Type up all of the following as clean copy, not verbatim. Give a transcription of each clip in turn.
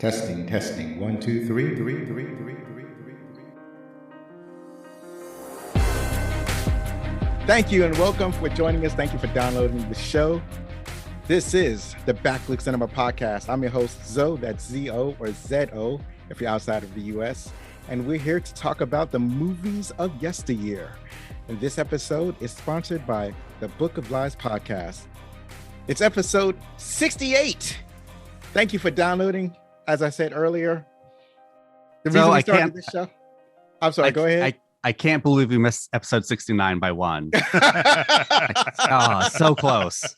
Testing, testing. 1, 2, 3, 3, 3, 3, 3, 3, 3. Thank you and welcome for joining us. Thank you for downloading the show. This is the Backflip Cinema Podcast. I'm your host, Zo, that's Z-O or Z-O if you're outside of the U.S. And we're here to talk about the movies of yesteryear. And this episode is sponsored by the Book of Lies podcast. It's episode 68. Thank you for downloading. As I said earlier, the reason we started this show. I'm sorry, go ahead. I can't believe we missed episode 69 by one. So close.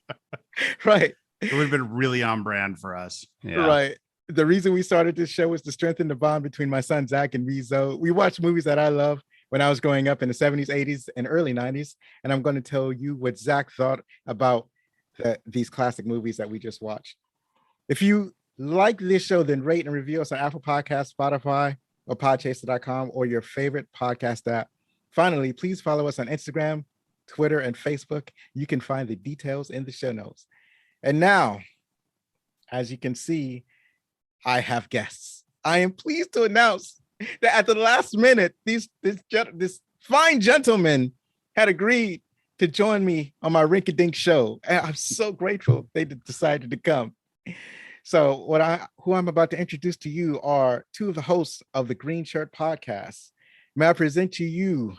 Right. It would have been really on brand for us. Yeah. Right. The reason we started this show was to strengthen the bond between my son, Zach, and me, Zoe. We watched movies that I love when I was growing up in the 70s, 80s, and early 90s. And I'm going to tell you what Zach thought about these classic movies that we just watched. If you like this show, then rate and review us on Apple Podcasts, Spotify, or podchaser.com, or your favorite podcast app. Finally, please follow us on Instagram, Twitter, and Facebook. You can find the details in the show notes. And now, as you can see, I have guests. I am pleased to announce that at the last minute, this fine gentleman had agreed to join me on my Rink-a-Dink show. And I'm so grateful they decided to come. So who I'm about to introduce to you are two of the hosts of the Green Shirt podcast. May I present to you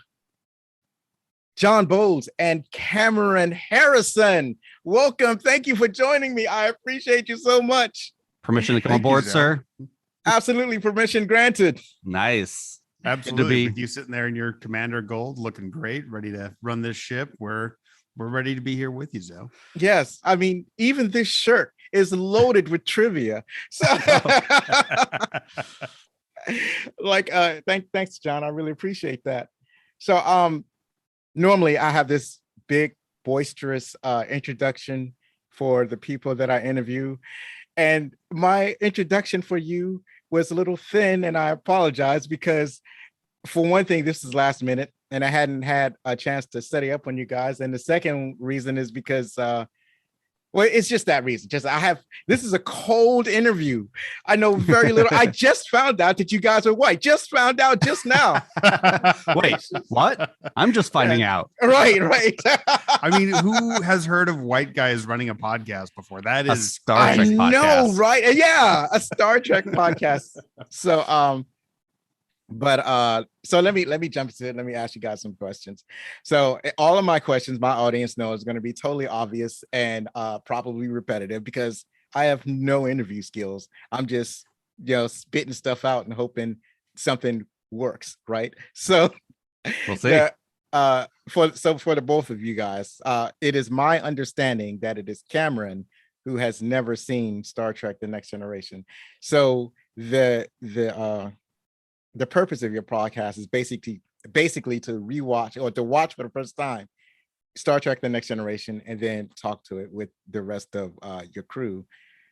John Bowles and Cameron Harrison. Welcome. Thank you for joining me. I appreciate you so much. Permission to come aboard, sir? Absolutely. Permission granted. Nice. Absolutely. With you sitting there in your Commander Gold, looking great, ready to run this ship. We're ready to be here with you, Zoe. Yes. I mean, even this shirt is loaded with trivia. So thanks, John. I really appreciate that. So normally I have this big boisterous introduction for the people that I interview. And my introduction for you was a little thin, and I apologize because for one thing, this is last minute and I hadn't had a chance to study up on you guys. And the second reason is because it's just that reason. This is a cold interview. I know very little. I just found out that you guys are white. Just found out just now. Wait, what? I'm just finding out. Right. I mean, who has heard of white guys running a podcast before? That is a Star Trek podcast. I know, right? Yeah, a Star Trek podcast. So so let me jump into it. Let me ask you guys some questions. So all of my questions, my audience knows, is going to be totally obvious and probably repetitive because I have no interview skills. I'm just spitting stuff out and hoping something works, right? So we'll see. For the both of you guys, it is my understanding that it is Cameron who has never seen Star Trek: The Next Generation. So the purpose of your podcast is basically to rewatch or to watch for the first time Star Trek: The Next Generation and then talk to it with the rest of your crew,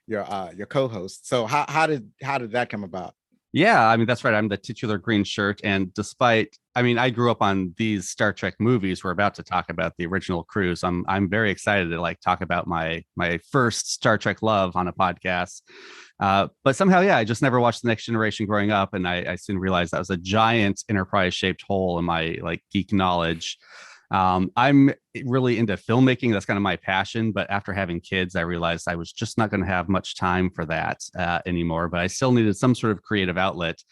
your co-hosts. So how did that come about? Yeah, I mean, that's right. I'm the titular green shirt. And I grew up on these Star Trek movies. We're about to talk about the original crews. I'm very excited to talk about my first Star Trek love on a podcast. But somehow, I just never watched The Next Generation growing up. And I soon realized that was a giant Enterprise shaped hole in my geek knowledge. I'm really into filmmaking. That's kind of my passion. But after having kids, I realized I was just not going to have much time for that anymore. But I still needed some sort of creative outlet.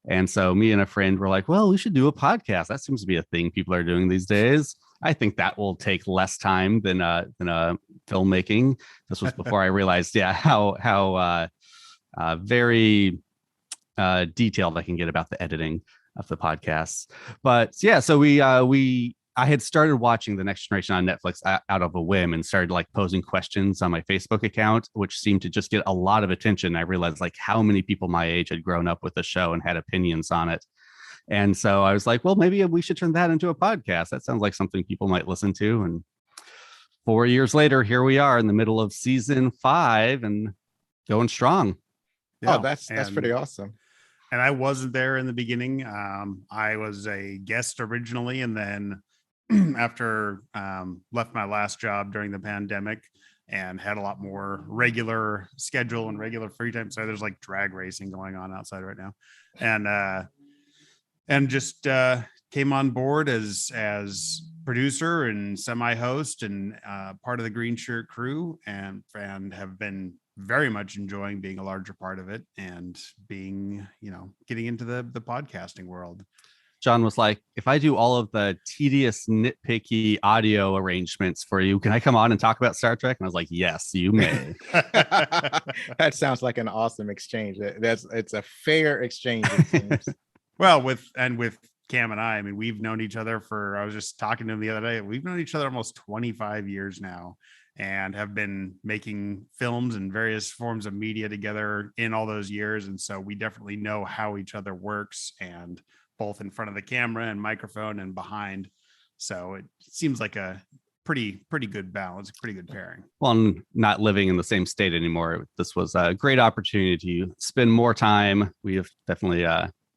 And so me and a friend were like, well, we should do a podcast. That seems to be a thing people are doing these days. I think that will take less time than filmmaking. This was before I realized, how very detailed I can get about the editing of the podcasts. But so I had started watching The Next Generation on Netflix out of a whim and started posing questions on my Facebook account, which seemed to just get a lot of attention. I realized how many people my age had grown up with the show and had opinions on it. And so I was like, well, maybe we should turn that into a podcast. That sounds like something people might listen to. And 4 years later, here we are in the middle of season 5 and going strong. Yeah, that's pretty awesome. And I wasn't there in the beginning. I was a guest originally, and then after left my last job during the pandemic and had a lot more regular schedule and regular free time. So there's like drag racing going on outside right now, and just came on board as producer and semi-host and part of the Green Shirt crew, and have been very much enjoying being a larger part of it and being, getting into the podcasting world. John was like, if I do all of the tedious, nitpicky audio arrangements for you, can I come on and talk about Star Trek? And I was like, yes, you may. That sounds like an awesome exchange. It's a fair exchange, it seems. Well, with Cam and I mean, we've known each other I was just talking to him the other day. We've known each other almost 25 years now and have been making films and various forms of media together in all those years. And so we definitely know how each other works, and both in front of the camera and microphone and behind. So it seems like a pretty good balance, a pretty good pairing. Well, I'm not living in the same state anymore. This was a great opportunity to spend more time. We have definitely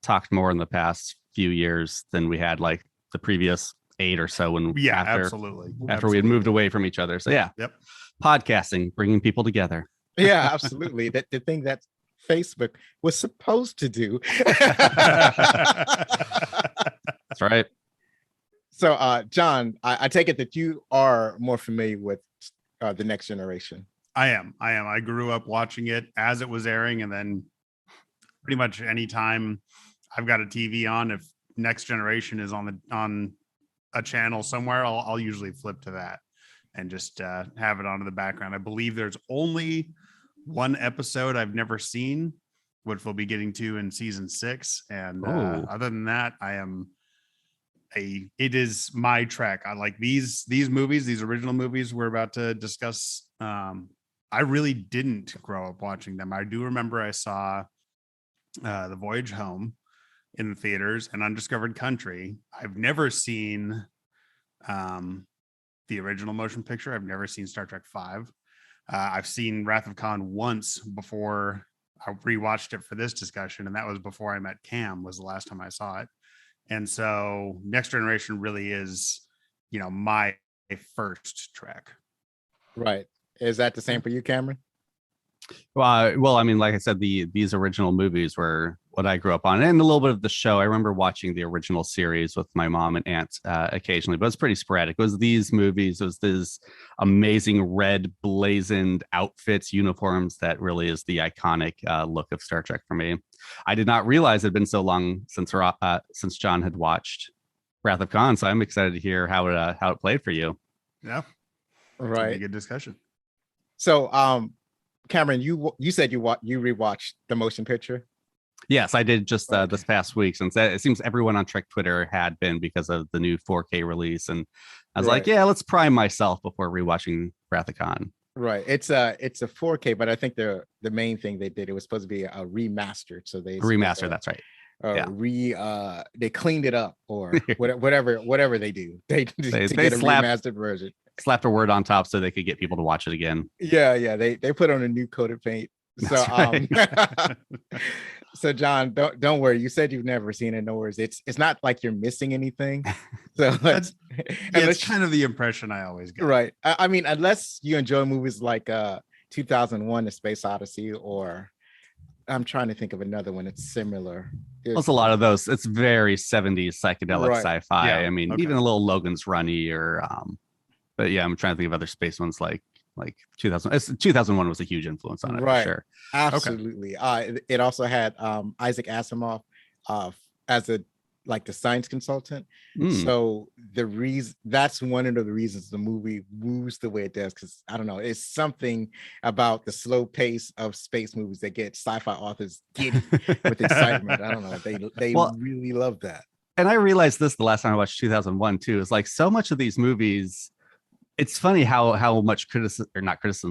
talked more in the past few years than we had like the previous 8 or so absolutely after we had moved away from each other. So podcasting, bringing people together. Yeah, absolutely. That the thing that Facebook was supposed to do. That's right. So John, I take it that you are more familiar with the Next Generation. I am. I grew up watching it as it was airing, and then pretty much anytime I've got a TV on, if Next Generation is on a channel somewhere, I'll usually flip to that and just have it on in the background. I believe there's only one episode I've never seen, which we'll be getting to in season 6. And other than that, it is my Trek. I like these movies, these original movies we're about to discuss. I really didn't grow up watching them. I do remember I saw The Voyage Home in the theaters and Undiscovered Country. I've never seen the original motion picture. I've never seen Star Trek 5. I've seen Wrath of Khan once before I rewatched it for this discussion, and that was before I met Cam, was the last time I saw it. And so Next Generation really is, my first Trek. Right. Is that the same for you, Cameron? Well, I mean, like I said, these original movies were what I grew up on, and a little bit of the show. I remember watching the original series with my mom and aunt occasionally, but it's pretty sporadic. It was these movies, it was this amazing red blazoned outfits, uniforms that really is the iconic look of Star Trek for me. I did not realize it had been so long since John had watched Wrath of Khan, so I'm excited to hear how it played for you. Yeah, right. Good discussion. So, Cameron, you said you rewatched the motion picture. Yes, I did just this past week, since it seems everyone on Trek Twitter had been because of the new 4K release. And I was like, yeah, let's prime myself before rewatching Wrath of Khan. Right. It's a 4K, but I think the main thing they did, it was supposed to be a remastered. So they remaster. That's right. They cleaned it up, or whatever they do. They get a remastered version. Slapped a word on top so they could get people to watch it again. Yeah. They put on a new coat of paint. So right. So John, don't worry. You said you've never seen it. No worries. It's not like you're missing anything. So it's kind of the impression I always get. Right. I mean, unless you enjoy movies like 2001: A Space Odyssey, or I'm trying to think of another one that's similar. There's a lot of those. It's very 70s psychedelic sci-fi. Yeah, I mean, even a little Logan's Runny, or but yeah, I'm trying to think of other space ones like 2001 was a huge influence on it, right? For sure. Absolutely. It also had Isaac Asimov as the science consultant. So that's one of the reasons the movie moves the way it does, because I don't know, it's something about the slow pace of space movies that get sci-fi authors giddy with excitement. I don't know, they really love that. And I realized this the last time I watched 2001 too. Is like so much of these movies, it's funny how much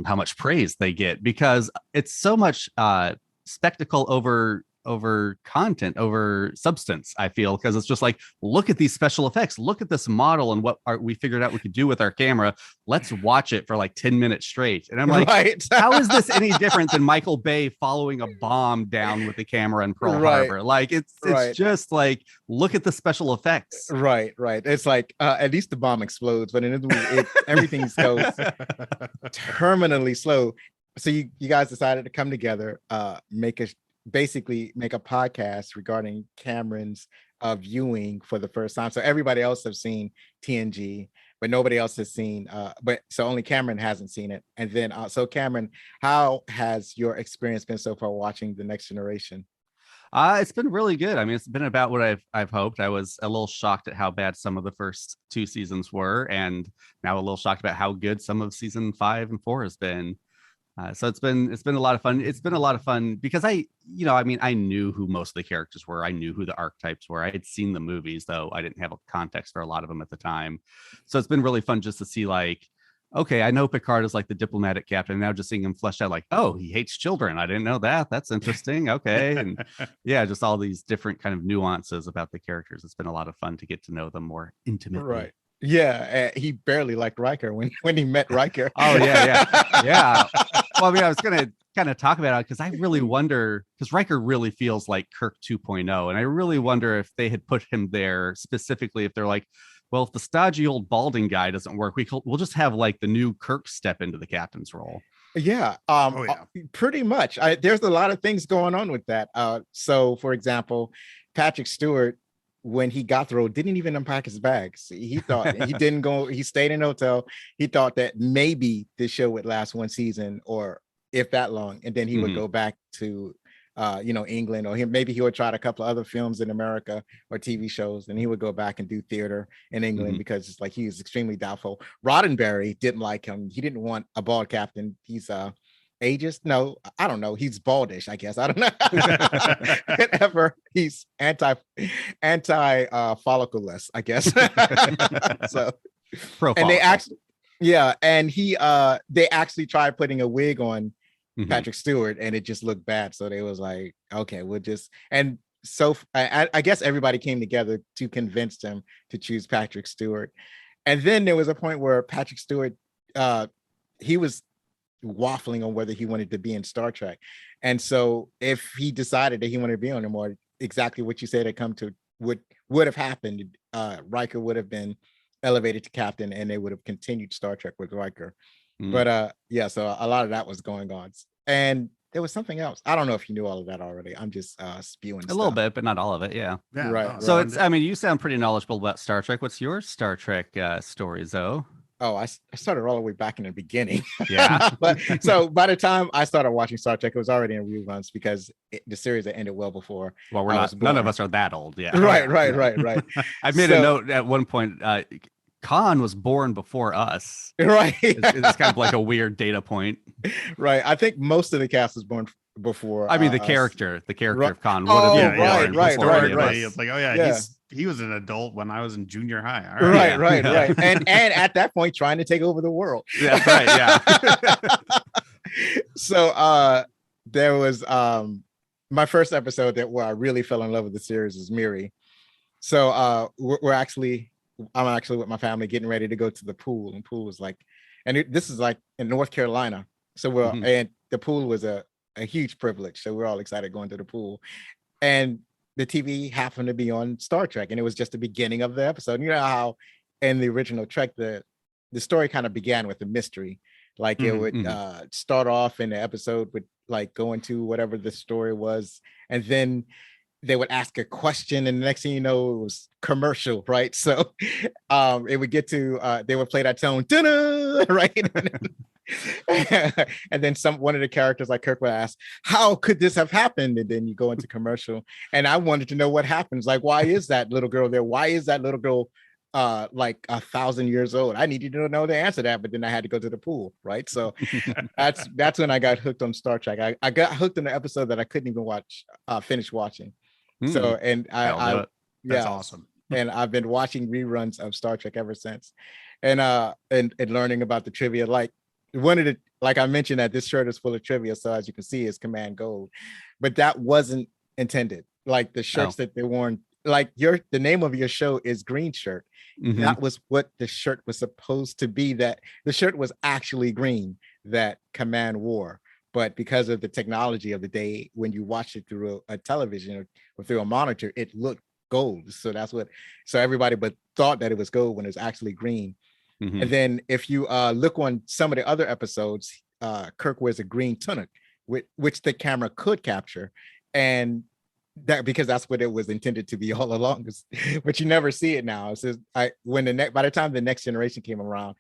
how much praise they get, because it's so much spectacle over over content, over substance, I feel, because it's just like, look at these special effects, look at this model and what we figured out we could do with our camera. Let's watch it for like 10 minutes straight. And I'm like, right. how is this any different than Michael Bay following a bomb down with the camera in Pearl Right. Harbor? Like it's Right. just like, look at the special effects. Right. It's like at least the bomb explodes, but in this movie, everything goes terminally slow. So you guys decided to come together, basically make a podcast regarding Cameron's viewing for the first time. So everybody else has seen TNG, but nobody else has seen. So only Cameron hasn't seen it. And then, so Cameron, how has your experience been so far watching The Next Generation? It's been really good. I mean, it's been about what I've hoped. I was a little shocked at how bad some of the first 2 seasons were, and now a little shocked about how good some of season 5 and 4 has been. So it's been a lot of fun. It's been a lot of fun because I knew who most of the characters were. I knew who the archetypes were. I had seen the movies, though I didn't have a context for a lot of them at the time. So it's been really fun just to see, like, okay, I know Picard is like the diplomatic captain. Now just seeing him fleshed out, like, oh, he hates children. I didn't know that. That's interesting. Okay. And yeah, just all these different kind of nuances about the characters. It's been a lot of fun to get to know them more intimately. Right. Yeah, he barely liked Riker when he met Riker. Oh yeah. Well, I mean, I was gonna kind of talk about it because I really wonder, because Riker really feels like Kirk 2.0, and I really wonder if they had put him there specifically, if they're like, well, if the stodgy old balding guy doesn't work, we'll just have like the new Kirk step into the captain's role. Yeah, pretty much. There's a lot of things going on with that. So, for example, Patrick Stewart, when he got the role, didn't even unpack his bags. He thought he didn't go. He stayed in a hotel. He thought that maybe this show would last 1 season, or if that long, and then he would go back to, England, or maybe he would try a couple of other films in America or TV shows, and he would go back and do theater in England because it's like he was extremely doubtful. Roddenberry didn't like him. He didn't want a bald captain. He's ageist. No, I don't know. He's baldish, I guess. I don't know. Whatever. He's anti follicleless, I guess. So, and they actually, and they actually tried putting a wig on Patrick Stewart, and it just looked bad. So they was like, okay, we'll just, and so I guess everybody came together to convince them to choose Patrick Stewart. And then there was a point where Patrick Stewart, he was waffling on whether he wanted to be in Star Trek. And so if he decided that he wanted to be on him, or exactly what you said had come to would have happened, Riker would have been elevated to captain, and they would have continued Star Trek with Riker. But so a lot of that was going on. And there was something else. I don't know if you knew all of that already. I'm just spewing a little bit, but not all of it. Yeah. Right. So it's, I mean, you sound pretty knowledgeable about Star Trek. What's your Star Trek story, Zoe? Oh, I started all the way back in the beginning. Yeah. But so by the time I started watching Star Trek, it was already in reruns because the series had ended well before. Well, none of us are that old. Yeah. Right. I made a note at one point. Khan was born before us. Right. It's kind of like a weird data point. Right. I think most of the cast was born before. I mean, the character of Khan would have been born before everybody. It's like, he was an adult when I was in junior high. All right. Right. And at that point, trying to take over the world. Yeah, that's right. Yeah. So there was my first episode where I really fell in love with the series is Miri. So I'm actually with my family getting ready to go to the pool, and pool was like, and this is like in North Carolina. So and the pool was a huge privilege. So we're all excited going to the pool, and the TV happened to be on Star Trek, and it was just the beginning of the episode. You know how in the original Trek, the story kind of began with a mystery. Like it would start off in the episode with like go into whatever the story was, and then they would ask a question, and the next thing you know, it was commercial, right? So it would get to they would play that tone, right? And then one of the characters like Kirk would ask, how could this have happened? And then you go into commercial, and I wanted to know what happens. Like, why is that little girl there? Why is that little girl like 1,000 years old? I needed to know the answer to that, but then I had to go to the pool, right? So that's when I got hooked on Star Trek. I got hooked on the episode that I couldn't even finish watching. So, and that's awesome. And I've been watching reruns of Star Trek ever since, and learning about the trivia. Like like I mentioned that this shirt is full of trivia, so as you can see, it's Command Gold, but that wasn't intended. Like the shirts Oh. that they worn, like the name of your show is Green Shirt. Mhm. That was what the shirt was supposed to be. That the shirt was actually green that Command wore. But because of the technology of the day, when you watch it through a television or through a monitor, it looked gold. So so everybody but thought that it was gold when it's actually green. Mhm. And then if you look on some of the other episodes, Kirk wears a green tunic, which the camera could capture. And that because that's what it was intended to be all along. But you never see it now. So by the time the Next Generation came around,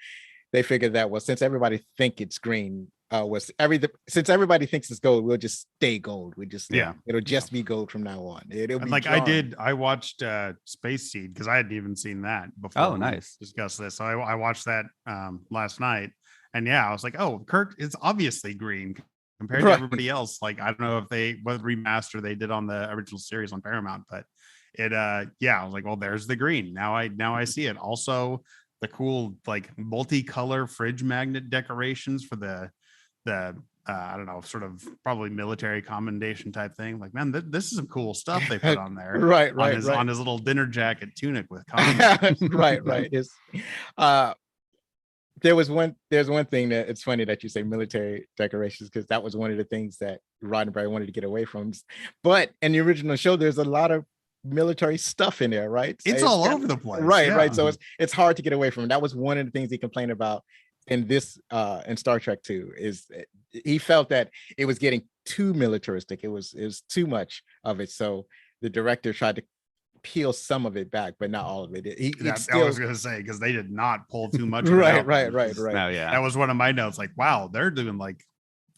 they figured that, well, since everybody think it's green, since everybody thinks it's gold, we'll just stay gold. It'll just be gold from now on. It'll be like drawn. I watched Space Seed because I hadn't even seen that before. Oh, nice. We discussed this. So I watched that last night, and yeah, I was like, oh, Kirk is obviously green compared to everybody else. Like, I don't know what remaster they did on the original series on Paramount, but it I was like, well, there's the green. Now I see it. Also, the cool like multicolor fridge magnet decorations for the I don't know, sort of probably military commendation type thing. Like, man, this is some cool stuff they put on there. On his little dinner jacket tunic with right. It's there's one thing that it's funny that you say military decorations, because that was one of the things that Roddenberry wanted to get away from. But in the original show, there's a lot of military stuff in there, right? It's all over the place. Right. So it's hard to get away from. That was one of the things he complained about in Star Trek 2, is he felt that it was getting too militaristic. It was too much of it. So the director tried to peel some of it back, but not all of it. I was gonna say, because they did not pull too much. Right. Oh, yeah. That was one of my notes. Like, wow, they're doing like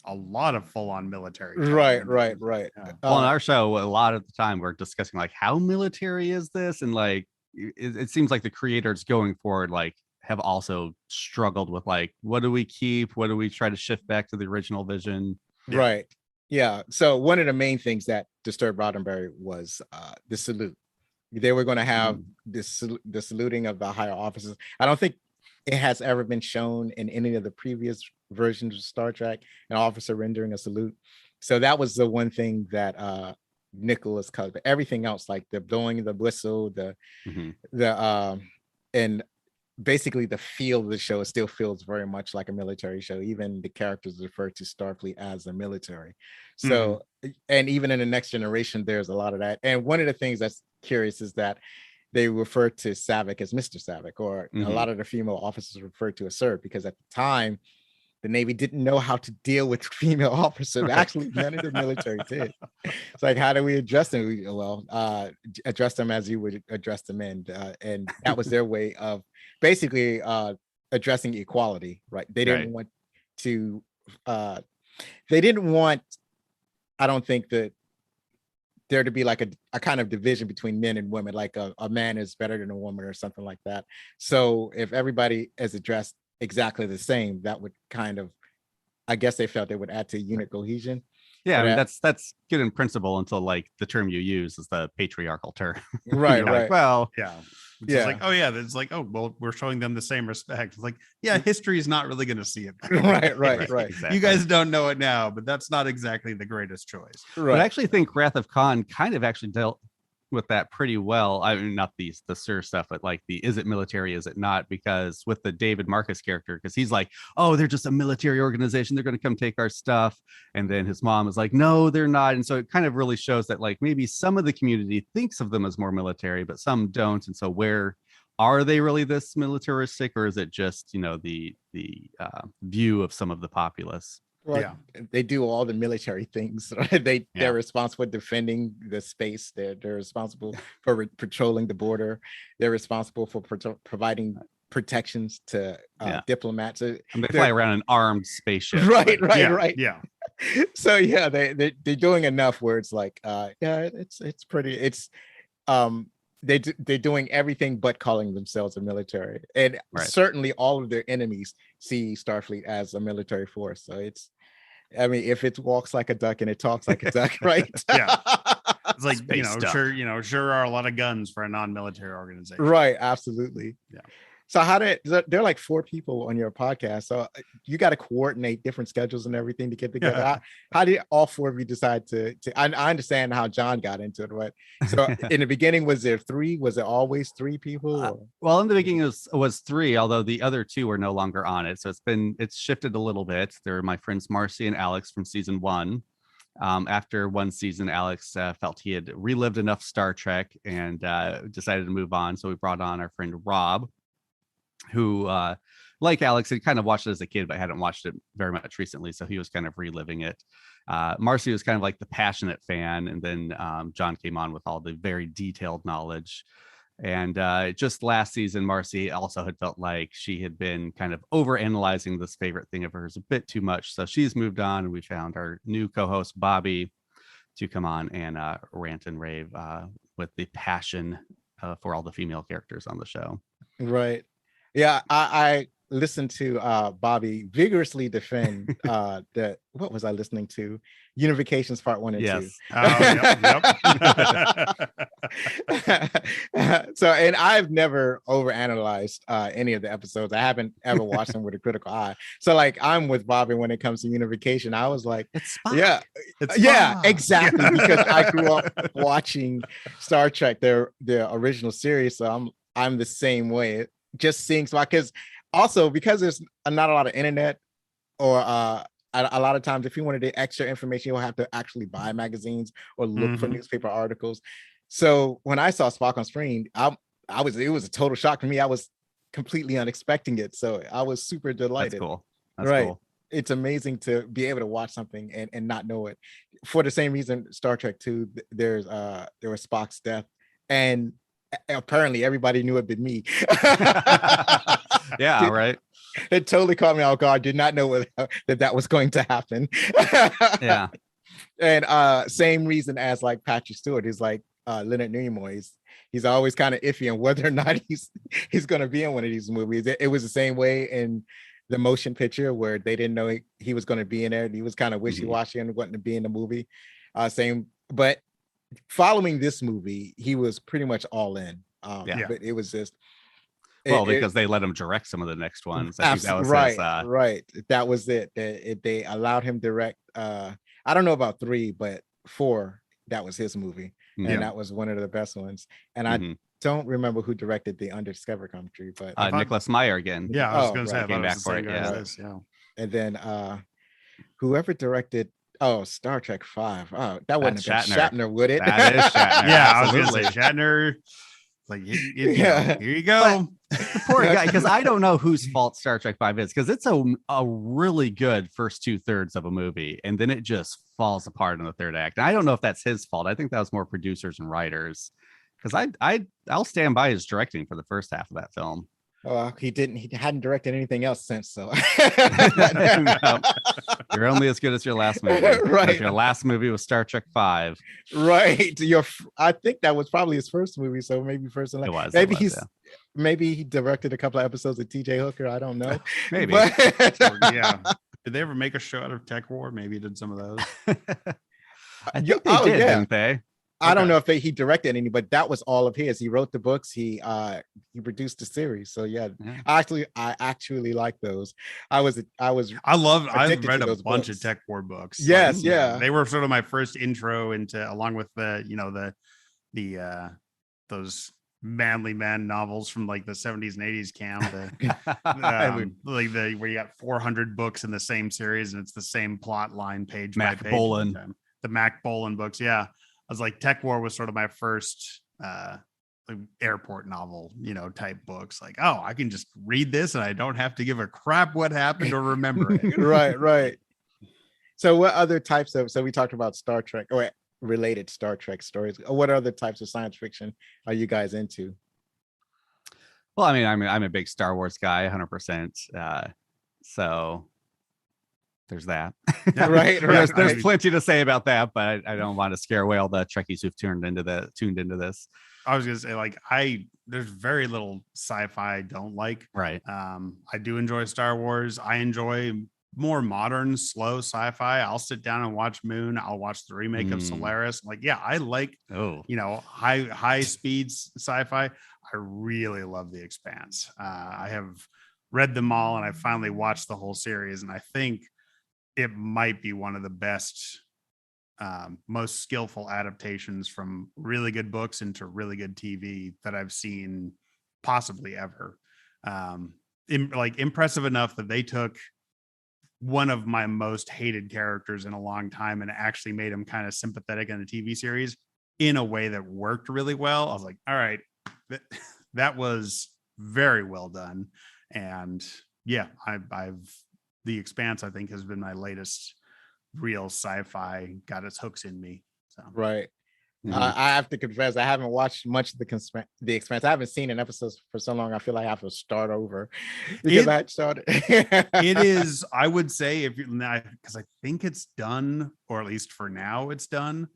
a lot of full-on military. Right. Well, in our show, a lot of the time we're discussing like, how military is this, and like it seems like the creators going forward like have also struggled with like, what do we keep, what do we try to shift back to the original vision. Right. Yeah. So one of the main things that disturbed Roddenberry was the salute. They were going to have the saluting of the higher officers. I don't think it has ever been shown in any of the previous versions of Star Trek, an officer rendering a salute. So that was the one thing that Nicholas cut. But everything else, like the blowing the whistle, and basically the feel of the show still feels very much like a military show. Even the characters refer to Starfleet as a military. So, and even in the Next Generation, there's a lot of that. And one of the things that's curious is that they refer to Savick as Mr. Savick, or a lot of the female officers refer to as Sir, because at the time, the Navy didn't know how to deal with female officers. Actually, none of the military did. It's like, how do we address them? Address them as you would address the men. And that was their way of basically addressing equality, right? They didn't want to, I don't think that there to be like a kind of division between men and women, like a man is better than a woman or something like that. So if everybody is addressed exactly the same, that would kind of, I guess they felt they would add to unit cohesion. Yeah, I mean, that's good in principle until like the term you use is the patriarchal term. Right. Like, well, It's like, oh yeah, it's like, oh well, we're showing them the same respect. It's like, yeah, history is not really going to see it. Right. Exactly. You guys don't know it now, but that's not exactly the greatest choice. But I actually think Wrath of Khan kind of actually dealt with that pretty well. I mean, not the Sir stuff, but like the is it military, is it not? Because with the David Marcus character, because he's like, oh, they're just a military organization, they're going to come take our stuff, and then his mom is like, no, they're not. And so it kind of really shows that like maybe some of the community thinks of them as more military, but some don't. And so where are they really this militaristic, or is it just, you know, the view of some of the populace? Well, they do all the military things. Right? They're responsible for defending the space. They're responsible for patrolling the border. They're responsible for providing protections to diplomats. And they fly around an armed spaceship. Right. Yeah. So yeah, they're doing enough where it's like, it's pretty. It's they're doing everything but calling themselves a military, and certainly all of their enemies see Starfleet as a military force. So it's, I mean, if it walks like a duck and it talks like a duck, right? It's like, Space sure are a lot of guns for a non-military organization. Right, absolutely. Yeah. So how did there are like 4 people on your podcast? So you got to coordinate different schedules and everything to get together. How did all 4 of you decide to? I understand how John got into it, but so in the beginning, was there 3? Was it always 3 people? Well, in the beginning it was 3, although the other 2 are no longer on it. So it's shifted a little bit. They're my friends Marcy and Alex from season 1. After one season, Alex felt he had relived enough Star Trek and decided to move on. So we brought on our friend Rob, who like Alex had kind of watched it as a kid but hadn't watched it very much recently, so he was kind of reliving it. Marcy was kind of like the passionate fan, and then John came on with all the very detailed knowledge. And just last season, Marcy also had felt like she had been kind of overanalyzing this favorite thing of hers a bit too much, so she's moved on, and we found our new co-host Bobby to come on and rant and rave with the passion for all the female characters on the show. Right. Yeah, I listened to Bobby vigorously defend the what was I listening to? Unifications Part 1 and 2. Yes. Yep. So, and I've never overanalyzed any of the episodes. I haven't ever watched them with a critical eye. So, like, I'm with Bobby when it comes to unification. I was like, It's yeah, It's yeah, fun. exactly, because I grew up watching Star Trek, their original series. So I'm the same way. Just seeing, so because also because there's not a lot of internet, or a lot of times if you wanted the extra information, you'll have to actually buy magazines or look for newspaper articles. So when I saw Spock on screen, it was a total shock for me. I was completely unexpecting it, so I was super delighted. That's cool. That's Right. cool. It's amazing to be able to watch something and not know it. For the same reason, Star Trek 2, there was Spock's death, and apparently everybody knew it but me. Yeah, right. It totally caught me off guard. Did not know that was going to happen. Yeah. And same reason as like Patrick Stewart is like Leonard Nimoy. He's always kind of iffy on whether or not he's going to be in one of these movies. It was the same way in the motion picture where they didn't know he was going to be in there. He was kind of wishy-washy and wanting to be in the movie. Same, but following this movie, he was pretty much all in. But it was just because they let him direct some of the next ones. I think that was right. That was it. They allowed him direct. I don't know about 3, but 4. That was his movie, and that was one of the best ones. And I don't remember who directed the Undiscovered Country, but Nicholas Meyer again. Yeah, I was going to say, I came thought it back was for the it. same guy as this, yeah. And then whoever directed Star Trek 5. Oh, that wouldn't have been Shatner, would it? That is Shatner. Yeah, I was absolutely. going to say Shatner. Like, here you go. The poor guy, because I don't know whose fault Star Trek 5 is, because it's a really good first 2/3 of a movie, and then it just falls apart in the third act. And I don't know if that's his fault. I think that was more producers and writers, because I'll stand by his directing for the first half of that film. He hadn't directed anything else since, so No. You're only as good as your last movie. Right. If your last movie was Star Trek 5. Right. I think that was probably his first movie, so maybe first and last. Maybe he directed a couple of episodes of TJ Hooker. I don't know. Maybe. Yeah. Did they ever make a show out of Tech War? Maybe he did some of those. I think they did, didn't they? I don't know if he directed any, but that was all of his. He wrote the books. He produced the series. So yeah. I actually like those. I've read a bunch of Tech War books. Yes, yeah. They were sort of my first intro into, along with the those manly man novels from like the 70s and 80s where you got 400 books in the same series and it's the same plot line page by page. The Mac Bolan books. Yeah. I was like, Tech War was sort of my first airport novel, type books. Like, oh, I can just read this and I don't have to give a crap what happened or remember it. Right. So what other types so we talked about Star Trek or related Star Trek stories. What other types of science fiction are you guys into? Well, I mean, I'm a big Star Wars guy, 100%. So there's that. Right. There's plenty to say about that, but I don't want to scare away all the Trekkies who've tuned into this. I was gonna say, like, there's very little sci-fi I don't like. Right. I do enjoy Star Wars. I enjoy more modern, slow sci-fi. I'll sit down and watch Moon. I'll watch the remake of Solaris. Like, yeah, I like high speed sci-fi. I really love The Expanse. I have read them all, and I finally watched the whole series, and I think it might be one of the best, most skillful adaptations from really good books into really good TV that I've seen possibly ever. Impressive enough that they took one of my most hated characters in a long time and actually made him kind of sympathetic in the TV series in a way that worked really well. I was like, all right, that was very well done. And yeah, I've The Expanse, I think, has been my latest real sci-fi, got its hooks in me. So Right. Mhm. I have to confess, I haven't watched much of The Expanse. I haven't seen an episode for so long. I feel like I have to start over because I started. It is, I would say, if you, because I think it's done, or at least for now it's done,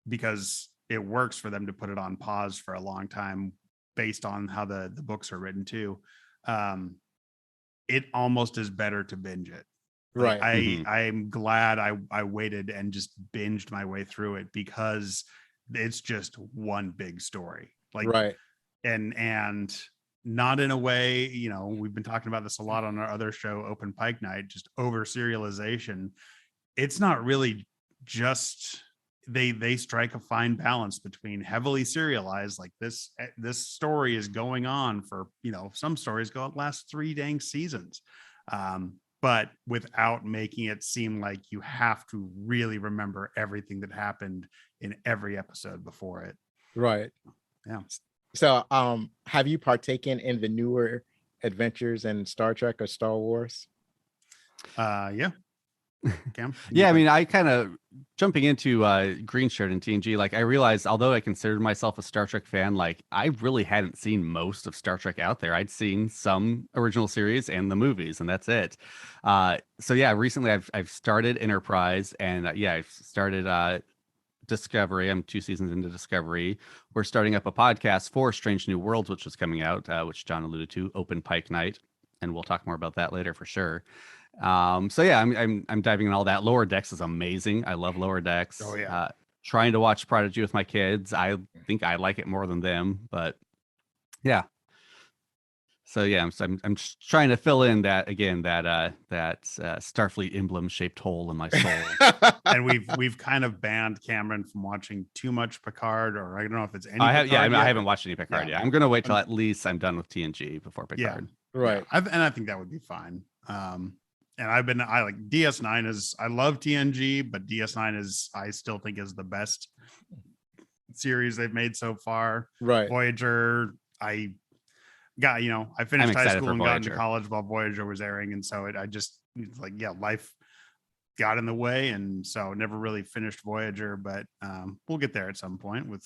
because it works for them to put it on pause for a long time based on how the books are written too. It almost is better to binge it. Like, Right. I'm glad I waited and just binged my way through it, because it's just one big story. Like, Right. and not in a way, we've been talking about this a lot on our other show, Open Pike Night, just over serialization. It's not really just, they strike a fine balance between heavily serialized, like this story is going on for, some stories last 3 dang seasons. But without making it seem like you have to really remember everything that happened in every episode before it. Right. Yeah. So, have you partaken in the newer adventures in Star Trek or Star Wars? Yeah. Cam? Yeah, I mean, I kind of jumping into Green Shirt and TNG, like I realized, although I considered myself a Star Trek fan, like I really hadn't seen most of Star Trek out there. I'd seen some original series and the movies, and that's it. So yeah, recently I've started Enterprise, and I've started Discovery. I'm 2 seasons into Discovery. We're starting up a podcast for Strange New Worlds, which is coming out, which John alluded to, Open Pike Night, and we'll talk more about that later for sure. So yeah, I'm diving in all that. Lower Decks is amazing. I love Lower Decks. Oh, yeah. Trying to watch Prodigy with my kids. I think I like it more than them, but yeah. So yeah, I'm just trying to fill in that Starfleet emblem shaped hole in my soul. And we've kind of banned Cameron from watching too much Picard, or I don't know if it's any. I Picard yet. haven't watched any Picard yet. I'm gonna wait till at least I'm done with TNG before Picard. Right. Yeah, and I think that would be fine. And I like DS9 I love TNG, but DS9 I still think is the best series they've made so far. Right. Voyager, I finished high school and got into Voyager. college while Voyager was airing, and so life got in the way, and so never really finished Voyager, but we'll get there at some point with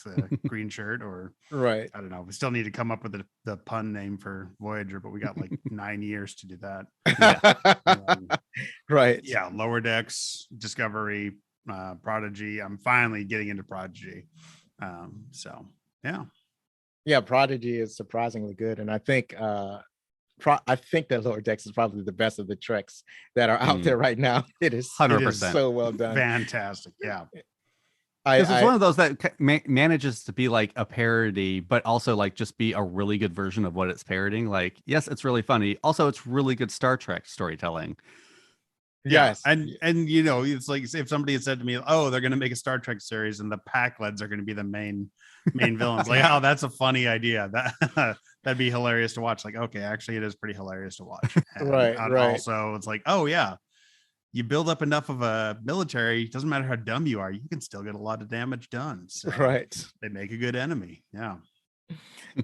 Green Shirt, or Right. I don't know. We still need to come up with the pun name for Voyager, but we got like 9 years to do that. Right. Yeah, Lower Decks, Discovery, Prodigy. I'm finally getting into Prodigy. So yeah. Yeah, Prodigy is surprisingly good, and I think I think that Lower Decks is probably the best of the Treks that are out there right now. It is 100%. so well done. Fantastic. Yeah. It's one of those that manages to be like a parody, but also like just be a really good version of what it's parodying. Like, yes, it's really funny. Also, it's really good Star Trek storytelling. Yes. And it's like if somebody had said to me, oh, they're going to make a Star Trek series and the Pakleds are going to be the main villains. Like, oh, that's a funny idea. That'd be hilarious to watch. Like, okay, actually it is pretty hilarious to watch. Right. Also, it's like, oh yeah, you build up enough of a military, it doesn't matter how dumb you are, you can still get a lot of damage done. So right. They make a good enemy. Yeah.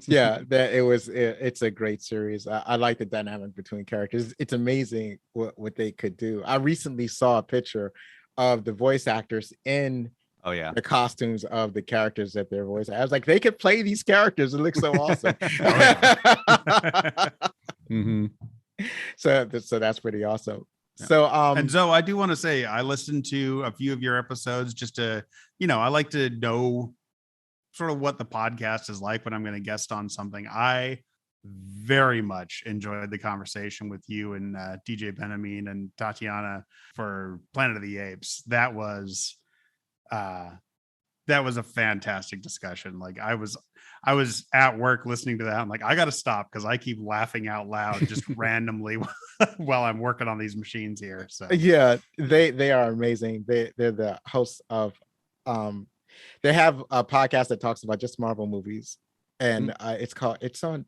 Yeah, it's a great series. I like the dynamic between characters. It's amazing what they could do. I recently saw a picture of the voice actors in the costumes of the characters that they're voicing. I was like, they could play these characters. It looks so awesome. Mm-hmm. So that's pretty awesome. Yeah. So and Zoe, I do want to say I listened to a few of your episodes just to, I like to know sort of what the podcast is like when I'm going to guest on something. I very much enjoyed the conversation with you and DJ Benjamin and Tatiana for Planet of the Apes. That was that was a fantastic discussion. Like I was at work listening to that. I'm like, I got to stop because I keep laughing out loud just randomly while I'm working on these machines here. So Yeah, they are amazing. They're the hosts of they have a podcast that talks about just Marvel movies, and it's on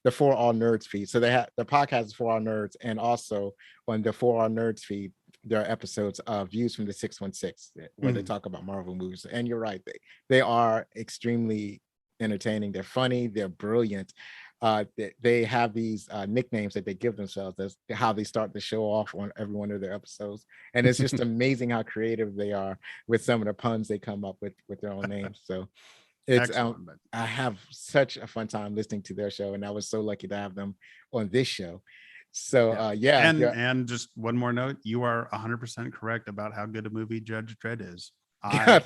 the For All Nerds feed. So they have the podcast is For All Nerds, and also on the For All Nerds feed, there are episodes of Views from the 616 where they talk about Marvel movies. And you're right, they are extremely entertaining. They're funny, they're brilliant. They have these nicknames that they give themselves. That's how they start the show off on every one of their episodes. And it's just amazing how creative they are with some of the puns they come up with their own names. So it's I have such a fun time listening to their show, and I was so lucky to have them on this show. So and just one more note, you are 100% correct about how good a movie Judge Dredd is.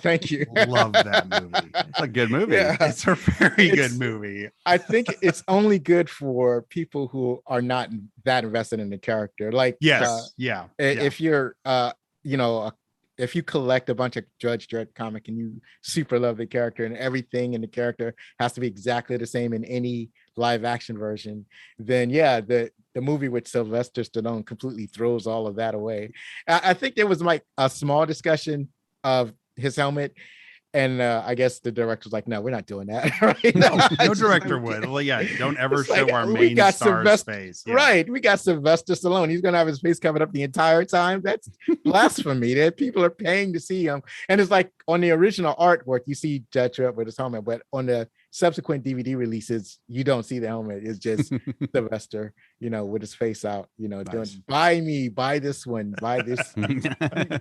Thank you. Love that movie. It's a good movie. Yeah. It's a very good movie. I think it's only good for people who are not that invested in the character. Like if you're if you collect a bunch of Judge Dredd comic and you super love the character and everything in the character has to be exactly the same in any live action version, then the movie with Sylvester Stallone completely throws all of that away. I think there was like a small discussion of his helmet, and I guess the director was like, no, we're not doing that. Right? No director would. Well, don't ever show our main star's face. Yeah. Right, we got Sylvester Stallone. He's gonna have his face covered up the entire time. That's blasphemy. That people are paying to see him. And it's like on the original artwork, you see Judge Dredd with his helmet, but on the subsequent DVD releases, you don't see the helmet. It's just Sylvester, with his face out, doing, buy this one, buy this.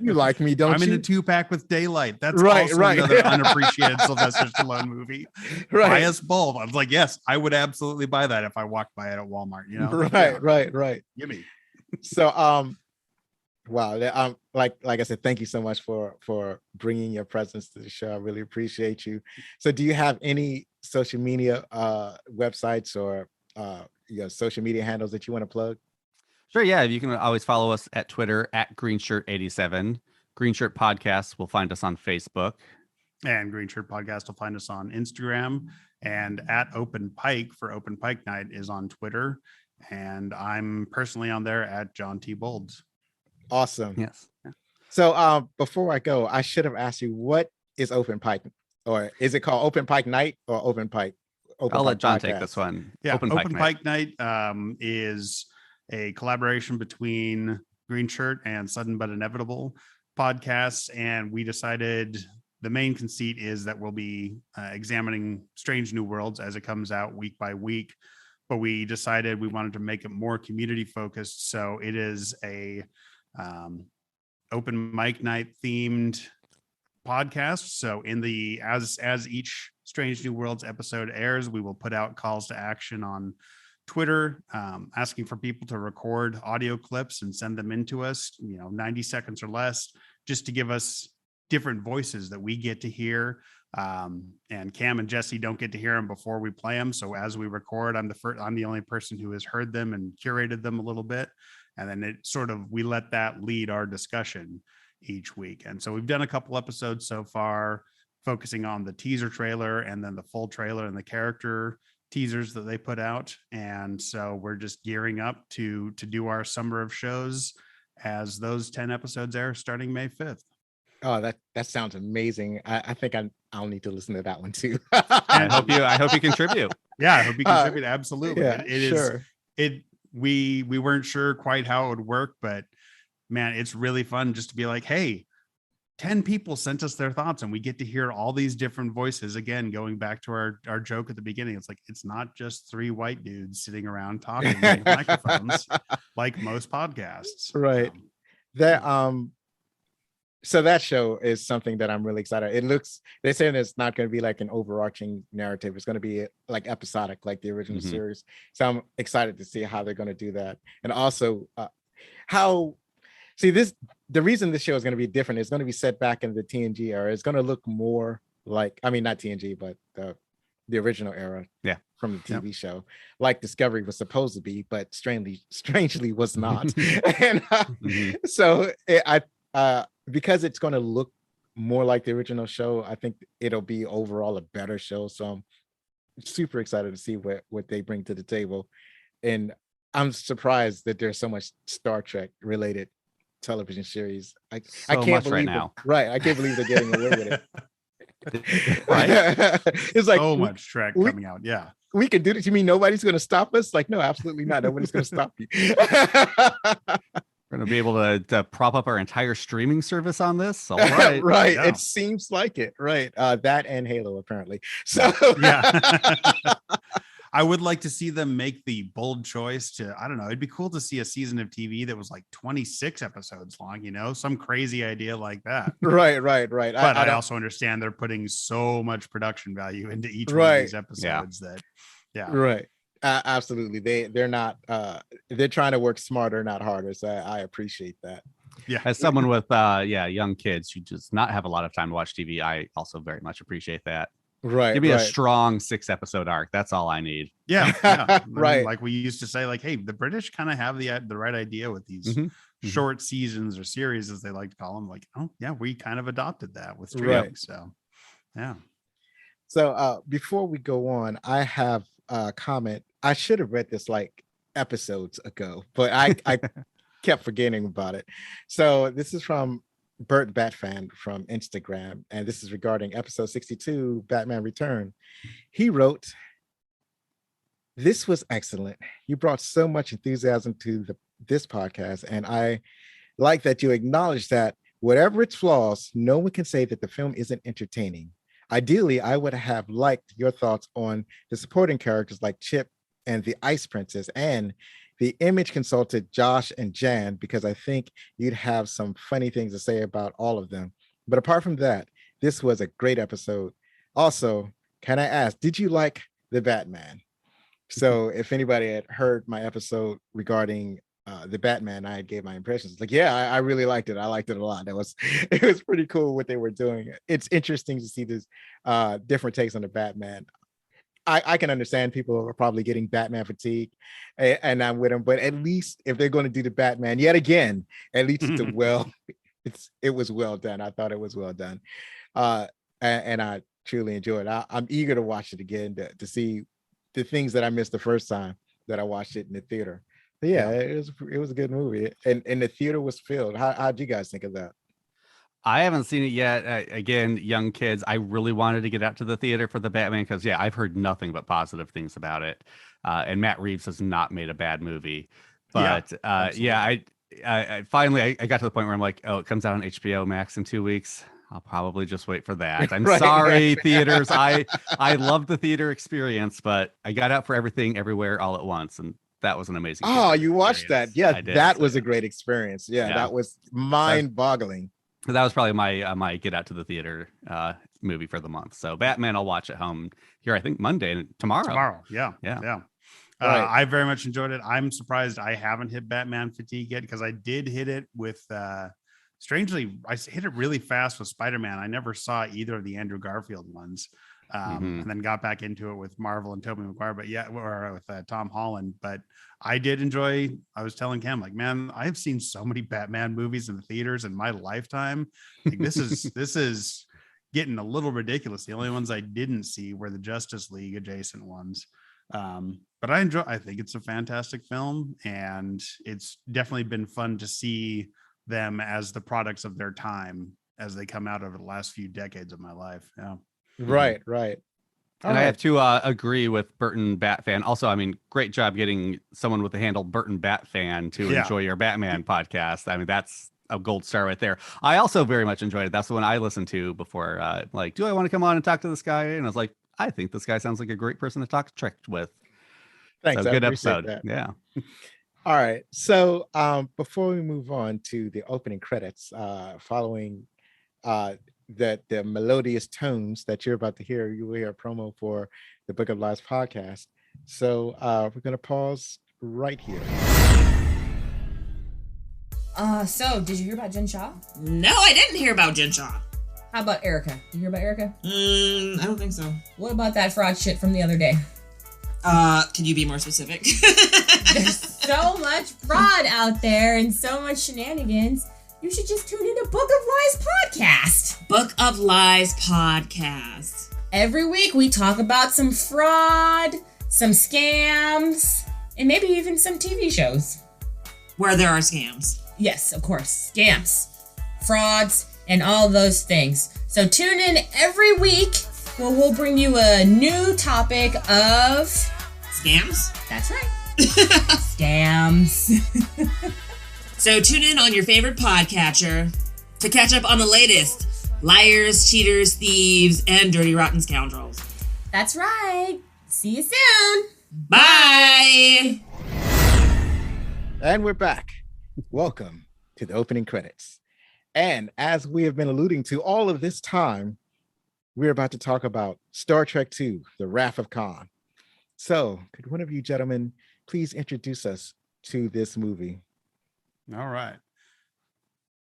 You like me, don't you? I'm in a 2-pack with Daylight. That's right. Another unappreciated Sylvester Stallone movie. Right. Buy us both. I was like, yes, I would absolutely buy that if I walked by it at Walmart. Right. Gimme. So, wow. Like I said, thank you so much for bringing your presence to the show. I really appreciate you. So do you have any social media websites or social media handles that you want to plug? Sure. Yeah. You can always follow us at Twitter at GreenShirt87. Green Shirt Podcast will find us on Facebook. And Green Shirt Podcast will find us on Instagram. And at Open Pike for Open Pike Night is on Twitter. And I'm personally on there at John T. Bolds. Awesome. Yes. So before I go, I should have asked you, what is Open Pike? Or is it called Open Pike Night or Open Pike? I'll let John take this one. Yeah, Open Pike Night is a collaboration between Green Shirt and Sudden But Inevitable podcasts. And we decided the main conceit is that we'll be examining Strange New Worlds as it comes out week by week. But we decided we wanted to make it more community focused. So it is a open mic night themed podcast. So as each Strange New Worlds episode airs, we will put out calls to action on Twitter, asking for people to record audio clips and send them in to us, 90 seconds or less, just to give us different voices that we get to hear. And Cam and Jesse don't get to hear them before we play them. So as we record, I'm the only person who has heard them and curated them a little bit. And then we let that lead our discussion each week. And so we've done a couple episodes so far, focusing on the teaser trailer and then the full trailer and the character teasers that they put out. And so we're just gearing up to do our summer of shows as those 10 episodes air starting May 5th. Oh, that sounds amazing. I think I'll need to listen to that one too. I hope you contribute. Yeah, I hope you contribute. Absolutely. Yeah, Sure. We weren't sure quite how it would work, but man, it's really fun just to be like, hey, 10 people sent us their thoughts and we get to hear all these different voices. Again, going back to our joke at the beginning, it's like, it's not just 3 white dudes sitting around talking with microphones like most podcasts. Right. So that show is something that I'm really excited. They're saying it's not going to be like an overarching narrative. It's going to be like episodic, like the original series. So I'm excited to see how they're going to do that. And also the reason this show is going to be different, it's going to be set back in the TNG era. It's going to look more like, not TNG, but the original era. Yeah. From the TV show, like Discovery was supposed to be, but strangely was not. And so because it's going to look more like the original show. I think it'll be overall a better show. So I'm super excited to see what they bring to the table. And I'm surprised that there's so much Star Trek related television series. I can't much believe right now. Right. I can't believe they're getting away with it. Right. It's like so much Trek coming out. Yeah. We can do this. You mean nobody's going to stop us? Like, no, absolutely not. Nobody's going to stop you. We're going to be able to prop up our entire streaming service on this. All right. Right. Yeah. It seems like it. Right. That and Halo, apparently. So Yeah. I would like to see them make the bold choice to, I don't know, it'd be cool to see a season of TV that was like 26 episodes long, some crazy idea like that. Right. But I also understand they're putting so much production value into each one of these episodes that, yeah. Right. Absolutely. They're not, they're trying to work smarter, not harder. So I appreciate that. Yeah. As someone with young kids who just not have a lot of time to watch TV, I also very much appreciate that. Right. Give me a strong 6-episode arc. That's all I need. Yeah. Right. Like we used to say, like, hey, the British kind of have the right idea with these short seasons or series, as they like to call them. Like, oh yeah, we kind of adopted that with streaming. Right. So yeah. So before we go on, I have a comment. I should have read this like episodes ago, but I kept forgetting about it. So this is from Bert Batfan from Instagram, and this is regarding episode 62, Batman Return. He wrote, "This was excellent. You brought so much enthusiasm to this podcast, and I like that you acknowledge that whatever its flaws, no one can say that the film isn't entertaining. Ideally, I would have liked your thoughts on the supporting characters like Chip and the Ice Princess, and the Image consulted Josh and Jan, because I think you'd have some funny things to say about all of them. But apart from that, this was a great episode. Also, can I ask, did you like the Batman?" So if anybody had heard my episode regarding the Batman, I gave my impressions. Like, yeah, I really liked it. I liked it a lot. It was pretty cool what they were doing. It's interesting to see this different takes on the Batman. I can understand people are probably getting Batman fatigue, and I'm with them. But at least if they're going to do the Batman yet again, at least it was well done. I thought it was well done, and I truly enjoyed it. I'm eager to watch it again to see the things that I missed the first time that I watched it in the theater. But yeah, it was a good movie, and the theater was filled. How'd you guys think of that? I haven't seen it yet. Again, young kids. I really wanted to get out to the theater for the Batman because, I've heard nothing but positive things about it. And Matt Reeves has not made a bad movie. But I finally got to the point where I'm like, oh, it comes out on HBO Max in 2 weeks. I'll probably just wait for that. I'm sorry, theaters. I love the theater experience, but I got out for everything, everywhere, all at once, and that was an amazing. Oh, you watched that? Yeah, that was a a great experience. Yeah, that was mind-boggling. That was probably my get out to the theater movie for the month. So Batman, I'll watch at home here. I think Monday and tomorrow. Yeah. Right. I very much enjoyed it. I'm surprised I haven't hit Batman fatigue yet, because I did hit it with. Strangely, I hit it really fast with Spider-Man. I never saw either of the Andrew Garfield ones, and then got back into it with Marvel and Tobey Maguire. But or with Tom Holland. But I did enjoy. I was telling Cam, like, man, I've seen so many Batman movies in the theaters in my lifetime. Like, this is getting a little ridiculous. The only ones I didn't see were the Justice League adjacent ones. But I think it's a fantastic film, and it's definitely been fun to see them as the products of their time as they come out over the last few decades of my life. Yeah. Right. I have to agree with Burton Batfan. Also, I mean, great job getting someone with the handle Burton Batfan to enjoy your Batman podcast. I mean, that's a gold star right there. I also very much enjoyed it. That's the one I listened to before. Like, do I want to come on and talk to this guy? And I was like, I think this guy sounds like a great person to talk Trek with. Thanks. So good episode. That. Yeah. All right. So before we move on to the opening credits, following the melodious tones that you're about to hear, you will hear a promo for the Book of Lies podcast. So we're going to pause right here. So did you hear about Jen Shaw? No, I didn't hear about Jen Shaw. How about Erica? Did you hear about Erica? I don't think so. What about that fraud shit from the other day? Can you be more specific? There's so much fraud out there and so much shenanigans. you should just tune into Book of Lies podcast. Book of Lies podcast. Every week we talk about some fraud, some scams, and maybe even some TV shows. Where there are scams. Yes, of course. Scams, frauds, and all those things. So tune in every week where we'll bring you a new topic of... Scams? That's right. Scams. So tune in on your favorite podcatcher to catch up on the latest liars, cheaters, thieves, and dirty, rotten scoundrels. That's right. See you soon. Bye! And we're back. Welcome to the opening credits. And as we have been alluding to all of this time, we're about to talk about Star Trek II, The Wrath of Khan. So, could one of you gentlemen please introduce us to this movie? All right.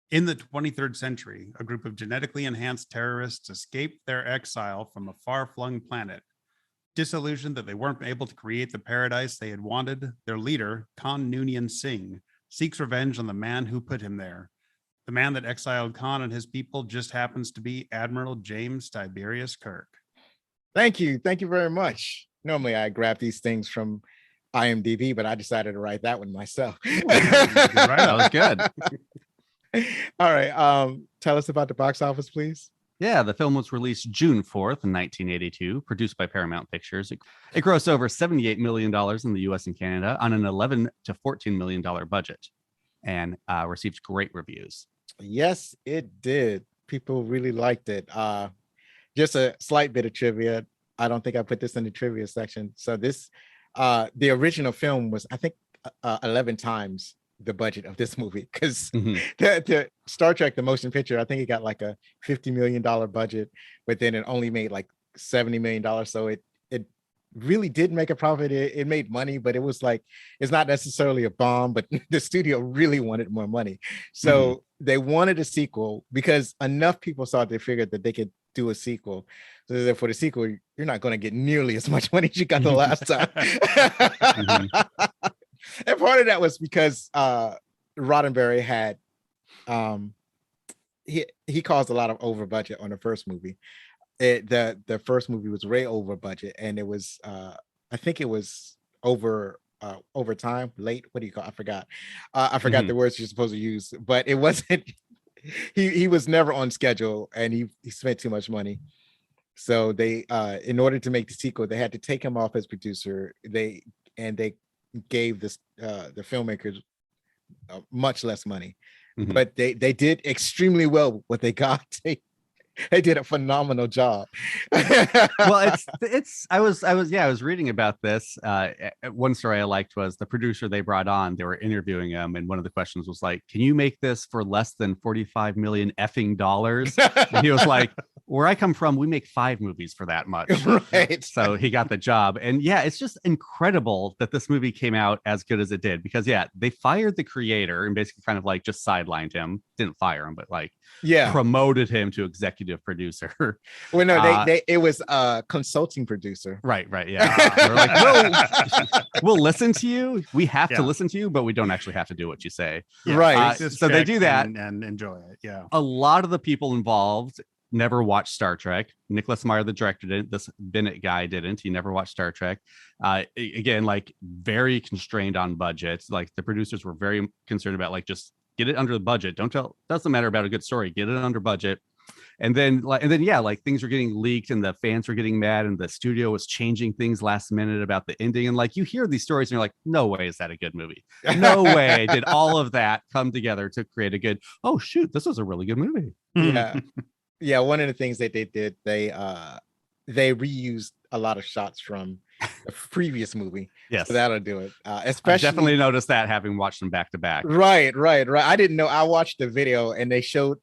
In the 23rd century, a group of genetically enhanced terrorists escaped their exile from a far-flung planet. Disillusioned that they weren't able to create the paradise they had wanted, their leader, Khan Noonien Singh, seeks revenge on the man who put him there. The man that exiled Khan and his people just happens to be Admiral James Tiberius Kirk. Thank you. Thank you very much. Normally I grab these things from IMDb, but I decided to write that one myself. That was good. All right. Tell us about the box office, please. Yeah, the film was released June 4th in 1982, produced by Paramount Pictures. It grossed over $78 million in the US and Canada on an $11 to $14 million budget and received great reviews. Yes, it did. People really liked it. Just a slight bit of trivia. I don't think I put this in the trivia section. So this, the original film was, I think, 11 times the budget of this movie, because the Star Trek, the motion picture, I think it got like a $50 million budget, but then it only made like $70 million. So it really did make a profit. It made money, but it was like, it's not necessarily a bomb, but the studio really wanted more money. So they wanted a sequel because enough people saw it, they figured that they could do a sequel. So that for the sequel, you're not going to get nearly as much money as you got the last time. And part of that was because Roddenberry had he caused a lot of over budget on the first movie. The first movie was way over budget, and it was I think it was over time, late. What do you call? I forgot the words you're supposed to use, but it wasn't. He was never on schedule, and he spent too much money. So they in order to make the sequel, they had to take him off as producer. They gave this the filmmakers much less money, but they did extremely well what they got. They did a phenomenal job. Well, I was reading about this. One story I liked was the producer they brought on. They were interviewing him, and one of the questions was like, "Can you make this for less than 45 million effing dollars?" And he was like, "Where I come from, we make 5 movies for that much." Right. So he got the job, and yeah, it's just incredible that this movie came out as good as it did, because they fired the creator and basically kind of like just sidelined him. Didn't fire him, but like promoted him to executive producer. Well, no, it was a consulting producer. Right, yeah. They're like, we'll listen to you. We have to listen to you, but we don't actually have to do what you say. Right. So they do that and enjoy it. Yeah. A lot of the people involved never watched Star Trek. Nicholas Meyer, the director, didn't. This Bennett guy didn't. He never watched Star Trek. Again, like very constrained on budgets. Like the producers were very concerned about like just get it under the budget. Doesn't matter about a good story. Get it under budget. And then things were getting leaked and the fans were getting mad and the studio was changing things last minute about the ending. And like you hear these stories and you're like, no way is that a good movie. No way did all of that come together to create a good, oh shoot, this was a really good movie. Yeah. One of the things that they did, they reused a lot of shots from the previous movie. Yes. So that'll do it. Especially I definitely noticed that having watched them back to back. Right. I didn't know. I watched the video and they showed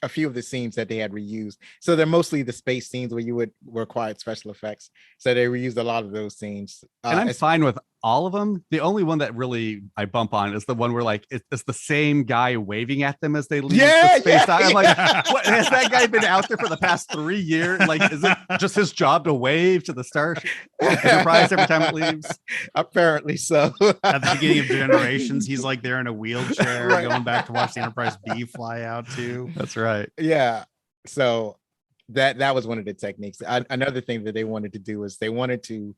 a few of the scenes that they had reused. So they're mostly the space scenes where you would require special effects. So they reused a lot of those scenes. And I'm fine with all of them. The only one that really I bump on is the one where like it's the same guy waving at them as they leave the space time. I'm like, what, has that guy been out there for the past 3 years? Like, is it just his job to wave to the Star Enterprise every time it leaves? Apparently so. At the beginning of Generations, he's like there in a wheelchair, going back to watch the Enterprise B fly out too. That's right. Yeah. So that was one of the techniques. Another thing that they wanted to do was they wanted to.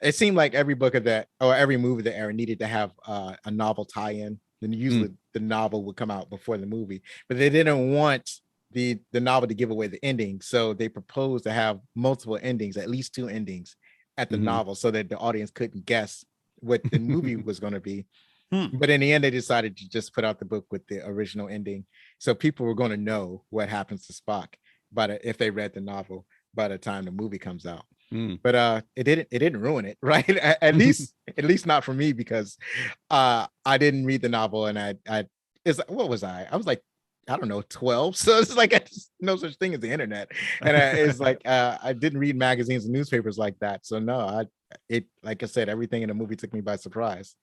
It seemed like every book of that or every movie of the era needed to have a novel tie-in. Then usually the novel would come out before the movie, but they didn't want the novel to give away the ending. So they proposed to have multiple endings, at least 2 endings at the novel, so that the audience couldn't guess what the movie was going to be. But in the end, they decided to just put out the book with the original ending. So people were going to know what happens to Spock if they read the novel by the time the movie comes out. But it didn't ruin it, right? At least not for me, because I didn't read the novel, and what was I? I was like, I don't know, 12. So it's like no such thing as the internet, and it's like I didn't read magazines and newspapers like that. So no, like I said, everything in the movie took me by surprise.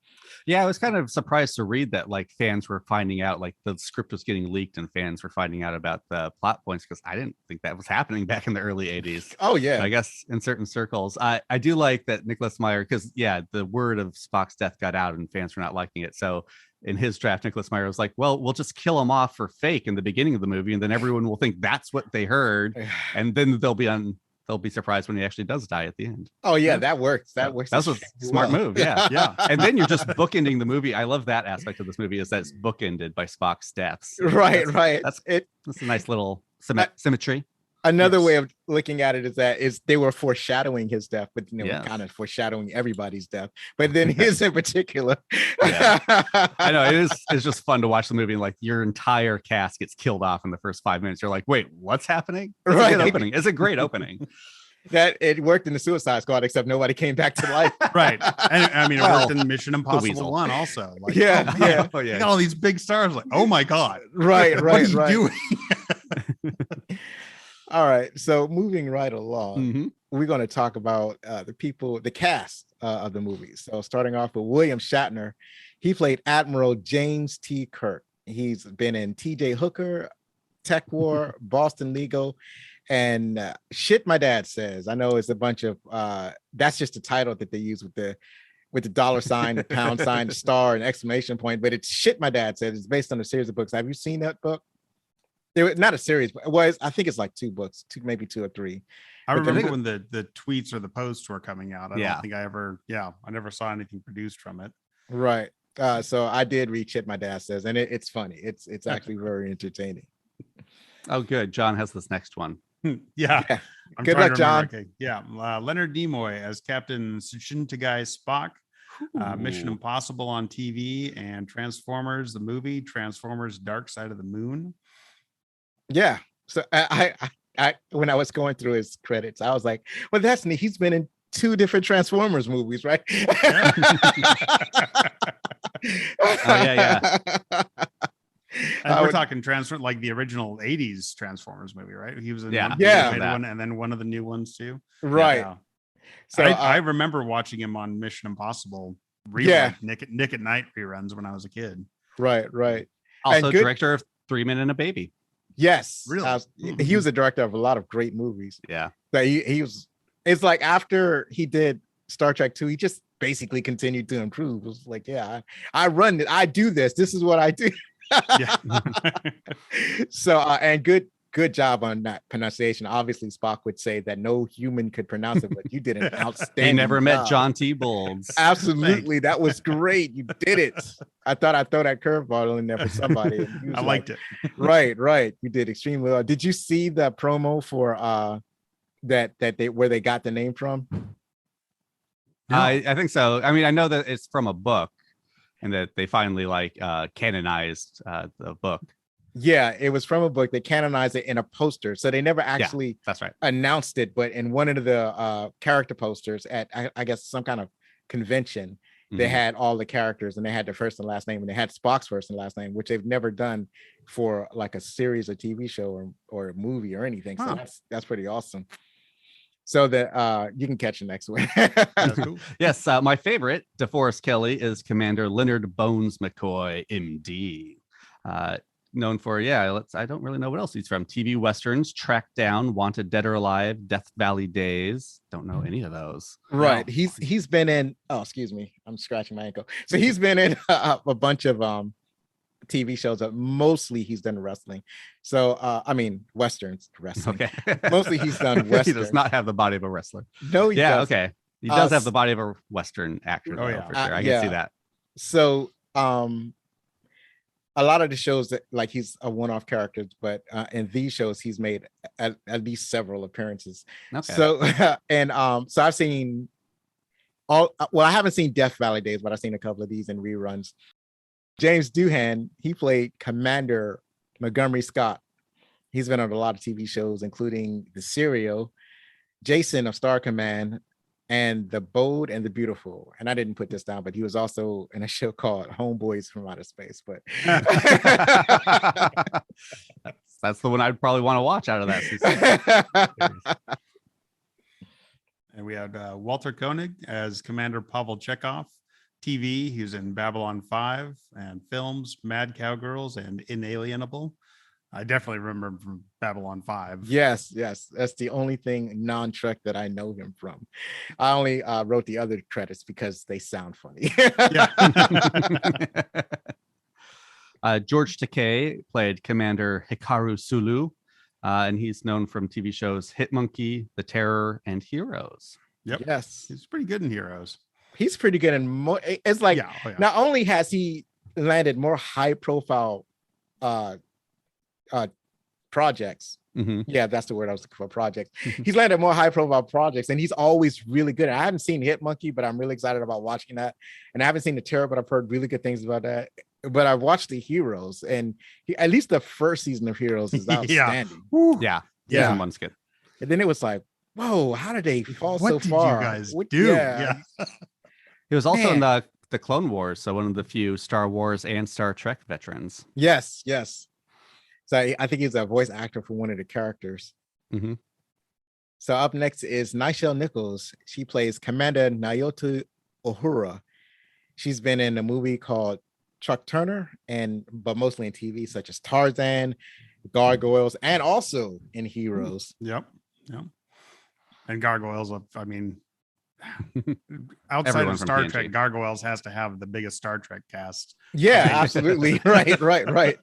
Yeah, I was kind of surprised to read that like fans were finding out, like the script was getting leaked and fans were finding out about the plot points, because I didn't think that was happening back in the early 80s. Oh yeah. But I guess in certain circles. I do like that Nicholas Meyer, because the word of Spock's death got out and fans were not liking it. So in his draft, Nicholas Meyer was like, well, we'll just kill him off for fake in the beginning of the movie, and then everyone will think that's what they heard, and then they'll be surprised when he actually does die at the end. Oh yeah, that works. That works. That's a smart move. Yeah. And then you're just bookending the movie. I love that aspect of this movie, is that it's bookended by Spock's deaths. Right. That's a nice little symmetry. Another way of looking at it is they were foreshadowing his death, but kind of foreshadowing everybody's death, but then his in particular. I know it's just fun to watch the movie, and like your entire cast gets killed off in the first 5 minutes. You're like, wait, what's happening? It's a good opening. It's a great opening. That it worked in the Suicide Squad, except nobody came back to life. Right. And I mean, it worked in Mission Impossible 1 also. Like, yeah. You got all these big stars. Like, oh my God. Right. What are you doing? All right, so moving right along, we're going to talk about the cast of the movie. So starting off with William Shatner, he played Admiral James T. Kirk. He's been in T.J. Hooker, Tech War, Boston Legal, and Shit My Dad Says. I know it's a bunch of that's just the title that they use with the dollar sign, the pound sign, the star, and exclamation point. But it's Shit My Dad Says. It's based on a series of books. Have you seen that book? Not a series, but it was. I think it's like 2 books, maybe 2 or 3. I remember when the tweets or the posts were coming out. I don't think I never saw anything produced from it. Right. So I did read Shit My Dad Says, and it's funny. It's actually very entertaining. Oh, good. John has this next one. Yeah. Good luck, John. Okay. Yeah. Leonard Nimoy as Captain Shintagai Spock. Mission Impossible on TV, and Transformers the movie, Transformers Dark Side of the Moon. Yeah. So I when I was going through his credits, I was like, well, that's neat. He's been in 2 different Transformers movies, right? Yeah. And we're talking like the original 80s Transformers movie, right? He was in one, and then one of the new ones too. Right. Yeah. So I remember watching him on Mission Impossible Nick at Night reruns when I was a kid. Right. Also director of 3 Men and a Baby. Yes. Really? He was a director of a lot of great movies. Yeah. But he was, it's like after he did Star Trek 2, he just basically continued to improve. It was like, I run it. I do this. This is what I do. Yeah. So, and good job on that pronunciation. Obviously, Spock would say that no human could pronounce it, but you did an outstanding He never met job. John T. Bolles. Absolutely. That was great. You did it. I thought I'd throw that curveball in there for somebody. I liked it. Right. You did extremely well. Did you see the promo for where they got the name from? No. I think so. I mean, I know that it's from a book, and that they finally canonized the book. Yeah, it was from a book. They canonized it in a poster, so they never actually that's right. announced it. But in one of the character posters at I guess some kind of convention, they had all the characters, and they had their first and last name, and they had Spock's first and last name, which they've never done for like a series or TV show or a movie or anything. So that's pretty awesome. so that you can catch the next one. That's cool. Yes, my favorite, DeForest Kelly, is Commander Leonard Bones McCoy, MD. Known for, I don't really know what else he's from. TV westerns, Track Down, Wanted Dead or Alive, Death Valley Days. Don't know any of those. Right. No. He's been in, oh, excuse me, I'm scratching my ankle. So he's been in a bunch of TV shows, but mostly he's done wrestling. So I mean westerns, wrestling. Okay. Mostly he's done He westerns. does not have the body of a wrestler. No, he doesn't. Okay. He does have the body of a western actor, though, yeah. for sure. I yeah. can see that. So a lot of the shows that like he's a one-off character, but in these shows he's made at least several appearances. Okay. So and so I've seen I haven't seen Death Valley Days, but I've seen a couple of these in reruns. James Doohan, he played Commander Montgomery Scott. He's been on a lot of TV shows, including The Serial, Jason of Star Command, and The Bold and the Beautiful. And I didn't put this down, but he was also in a show called Homeboys from Outer Space. But that's the one I'd probably want to watch out of that season. And we had Walter Koenig as Commander Pavel Chekhov. TV, he was in Babylon 5, and films, Mad Cowgirls and Inalienable. I definitely remember him from Babylon 5. Yes. That's the only thing non-Trek that I know him from. I only wrote the other credits because they sound funny. George Takei played Commander Hikaru Sulu, and he's known from TV shows Hit Monkey, The Terror, and Heroes. Yep. Yes. He's pretty good in Heroes. He's pretty good in more. It's like not only has he landed more high-profile projects. Mm-hmm. Yeah, that's the word I was looking for. Projects. He's landed more high-profile projects, and he's always really good. I haven't seen Hit Monkey, but I'm really excited about watching that. And I haven't seen The Terror, but I've heard really good things about that. But I've watched the Heroes, and at least the first season of Heroes is outstanding. Yeah. Yeah. Season one's good. And then it was like, whoa, how did they fall What so did far? you guys What- do? Yeah. He was also in Man. the Clone Wars, so one of the few Star Wars and Star Trek veterans. Yes. So I think he's a voice actor for one of the characters. Mm-hmm. So up next is Nichelle Nichols. She plays Commander Naoto Uhura. She's been in a movie called Chuck Turner, but mostly in TV, such as Tarzan, Gargoyles, and also in Heroes. Yep. And Gargoyles, I mean, outside Everyone of from Star TNG. Trek, Gargoyles has to have the biggest Star Trek cast. Yeah, absolutely. Right.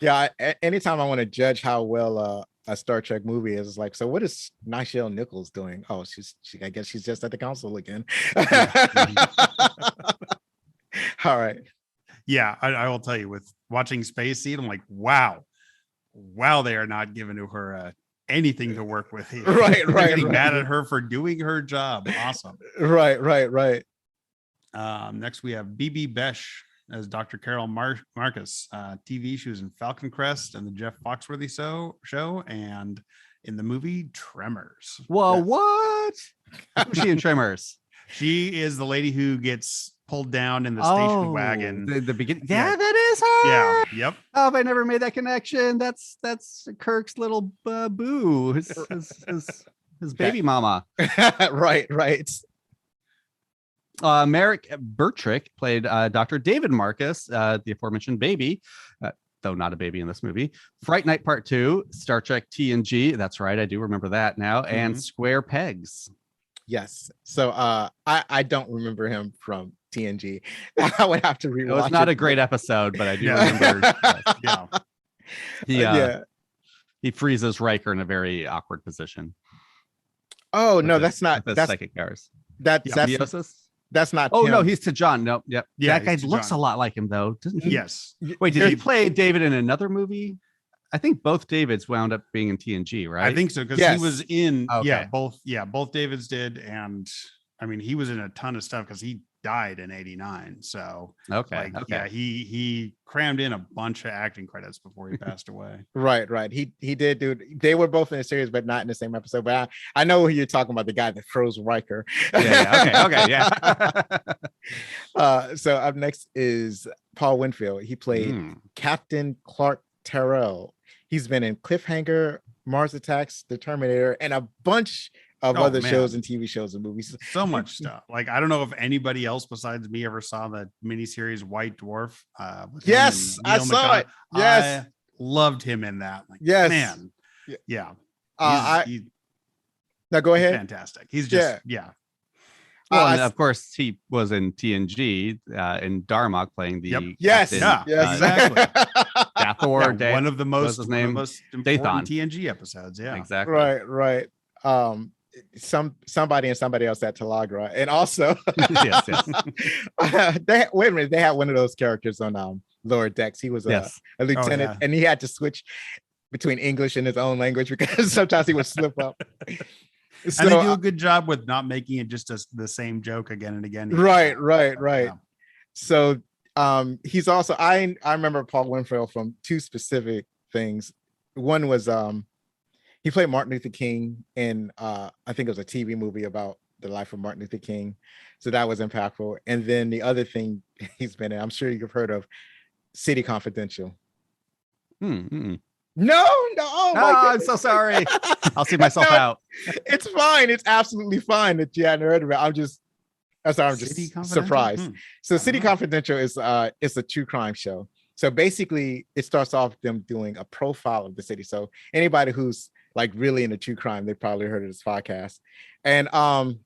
Yeah, anytime I want to judge how well a Star Trek movie is, it's like, so what is Nichelle Nichols doing? Oh, I guess she's just at the council again. All right. Yeah, I will tell you, with watching Space Seed, I'm like, wow, they are not giving to her anything to work with here. Right. They're getting mad at her for doing her job. Awesome. Right. Next, we have BB Besh as Dr. Carol Marcus. TV, she was in Falcon Crest and the Jeff Foxworthy show, and in the movie Tremors. Whoa, what? Who's she in Tremors? She is the lady who gets pulled down in the station wagon. The beginning. Yeah. Yeah, that is her. Yeah. Yep. Oh, if I never made that connection. That's Kirk's little boo, his baby mama. Right. Merrick Bertrick played Dr. David Marcus, the aforementioned baby, though not a baby in this movie. Fright Night Part 2, Star Trek TNG. That's right, I do remember that now. And Square Pegs. Yes. So I don't remember him from TNG. I would have to rewatch it. It was not a great episode, but I do remember. He freezes Riker in a very awkward position. Oh no, that's not. That's That's psychic powers. that's Symbiosis? that's not. Oh him. no, he's to John. No, yep. Yeah, That guy he's looks T'Jon. a lot like him though, doesn't he? Yes. Wait, did he play David in another movie? I think both Davids wound up being in TNG, right? I think so, because Yes. he was in Okay. both Davids did, and I mean he was in a ton of stuff because he died in '89. So Okay. he crammed in a bunch of acting credits before he passed away. Right. He did do. They were both in the series, but not in the same episode. But I know who you're talking about. The guy that froze Riker. Okay. Yeah. So up next is Paul Winfield. He played Captain Clark Terrell. He's been in Cliffhanger, Mars Attacks, The Terminator, and a bunch of Oh, other man. shows and TV shows and movies. So much stuff. Like, I don't know if anybody else besides me ever saw the miniseries White Dwarf. With him Yes, and I Neil saw it. Yes. I loved him in that. Like, Yes. man. Yeah. Yeah. He's Now go ahead. fantastic. He's just, yeah. Well, and I- of course, he was in TNG in Darmok playing the Yep. Yes. captain, Yes. exactly. Dathor, Yeah, Day- one of the what's most his name? important Dathon. TNG episodes. Yeah. Exactly. Right. Somebody and somebody else at Talagra, and also Yes. wait a minute, they had one of those characters on Lower Decks. He was a lieutenant, yeah. and he had to switch between English and his own language because sometimes he would slip up. So, And they do a good job with not making it just the same joke again and again. right. Yeah. So he's also I remember Paul Winfield from two specific things. One was he played Martin Luther King in I think it was a TV movie about the life of Martin Luther King. So that was impactful. And then the other thing he's been in, I'm sure you've heard of, City Confidential. No, oh my I'm goodness. so sorry. I'll see myself No, out. It's fine. It's absolutely fine that you hadn't heard of it. I'm just City Confidential? surprised. So City don't know. Confidential is a true crime show. So basically it starts off them doing a profile of the city. So anybody who's like really into true crime, they probably heard of this podcast. And I'm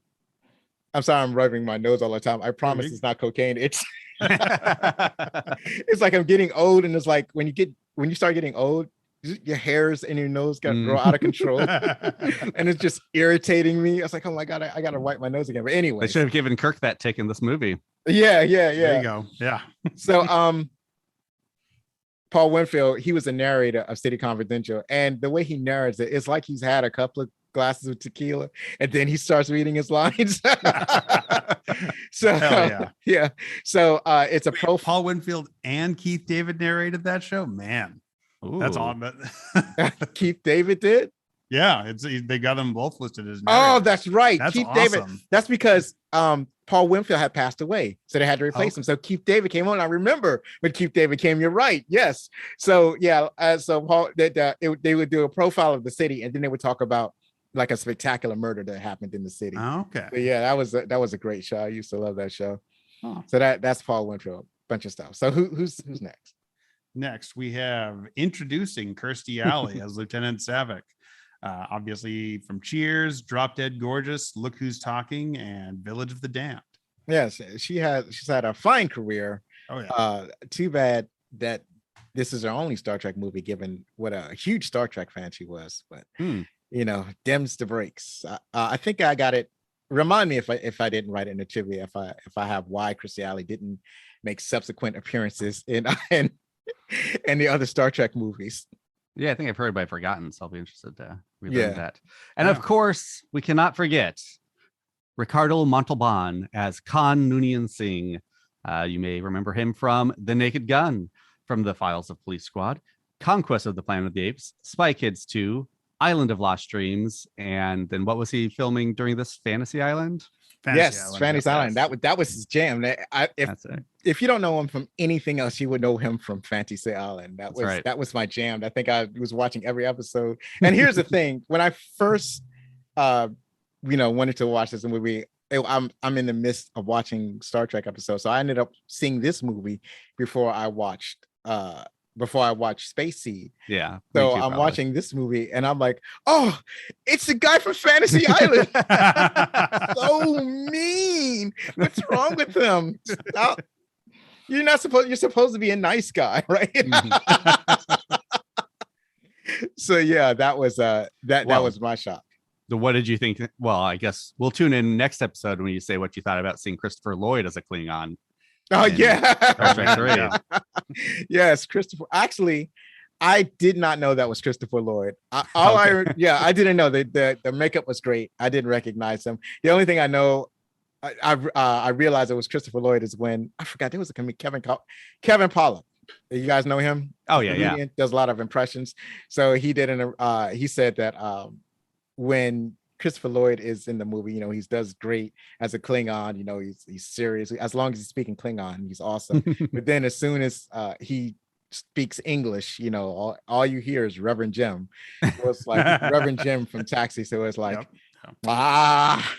sorry, I'm rubbing my nose all the time. I promise it's not cocaine. It's it's like I'm getting old, and it's like when you start getting old, your hairs in your nose grow out of control, and it's just irritating me. I was like, oh my god, I gotta wipe my nose again. But anyway, They should have given Kirk that tick in this movie. yeah. There you go. Yeah. So Paul Winfield, he was a narrator of City Confidential, and the way he narrates it, it's like he's had a couple of glasses of tequila, and then he starts reading his lines. So Hell yeah. So it's a Wait, Paul Winfield and Keith David narrated that show. Man, that's Ooh. on. Keith David did. Yeah, they got them both listed as. Oh, narrators. that's right. That's Keith awesome. David. That's because Paul Winfield had passed away, so they had to replace him. So Keith David came on. I remember when Keith David came. You're right. Yes. So yeah. So Paul, they would do a profile of the city, and then they would talk about like a spectacular murder that happened in the city. Okay. So yeah, that was a great show. I used to love that show. Oh. So that's Paul Winfield. Bunch of stuff. So who's next? Next, we have introducing Kirstie Alley as Lieutenant Savick. Obviously from Cheers, Drop Dead Gorgeous, Look Who's Talking, and Village of the Damned. Yes, she's had a fine career. Oh yeah. Too bad that this is her only Star Trek movie, given what a huge Star Trek fan she was. But you know, dims the brakes. I think I got it. Remind me if I didn't write it in the trivia, if I have why Kirstie Alley didn't make subsequent appearances in the other Star Trek movies. Yeah, I think I've heard, but I've forgotten, so I'll be interested to relearn that. And Yeah. of course, we cannot forget Ricardo Montalban as Khan Noonien Singh. You may remember him from The Naked Gun, from The Files of Police Squad, Conquest of the Planet of the Apes, Spy Kids 2, Island of Lost Dreams, and then what was he filming during this? Fantasy Island? Yes, Island, Fantasy Island. That was his jam. That's it. If you don't know him from anything else, you would know him from Fantasy Island. That was my jam. I think I was watching every episode. And here's the thing: when I first, wanted to watch this movie, I'm in the midst of watching Star Trek episodes, so I ended up seeing this movie before I watched Space Seed. Yeah. So me too, I'm probably. watching this movie and I'm like, oh, it's the guy from Fantasy Island. So mean. What's wrong with him? Stop. You're supposed to be a nice guy, right? So yeah, that was my shock. So what did you think? Well, I guess we'll tune in next episode when you say what you thought about seeing Christopher Lloyd as a Klingon. Oh in yeah. Star Trek 3. Yeah. Yes, Christopher. Actually, I did not know that was Christopher Lloyd. I didn't know the makeup was great. I didn't recognize him. The only thing I know, I realized it was Christopher Lloyd is when I forgot there was a comedian, Kevin Pollak. You guys know him? Oh yeah, yeah. Comedian, does a lot of impressions. So he he said that when Christopher Lloyd is in the movie, he does great as a Klingon. He's serious. As long as he's speaking Klingon, he's awesome. But then as soon as he speaks English, all you hear is Reverend Jim. So it's like Reverend Jim from Taxi. So it's like, ah,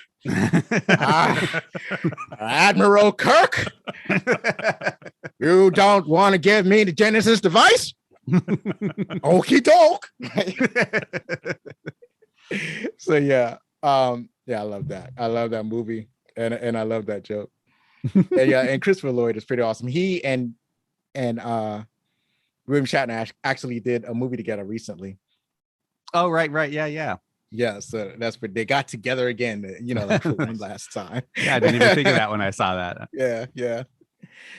Admiral Kirk, you don't want to give me the Genesis device? Okie doke. So yeah, I love that. I love that movie, and I love that joke. And Christopher Lloyd is pretty awesome. He and William Shatner actually did a movie together recently. Oh, right. Yeah. So that's what they got together again, like for one last time. Yeah, I didn't even think of that when I saw that. Yeah.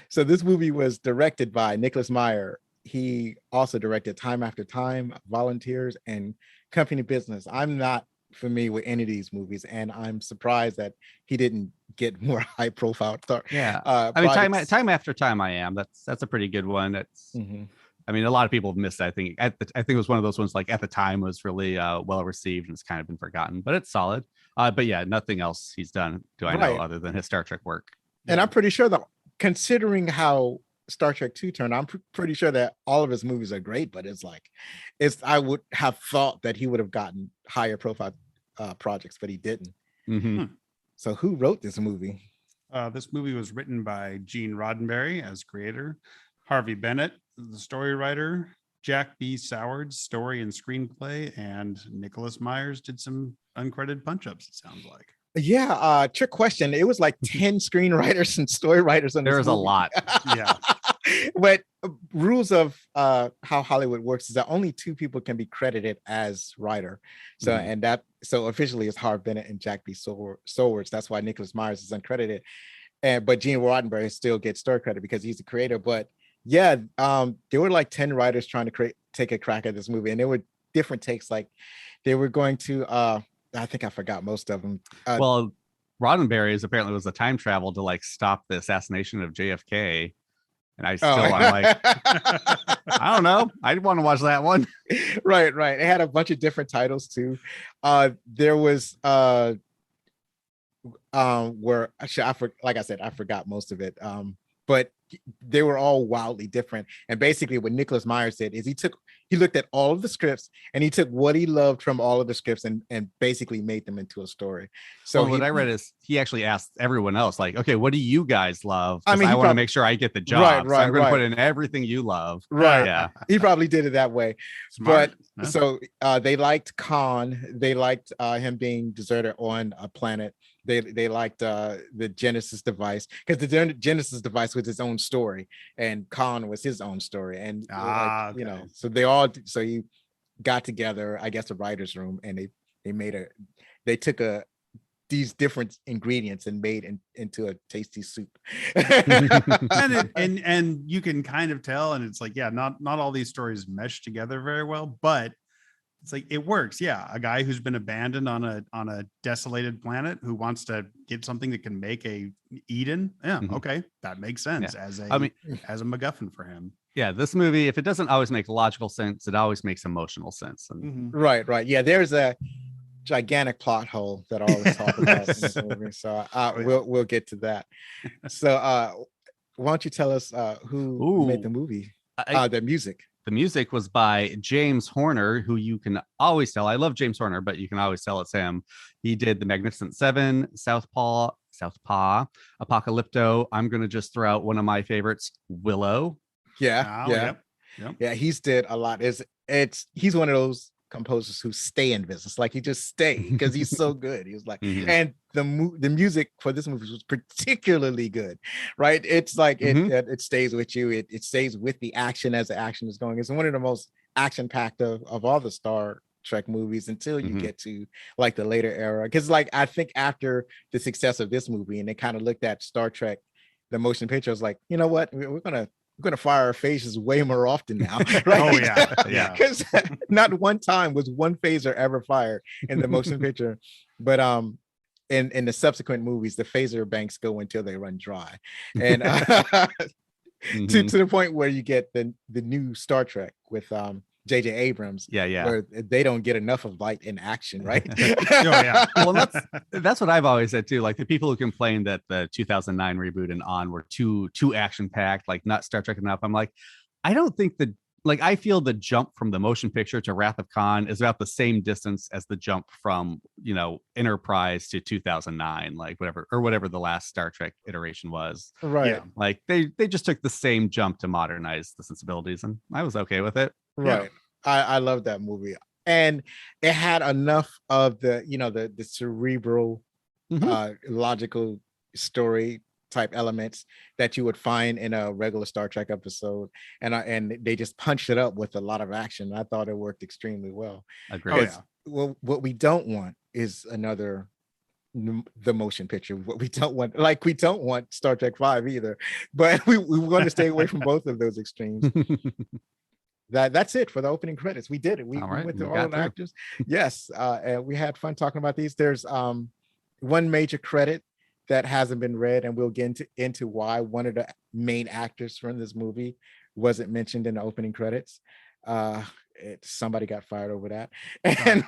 So this movie was directed by Nicholas Meyer. He also directed Time After Time, Volunteers, and Company Business. I'm not familiar with any of these movies, and I'm surprised that he didn't get more high profile. Yeah, I mean, time after time, I am. That's a pretty good one. That's. Mm-hmm. I mean, a lot of people have missed it. I think it was one of those ones like at the time was really well received and it's kind of been forgotten, but it's solid. But yeah, nothing else he's done do I know other than his Star Trek work. And I'm pretty sure that considering how Star Trek 2 turned, I'm pretty sure that all of his movies are great, but I would have thought that he would have gotten higher profile projects, but he didn't. Mm-hmm. So who wrote this movie? This movie was written by Gene Roddenberry as creator, Harvey Bennett, the story writer, Jack B. Soward, story and screenplay, and Nicholas Myers did some uncredited punch-ups, it sounds like. Yeah, trick question. It was like 10 screenwriters and story writers on this There's movie. A lot. Yeah. But rules of how Hollywood works is that only 2 people can be credited as writer. So so officially it's Harvey Bennett and Jack B. Soward. That's why Nicholas Myers is uncredited. But Gene Roddenberry still gets story credit because he's the creator. But yeah, there were like 10 writers trying to take a crack at this movie, and there were different takes. Like they were going to, I think I forgot most of them. Well, Roddenberry apparently was a time travel to like stop the assassination of JFK, and I still I'm like, I don't know, I want to watch that one. Right. It had a bunch of different titles too. There was where actually like I said, I forgot most of it. But they were all wildly different. And basically what Nicholas Myers did is he looked at all of the scripts and he took what he loved from all of the scripts and basically made them into a story. So what I read is he actually asked everyone else, like, okay, what do you guys love? I mean, I want to make sure I get the job. Right, so I'm going to put in everything you love. Right. Yeah. He probably did it that way. Smart. But so they liked Khan. They liked him being deserted on a planet. They liked the Genesis device because the Genesis device was his own story and Khan was his own story. And so you got together, I guess, a writer's room, and they took these different ingredients and made into a tasty soup. and you can kind of tell, and it's like, yeah, not all these stories mesh together very well, but it's like it works. Yeah, a guy who's been abandoned on a desolated planet who wants to get something that can make a Eden. Yeah, okay, that makes sense as a MacGuffin for him. Yeah, this movie, if it doesn't always make logical sense, it always makes emotional sense. And Right. Yeah, there's a gigantic plot hole that I always talk about in this movie. So we'll get to that. So why don't you tell us who made the movie? The music. The music was by James Horner, who you can always tell. I love James Horner, but you can always tell it's him. He did The Magnificent Seven, Southpaw, Apocalypto. I'm going to just throw out one of my favorites, Willow. Yeah. He's did a lot. He's one of those composers who stay in business, like he just stay because he's so good. He was like, and the music for this movie was particularly good, right? It's like it stays with you. It stays with the action as the action is going. It's one of the most action packed of all the Star Trek movies until you get to like the later era. Because like I think after the success of this movie, and they kind of looked at Star Trek, the motion picture, was like, you know what, we're gonna fire our phases way more often now. Right? Oh yeah. Because not one time was one phaser ever fired in the motion picture, but in the subsequent movies, the phaser banks go until they run dry, and to the point where you get the new Star Trek with J.J. Abrams, where they don't get enough of light in action, right? Well, that's what I've always said too. Like the people who complain that the 2009 reboot and on were too action packed, like not Star Trek enough. I'm like, I don't think I feel the jump from the motion picture to Wrath of Khan is about the same distance as the jump from, Enterprise to 2009, like whatever the last Star Trek iteration was. Right. Yeah. Like they just took the same jump to modernize the sensibilities, and I was okay with it. Right. I love that movie. And it had enough of the, the cerebral, logical story type elements that you would find in a regular Star Trek episode. And they just punched it up with a lot of action. I thought it worked extremely well. Agreed. Well, what we don't want is another the motion picture. What we don't want Star Trek 5 either, but we want to stay away from both of those extremes. That's it for the opening credits. We did it. We went through all the actors. Yes. And we had fun talking about these. There's one major credit that hasn't been read, and we'll get into why one of the main actors from this movie wasn't mentioned in the opening credits. Somebody got fired over that. And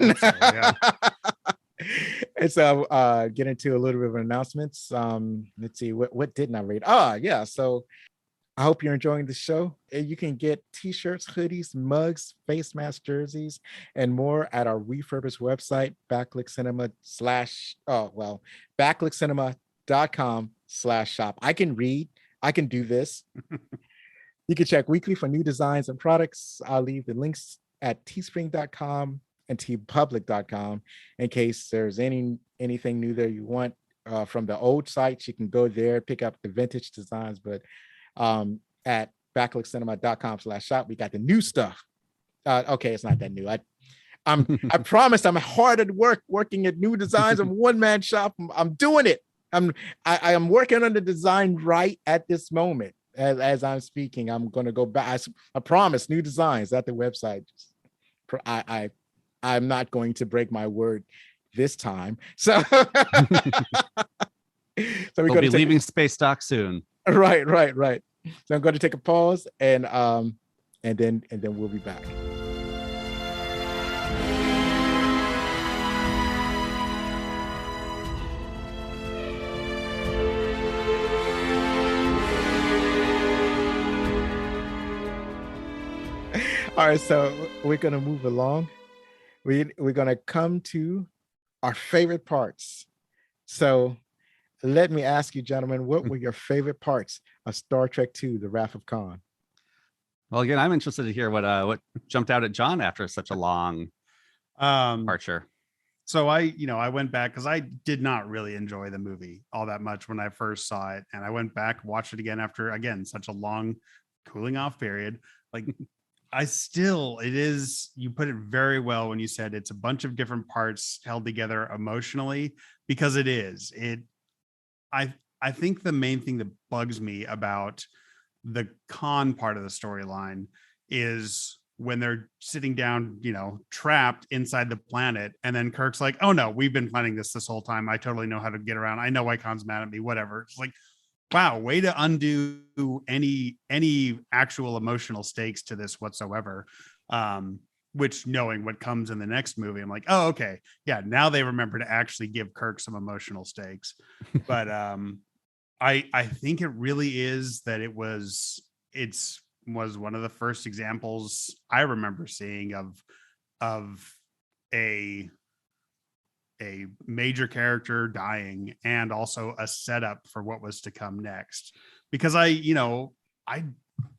so get into a little bit of announcements. Let's see, what didn't I read? So I hope you're enjoying the show. You can get t-shirts, hoodies, mugs, face mask jerseys, and more at our refurbished website, backlickcinema.com/shop. I can read. I can do this. You can check weekly for new designs and products. I'll leave the links at teespring.com and tpublic.com in case there's anything new there you want. From the old sites, you can go there, pick up the vintage designs, but at backlickcinema.com/shop, we got the new stuff. Okay, it's not that new. I promise I'm hard at work working at new designs. I'm one-man shop. I'm doing it. I am working on the design right at this moment. As I'm speaking, I'm going to go back. I promise new designs at the website. I'm not going to break my word this time. So, we'll be leaving Space Dock soon. Right. So I'm going to take a pause and then we'll be back. All right, so we're going to move along. We're going to come to our favorite parts. So let me ask you, gentlemen, what were your favorite parts of Star Trek II, The Wrath of Khan? Well, again, I'm interested to hear what jumped out at John after such a long departure. So I went back because I did not really enjoy the movie all that much when I first saw it. And I went back, watched it again after, again, such a long cooling off period. Like, you put it very well when you said it's a bunch of different parts held together emotionally, because it is. I think the main thing that bugs me about the Khan part of the storyline is when they're sitting down, trapped inside the planet, and then Kirk's like, "Oh no, we've been planning this whole time. I totally know how to get around. I know why Khan's mad at me. Whatever." It's like, wow, way to undo any actual emotional stakes to this whatsoever. Which, knowing what comes in the next movie, I'm like, oh, okay, yeah, now they remember to actually give Kirk some emotional stakes. But I think it really is that it was one of the first examples I remember seeing of a major character dying, and also a setup for what was to come next. Because I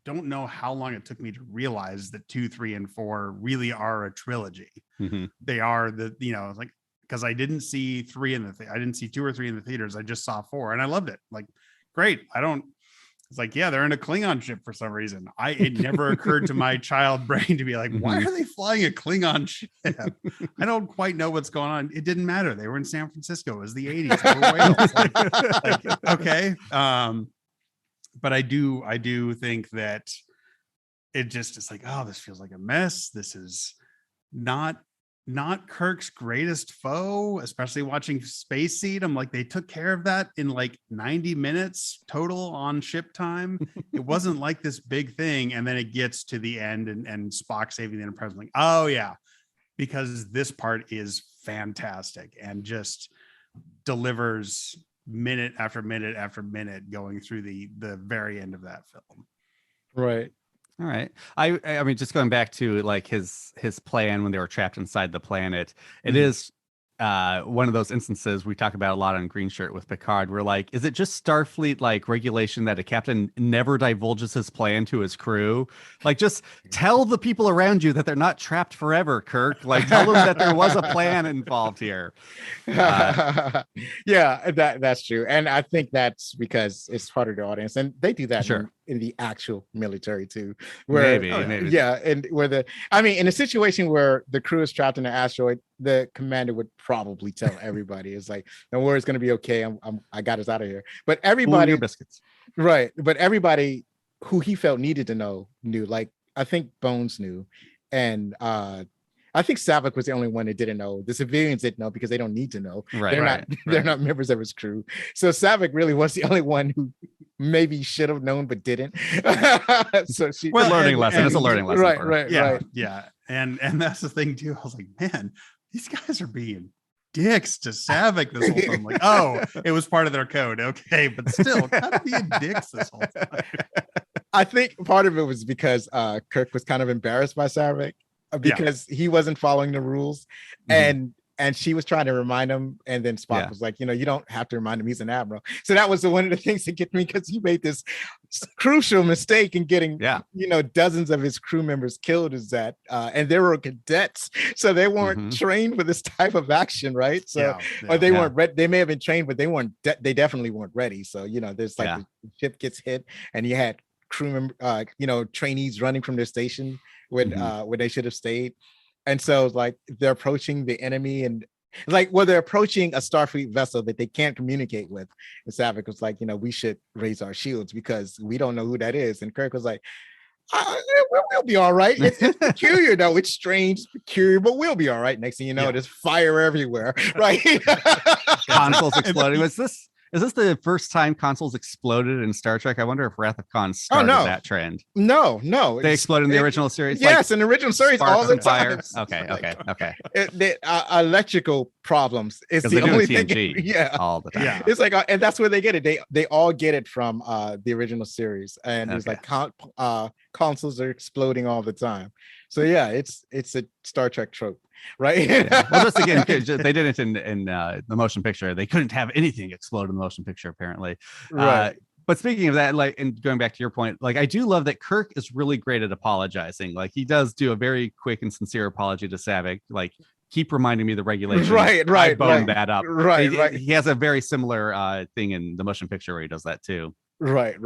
don't know how long it took me to realize that 2, 3, and 4 really are a trilogy. Mm-hmm. They are because I didn't see 3 I didn't see 2 or 3 in the theaters. I just saw 4 and I loved it. Like, great. It's like, yeah, they're in a Klingon ship for some reason. It never occurred to my child brain to be like, why are they flying a Klingon ship? I don't quite know what's going on. It didn't matter. They were in San Francisco. It was the 80s. They were whales. Okay. But I do think that it just is like, oh, this feels like a mess. This is not Kirk's greatest foe, especially watching Space Seed. I'm like, they took care of that in like 90 minutes total on ship time. It wasn't like this big thing. And then it gets to the end and Spock saving the Enterprise. I'm like, oh yeah, because this part is fantastic and just delivers minute after minute after minute going through the very end of that film. Right. All right. I mean, just going back to like his plan when they were trapped inside the planet, it is one of those instances we talk about a lot on Green Shirt with Picard. We're like, is it just Starfleet like regulation that a captain never divulges his plan to his crew? Like, just tell the people around you that they're not trapped forever, Kirk. Like, tell them that there was a plan involved here. Yeah, that's true, and I think that's because it's part of the audience, and they do that Sure. in the actual military too. Where, Maybe. yeah, and in a situation where the crew is trapped in an asteroid, the commander would probably tell everybody, "It's like, don't worry, it's gonna be okay. I got us out of here." But everybody, biscuits, right? But everybody who he felt needed to know knew. Like, I think Bones knew, and I think Saavik was the only one that didn't know. The civilians didn't know because they don't need to know. Right, they're not members of his crew. So Saavik really was the only one who maybe should have known but didn't. So she, well, learning lesson. It's a learning lesson. Right. Yeah. And that's the thing too. I was like, man, these guys are being dicks to Saavik this whole time. Like, oh, it was part of their code. Okay, but still kind of being dicks this whole time. I think part of it was because Kirk was kind of embarrassed by Saavik because he wasn't following the rules, and she was trying to remind him, and then Spock was like, you don't have to remind him, he's an admiral. So that was one of the things that get me, because he made this crucial mistake in getting dozens of his crew members killed, and they were cadets, so they weren't trained for this type of action, right? So or they weren't ready. They may have been trained, but they weren't they definitely weren't ready. So there's like the ship gets hit, and you had crew member trainees running from their station when they should have stayed. And so like they're approaching the enemy, and they're approaching a Starfleet vessel that they can't communicate with. And Saavik was like, we should raise our shields because we don't know who that is. And Kirk was like, we'll be all right. It's peculiar though. It's strange, peculiar, but we'll be all right. Next thing you know, there's fire everywhere, right? Consoles exploding. Is this the first time consoles exploded in Star Trek? I wonder if Wrath of Khan started that trend. No. They exploded in the original series? Yes, in the original series all the time. Okay. Electrical problems is the only thing. All the time. Yeah. It's like, and that's where they get it. They all get it from the original series. And it's like consoles are exploding all the time. So yeah, it's a Star Trek trope. Right. Well, just again, they did it in the motion picture. They couldn't have anything explode in the motion picture, apparently. Right. But speaking of that, like, and going back to your point, like, I do love that Kirk is really great at apologizing. Like, he does do a very quick and sincere apology to Saavik. Like, keep reminding me the regulations. Right. I boned that up. Right. He has a very similar thing in the motion picture where he does that too. Right.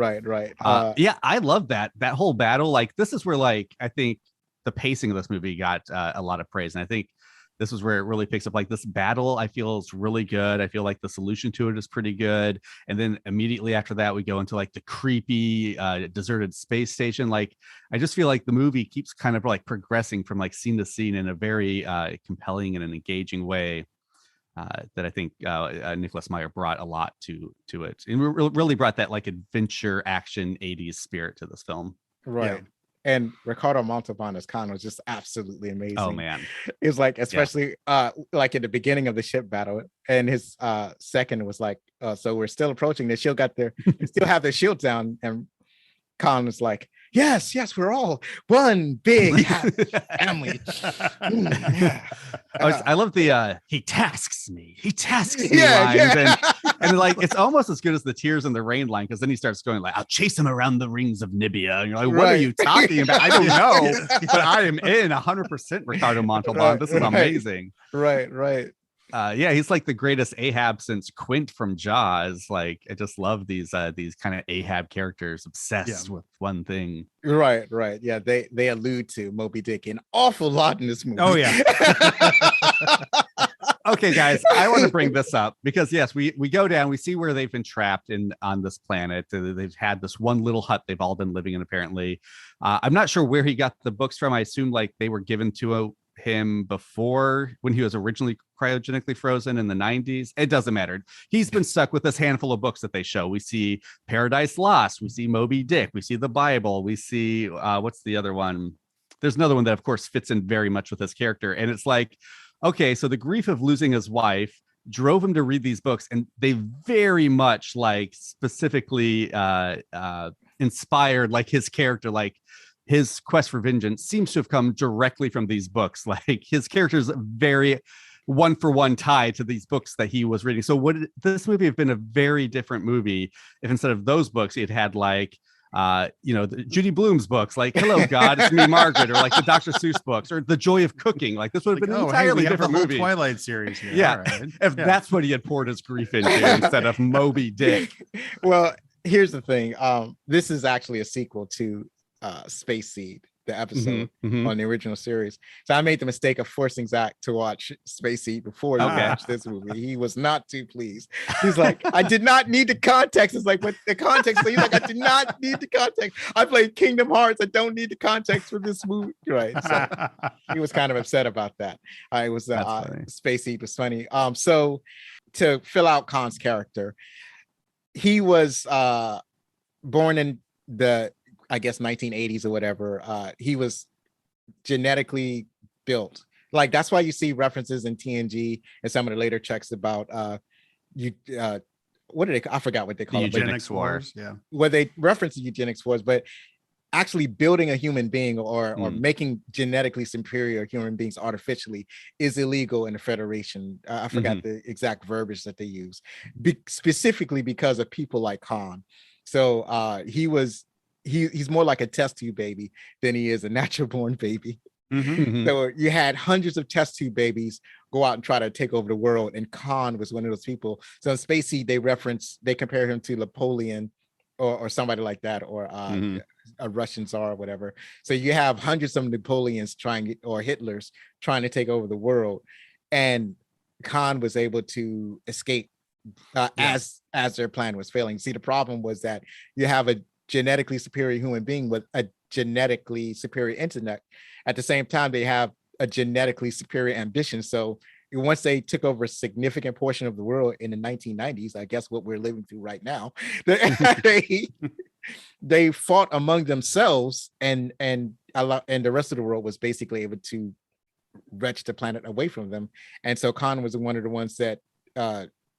Yeah, I love that whole battle. Like, this is where, like, I think the pacing of this movie got a lot of praise, and I think this is where it really picks up. Like, this battle, I feel, is really good. I feel like the solution to it is pretty good, and then immediately after that, we go into like the creepy deserted space station. Like, I just feel like the movie keeps kind of like progressing from like scene to scene in a very compelling and an engaging way. That I think Nicholas Meyer brought a lot to it, and really brought that like adventure action 80s spirit to this film. Right. Yeah. And Ricardo Montalban as Khan was just absolutely amazing. Oh man, it was like, especially like at the beginning of the ship battle, and his second was like, so we're still approaching. The shield got there, they still have their shields down, and Khan was like, yes, we're all one big family. I love the he tasks me lines. And like, it's almost as good as the tears in the rain line, because then he starts going like, I'll chase him around the rings of Nibia, and you're like, what are you talking about? I don't know, but I am in 100% Ricardo Montalban. This is amazing. Right. He's like the greatest Ahab since Quint from Jaws. Like, I just love these kind of Ahab characters obsessed with one thing. Right. Yeah, they allude to Moby Dick an awful lot in this movie. Oh yeah. Okay, guys, I want to bring this up because yes, we go down, we see where they've been trapped on this planet. They've had this one little hut they've all been living in, apparently. I'm not sure where he got the books from. I assume like they were given to him before, when he was originally cryogenically frozen in the 90s. It doesn't matter. He's been stuck with this handful of books that they show. We see Paradise Lost, we see Moby Dick, we see the Bible, we see what's the other one? There's another one that of course fits in very much with this character, and it's like, okay, so the grief of losing his wife drove him to read these books, and they very much like specifically inspired like his character. Like, his quest for vengeance seems to have come directly from these books. Like his character's very one for one tied to these books that he was reading. So would this movie have been a very different movie if instead of those books, it had like, the Judy Blume's books, like Hello God, It's Me Margaret, or like the Dr. Seuss books, or The Joy of Cooking. Like this would have been an entirely different movie. Twilight series here. Yeah, right. if that's what he had poured his grief into instead of Moby Dick. Well, here's the thing. This is actually a sequel to Space Seed, the episode on the original series. So I made the mistake of forcing Zach to watch Space Seed before he watched this movie. He was not too pleased. He's like, I did not need the context. It's like, what the context? So he's like, I did not need the context. I played Kingdom Hearts. I don't need the context for this movie. Right. So he was kind of upset about that. It was Space Seed was funny. So to fill out Khan's character, he was born in the, I guess, 1980s or whatever. He was genetically built. Like that's why you see references in TNG and some of the later checks about what did they? I forgot what they call it. Eugenics wars. Yeah. Well, they reference the eugenics wars, but actually building a human being or making genetically superior human beings artificially is illegal in the Federation. I forgot the exact verbiage that they use, specifically because of people like Khan. So he's more like a test tube baby than he is a natural born baby. So you had hundreds of test tube babies go out and try to take over the world, and Khan was one of those people. So in Space Seed, they compare him to Napoleon or somebody like that, or a Russian czar or whatever. So you have hundreds of Napoleons or Hitlers trying to take over the world, and Khan was able to escape as their plan was failing. See, the problem was that you have a genetically superior human being with a genetically superior intellect. At the same time, they have a genetically superior ambition. So once they took over a significant portion of the world in the 1990s, I guess what we're living through right now, they fought among themselves, and the rest of the world was basically able to wrench the planet away from them. And so Khan was one of the ones that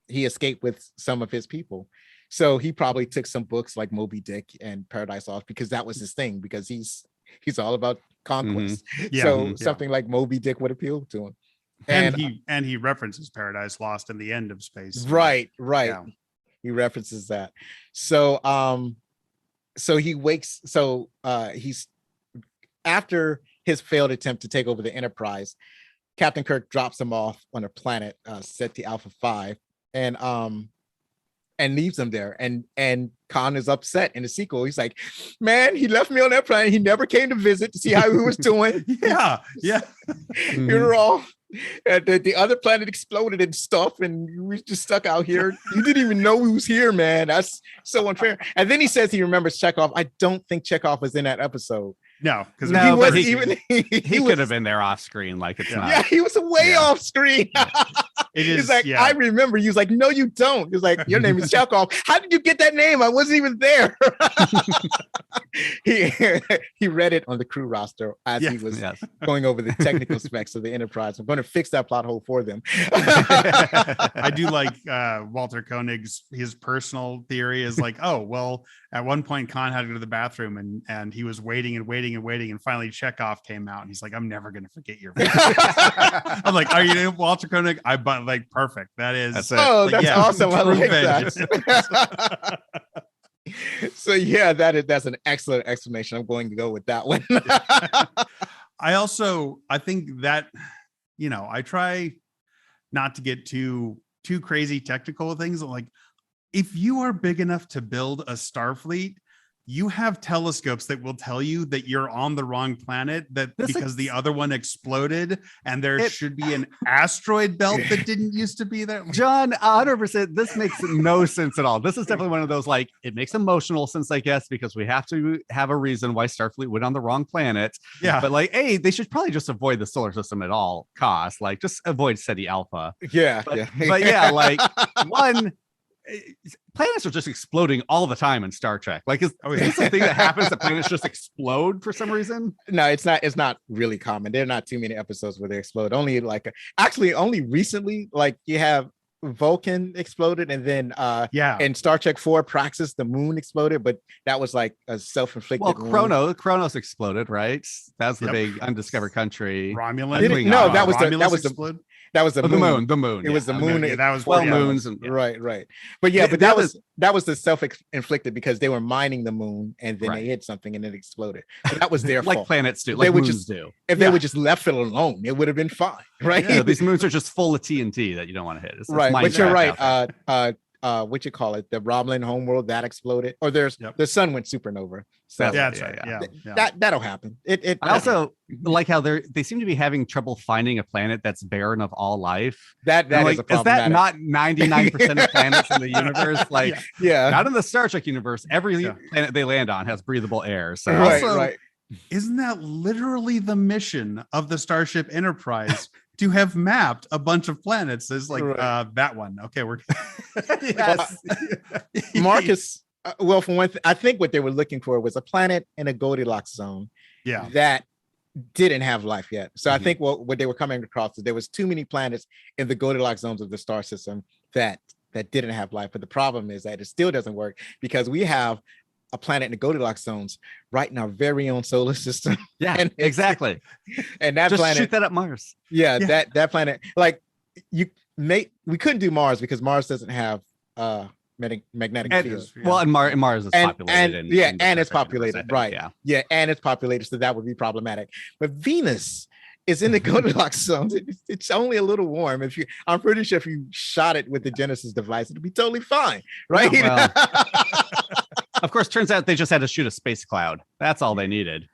he escaped with some of his people. So he probably took some books like Moby Dick and Paradise Lost because that was his thing, because he's all about conquest. Something like Moby Dick would appeal to him. And he references Paradise Lost in the end of Space. Right. Yeah. He references that. So he's after his failed attempt to take over the Enterprise, Captain Kirk drops him off on a planet set to Alpha 5 and leaves him there. And Khan is upset in the sequel. He's like, man, he left me on that planet. He never came to visit to see how he was doing. Yeah. You're all the other planet exploded and stuff, and we were just stuck out here. You didn't even know we was here, man. That's so unfair. And then he says he remembers Chekhov. I don't think Chekhov was in that episode. No, because he wasn't even. He could have been there off screen. Like it's not. Yeah, he was way off screen. He's like, I remember. He was like, no, you don't. He's like, your name is Chekhov. How did you get that name? I wasn't even there. He read it on the crew roster as he was going over the technical specs of the Enterprise. I'm going to fix that plot hole for them. I do like Walter Koenig's his personal theory is like, oh well, at one point Khan had to go to the bathroom and he was waiting and finally Chekhov came out and he's like, I'm never going to forget your face. I'm like, are you Walter Koenig? Like perfect. That's awesome. I like that. So that's an excellent explanation. I'm going to go with that one. I think that, I try not to get too crazy technical with things. Like if you are big enough to build a Starfleet, you have telescopes that will tell you that you're on the wrong planet, because the other one exploded and there should be an asteroid belt that didn't used to be there. John, 100%. This makes no sense at all. This is definitely one of those, like, it makes emotional sense, I guess, because we have to have a reason why Starfleet went on the wrong planet. Yeah. But like, hey, they should probably just avoid the solar system at all costs. Like, just avoid SETI Alpha. Yeah. But yeah, like planets are just exploding all the time in Star Trek. Like, is this a thing that happens that planets just explode for some reason? No, it's not really common. There are not too many episodes where they explode. Only recently, like you have Vulcan exploded, and then Yeah. in Star Trek 4, Praxis, the moon exploded, but that was like a self-inflicted. Well, Kronos exploded, right? That was the Yep. big undiscovered country. Romulan. Did it? No, that was the Romulus explode. That was the Oh, moon. the moon. It was the moon. Yeah, that was 12 yeah. moons. And, Right. But yeah, The- but the that other- was the self-inflicted because they were mining the moon and then Right. they hit something and it exploded. So that was their like fault. planets do, They like would moons just- do. If they Yeah. would just left it alone, it would have been fine, right? Yeah, these moons are just full of TNT that you don't want to hit. It's Right, but you're Minecraft right. out there. What you call it? The Romulan homeworld that exploded, or Yep. the sun went supernova. So Yeah, that's right. Yeah. Yeah. that'll happen. It I also like how they seem to be having trouble finding a planet that's barren of all life. that I'm is like, a is that problematic. not 99% of planets in the universe? Like, Yeah, not in the Star Trek universe. Every Yeah. planet they land on has breathable air. So right, Also- right. Isn't that literally the mission of the Starship Enterprise to have mapped a bunch of planets? Is like Right. that one. Okay, we're yes. Marcus. Well, for one, I think what they were looking for was a planet in a Goldilocks zone Yeah. that didn't have life yet. So I Mhm. think what they were coming across is there was too many planets in the Goldilocks zones of the star system that didn't have life. But the problem is that it still doesn't work because we have a planet in the Goldilocks zones right in our very own solar system, Yeah, And it's- exactly. and that Just planet, shoot that at Mars. yeah, Yeah. that planet, like we couldn't do Mars because Mars doesn't have magnetic And, field. well, and Mars is And- populated. and- in- yeah, in the and it's Star Trek universe, populated, I think, right. Yeah. Yeah, and it's populated, so that would be problematic. But Venus is in the Goldilocks zone. It's only a little warm. I'm pretty sure if you shot it with the Genesis device, it'd be totally fine, right? Well, of course, turns out they just had to shoot a space cloud. That's all they needed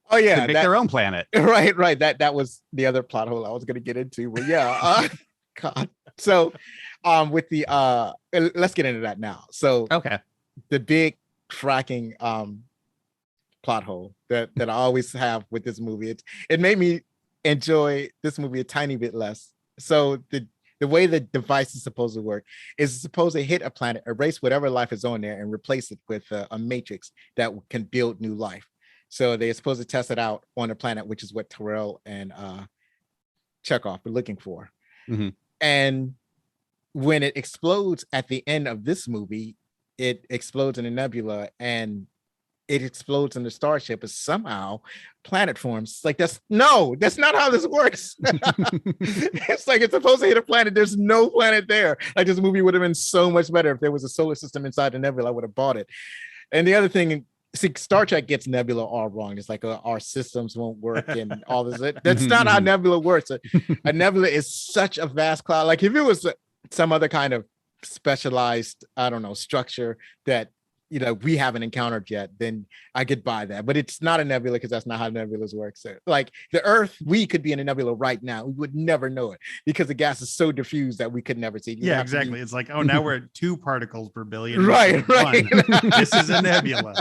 oh to yeah, make that, their own planet. right. That was the other plot hole I was going to get into. But yeah, God. So, with the let's get into that now. So Okay. the big fracking plot hole that I always have with this movie. It made me enjoy this movie a tiny bit less. So the way the device is supposed to work is it's supposed to hit a planet, erase whatever life is on there, and replace it with a matrix that can build new life. So they're supposed to test it out on a planet, which is what Terrell and Chekhov were looking for. Mhm. And when it explodes at the end of this movie, it explodes in a nebula and it explodes in the starship, but somehow planet forms. It's like, that's not how this works. It's like it's supposed to hit a planet. There's no planet there. Like, this movie would have been so much better if there was a solar system inside the nebula. I would have bought it. And the other thing, see, Star Trek gets nebula all wrong. It's like our systems won't work and all this. That's not how nebula works. A nebula is such a vast cloud. Like, if it was some other kind of specialized, I don't know, structure that we haven't encountered yet, then I could buy that. But it's not a nebula because that's not how nebulas work. So, like, the Earth, we could be in a nebula right now. We would never know it because the gas is so diffused that we could never see it. Yeah, exactly. It's like, oh, now we're at 2 particles per billion. Right. This is a nebula.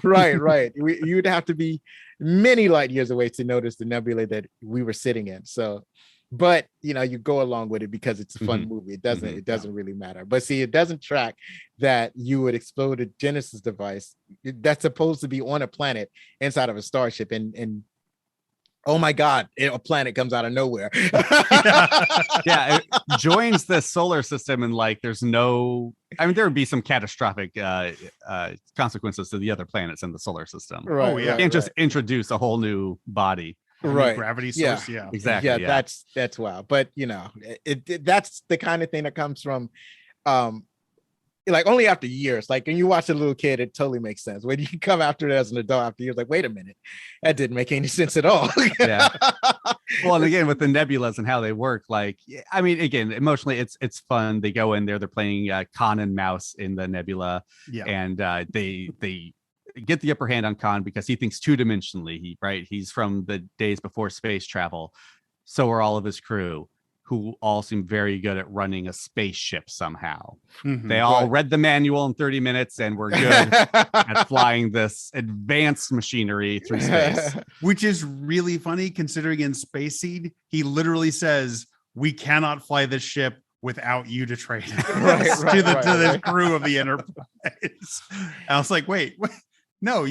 right. You'd have to be many light years away to notice the nebula that we were sitting in. So, but you go along with it because it's a fun movie. It doesn't really matter. But see, it doesn't track that you would explode a Genesis device that's supposed to be on a planet inside of a starship, and oh my God, a planet comes out of nowhere. Yeah, it joins the solar system, and like there would be some catastrophic consequences to the other planets in the solar system. Right. Oh, yeah. You can't just introduce a whole new body. Right. Gravity Yeah. source. Yeah. Exactly. Yeah, that's wild. But that's the kind of thing that comes from like only after years. Like when you watch a little kid, it totally makes sense. When you come after it as an adult after years, like, wait a minute, that didn't make any sense at all. Yeah. Well, and again, with the nebulas and how they work, like, I mean, again, emotionally, it's fun. They go in there, they're playing Khan and Mouse in the nebula, Yeah. and they get the upper hand on Khan because he thinks two-dimensionally. He's from the days before space travel. So are all of his crew, who all seem very good at running a spaceship somehow. Mhm. They all read the manual in 30 minutes and were good at flying this advanced machinery through space. Which is really funny considering in Space Seed, he literally says, "We cannot fly this ship without you to train us," to the crew of the Enterprise. I was like, wait, no,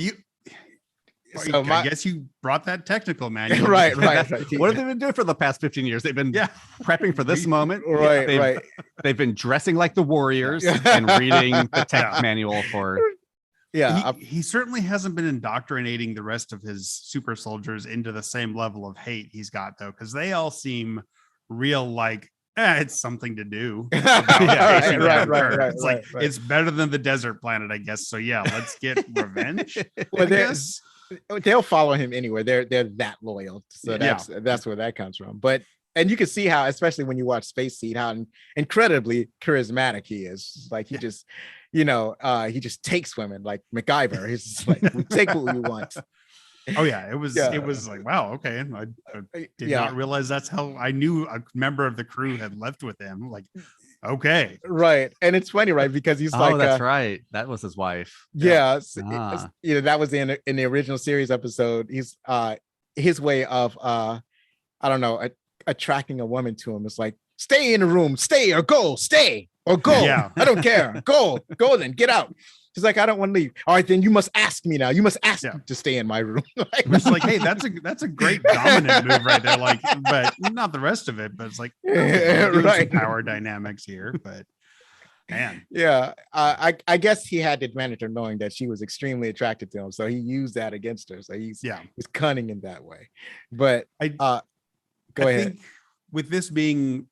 So I guess you brought that technical manual. right. What have they been doing for the past 15 years? They've been prepping for this moment. Right. They've been dressing like the warriors and reading the tech manual for. Yeah. He certainly hasn't been indoctrinating the rest of his super soldiers into the same level of hate he's got, though, because they all seem real like, it's something to do. Right. It's like, it's better than the desert planet, I guess. So yeah, let's get revenge. Well, they'll follow him anywhere. They're that loyal. So that's where that comes from. And you can see how, especially when you watch Space Seed, how incredibly charismatic he is. Like he just, he just takes women like MacGyver. He's just like, we take what we want. Oh yeah, it was like, wow, okay. I did not realize that's how I knew a member of the crew had left with him. Like, okay. Right. And it's funny, right? Because he's like, that's right. That was his wife. Yeah. That was in the original series episode. He's his way of attracting a woman to him is like, stay in the room, stay or go, stay or go. Yeah. I don't care. Go then, get out. She's like, I don't want to leave. All right, then you must ask me now. You must ask me to stay in my room. It's like, hey, that's a great dominant move right there. Like, but not the rest of it. But it's like, right, power dynamics here. But man, I guess he had the advantage of knowing that she was extremely attracted to him, so he used that against her. So he's cunning in that way. But go ahead. Think with this being,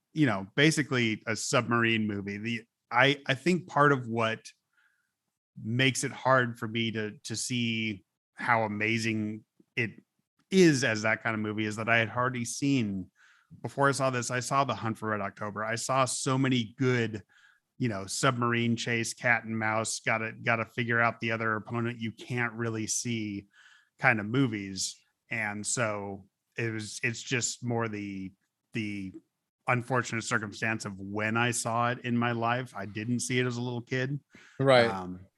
basically a submarine movie, I think part of what makes it hard for me to see how amazing it is as that kind of movie is that I had hardly seen before I saw this. I saw The Hunt for Red October. I saw so many good, submarine chase, cat and mouse, gotta figure out the other opponent you can't really see kind of movies. And so it's just more the unfortunate circumstance of when I saw it in my life. I didn't see it as a little kid. Right.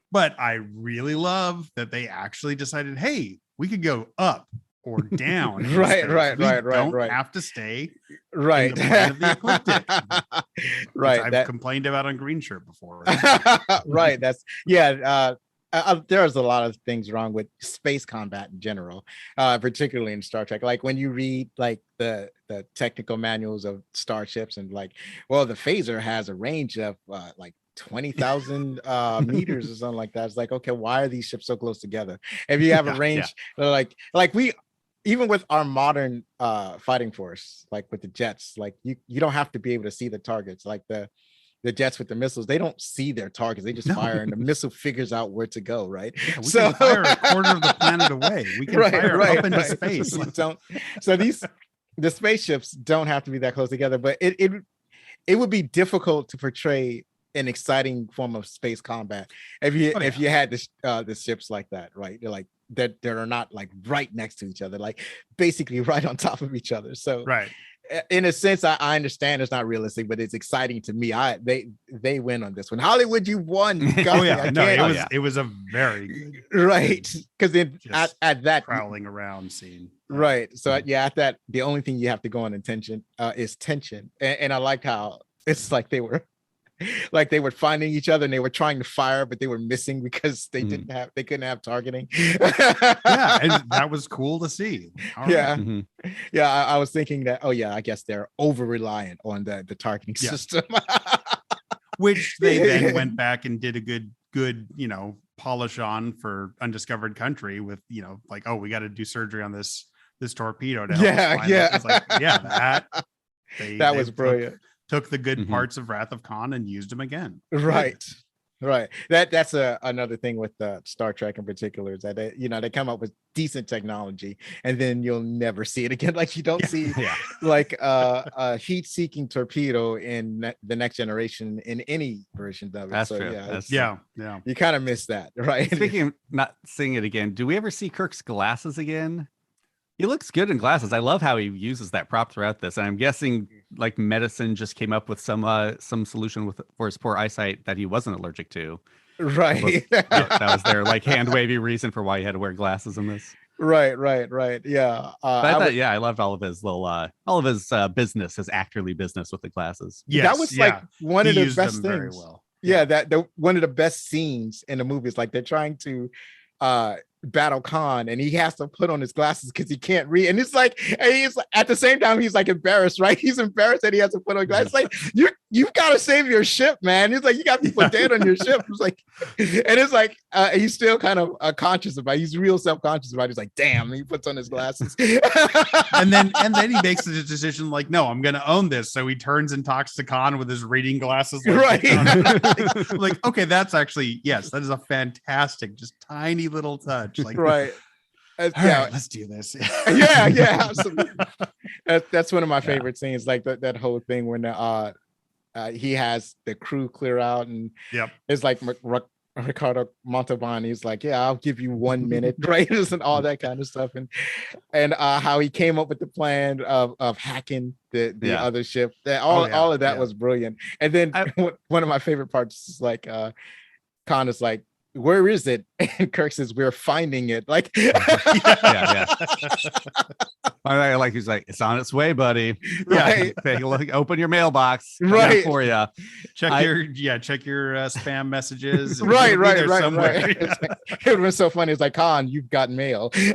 But I really love that they actually decided, hey, we could go up or down. Right. Don't have to stay right. in the planet of the ecliptic. Right. I've complained about on Green Shirt before. Right. There's a lot of things wrong with space combat in general, particularly in Star Trek. Like when you read like the technical manuals of starships and like, well, the phaser has a range of like 20,000 meters or something like that. It's like, okay, why are these ships so close together? If you have a range, like we, even with our modern fighting force, like with the jets, like you don't have to be able to see the targets. Like the jets with the missiles, they don't see their targets. They just fire, and the missile figures out where to go. Right. Yeah, we can fire a quarter of the planet away. We can fire up into space. So the spaceships don't have to be that close together, but it would be difficult to portray an exciting form of space combat if you had the ships like that, right? They're like that are not like right next to each other, like basically right on top of each other. So right, in a sense, I understand it's not realistic, but it's exciting to me. They win on this one. Hollywood, you won. It was a very good, right, because at that prowling around scene, right. So at that, the only thing you have to go on intention is tension, and I like how it's like they were finding each other and they were trying to fire, but they were missing because they couldn't have targeting. And that was cool to see. I was thinking that, I guess they're over reliant on the targeting system. Which they then went back and did a good polish on for Undiscovered Country with like, oh, we got to do surgery on this torpedo to help us find it. It's like, that was brilliant. Took the good parts of Wrath of Khan and used them again. Right. That's another thing with Star Trek in particular, is that they come up with decent technology and then you'll never see it again. Like you don't see like a heat-seeking torpedo in the Next Generation in any version of it. That's so, true. You kind of miss that, right? Speaking of not seeing it again, do we ever see Kirk's glasses again? He looks good in glasses. I love how he uses that prop throughout this. And I'm guessing like medicine just came up with some solution for his poor eyesight that he wasn't allergic to. Right. That was their like hand wavy reason for why he had to wear glasses in this. Right. Yeah. I loved all of his business, his actorly business with the glasses. Yeah, that was like one of the best things. Well. Yeah, that one of the best scenes in the movie is like they're trying to battle Khan, and he has to put on his glasses because he can't read. And he's like, at the same time, he's like embarrassed, right? He's embarrassed that he has to put on glasses. Like, you've got to save your ship, man. He's like, you got people dead on your ship. It's like, and it's like he's still kind of conscious about it. He's real self-conscious about it. He's like, damn, he puts on his glasses. and then he makes the decision like, no, I'm gonna own this. So he turns and talks to Khan with his reading glasses. Like, right. Like, okay, that's actually, yes, that is a fantastic, just tiny little touch. Like, right. Yeah, right, let's do this. yeah, absolutely. That's one of my favorite scenes. Like that whole thing when he has the crew clear out, and it's like Ricardo Montalban. He's like, yeah, I'll give you 1 minute, right? And all that kind of stuff, and how he came up with the plan of hacking the other ship. All of that was brilliant. And then one of my favorite parts is like Khan is like, where is it? And Kirk says, we're finding it. Like, All right, like he's like, it's on its way, buddy. Right. Take a look, open your mailbox. Right. For you. Check your spam messages. Right. Somewhere. It would have been so funny. It's like, Khan, you've got mail. So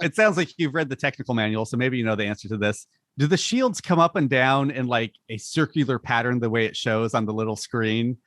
it sounds like you've read the technical manual, so maybe you know the answer to this. Do the shields come up and down in like a circular pattern the way it shows on the little screen?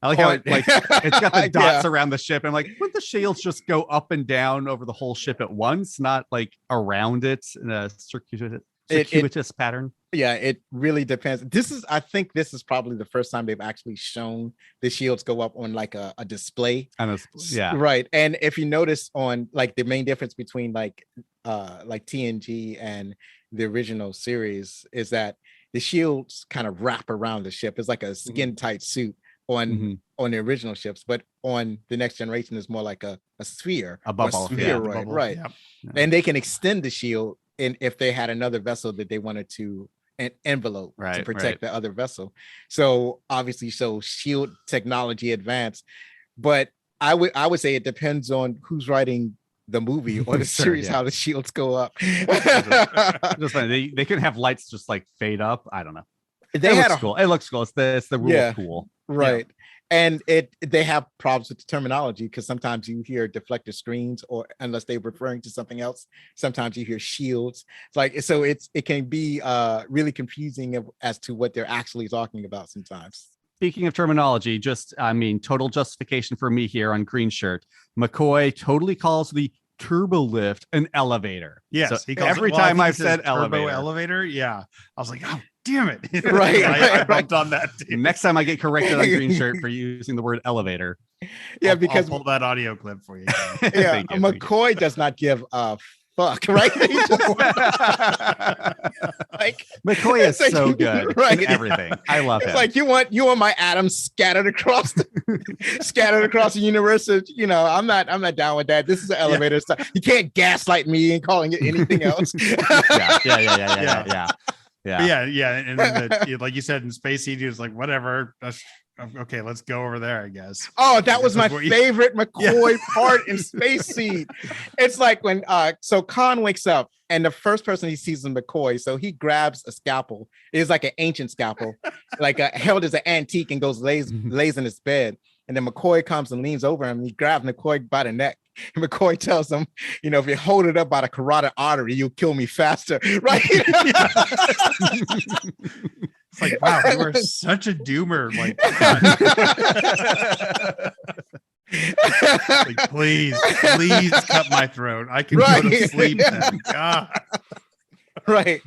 I like how it's got the dots around the ship. I'm like, would the shields just go up and down over the whole ship at once, not like around it in a circuitous pattern? Yeah, it really depends. I think this is probably the first time they've actually shown the shields go up on like a display. Right. And if you notice on like the main difference between like TNG and the original series is that the shields kind of wrap around the ship. It's like a skin tight suit on the original ships, but on the Next Generation is more like a sphere, a bubble, spheroid, right? Yep. And they can extend the shield if they had another vessel that they wanted to envelope to protect the other vessel. So obviously, shield technology advanced, but I would say it depends on who's writing the movie or the series, how the shields go up. Just funny. They couldn't have lights just like fade up. I don't know. It looks cool. It's the rule of cool. Right. And they have problems with the terminology because sometimes you hear deflector screens, or unless they're referring to something else, sometimes you hear shields. It can be really confusing as to what they're actually talking about sometimes. Speaking of terminology, total justification for me here on Green Shirt. McCoy totally calls the turbo lift an elevator. Yes, so he calls every time I've said elevator. Yeah, I was like, oh, damn it. Right. I bumped on that too. Next time I get corrected on Green Shirt for using the word elevator. Yeah, because I'll pull that audio clip for you. Yeah, McCoy does not give a fuck, right? Like McCoy is so good in everything. I love him. It's like you want my atoms scattered across the universe. I'm not down with that. This is an elevator stuff. You can't gaslight me and calling it anything else. Yeah. And then like you said in Space Heat, was like, whatever. Okay, let's go over there, I guess. Oh, that was my favorite McCoy part in Space Seed. It's like when so Khan wakes up and the first person he sees is McCoy. So he grabs a scalpel. It's like an ancient scalpel, like held as an antique, and goes lays in his bed. And then McCoy comes and leans over him and he grabs McCoy by the neck. And McCoy tells him, if you hold it up by the carotid artery, you'll kill me faster. Right? It's like, wow, you are such a doomer. Like, like please cut my throat. I can go to sleep then. God. Right.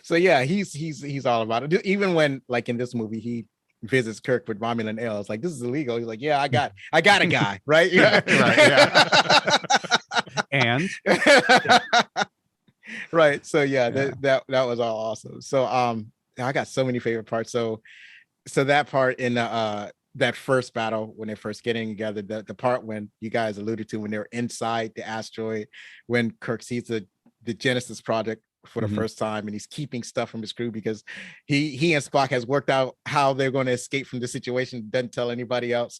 So yeah, he's all about it. Even when, like in this movie, he visits Kirk with Romulan ale. It's like, this is illegal. He's like, yeah, I got a guy, right? Yeah. And right. So that was all awesome. So I got so many favorite parts. So that part in that first battle when they're first getting together, the part when you guys alluded to when they're inside the asteroid, when Kirk sees the Genesis project for the first time, and he's keeping stuff from his crew because he and Spock has worked out how they're going to escape from the situation, doesn't tell anybody else.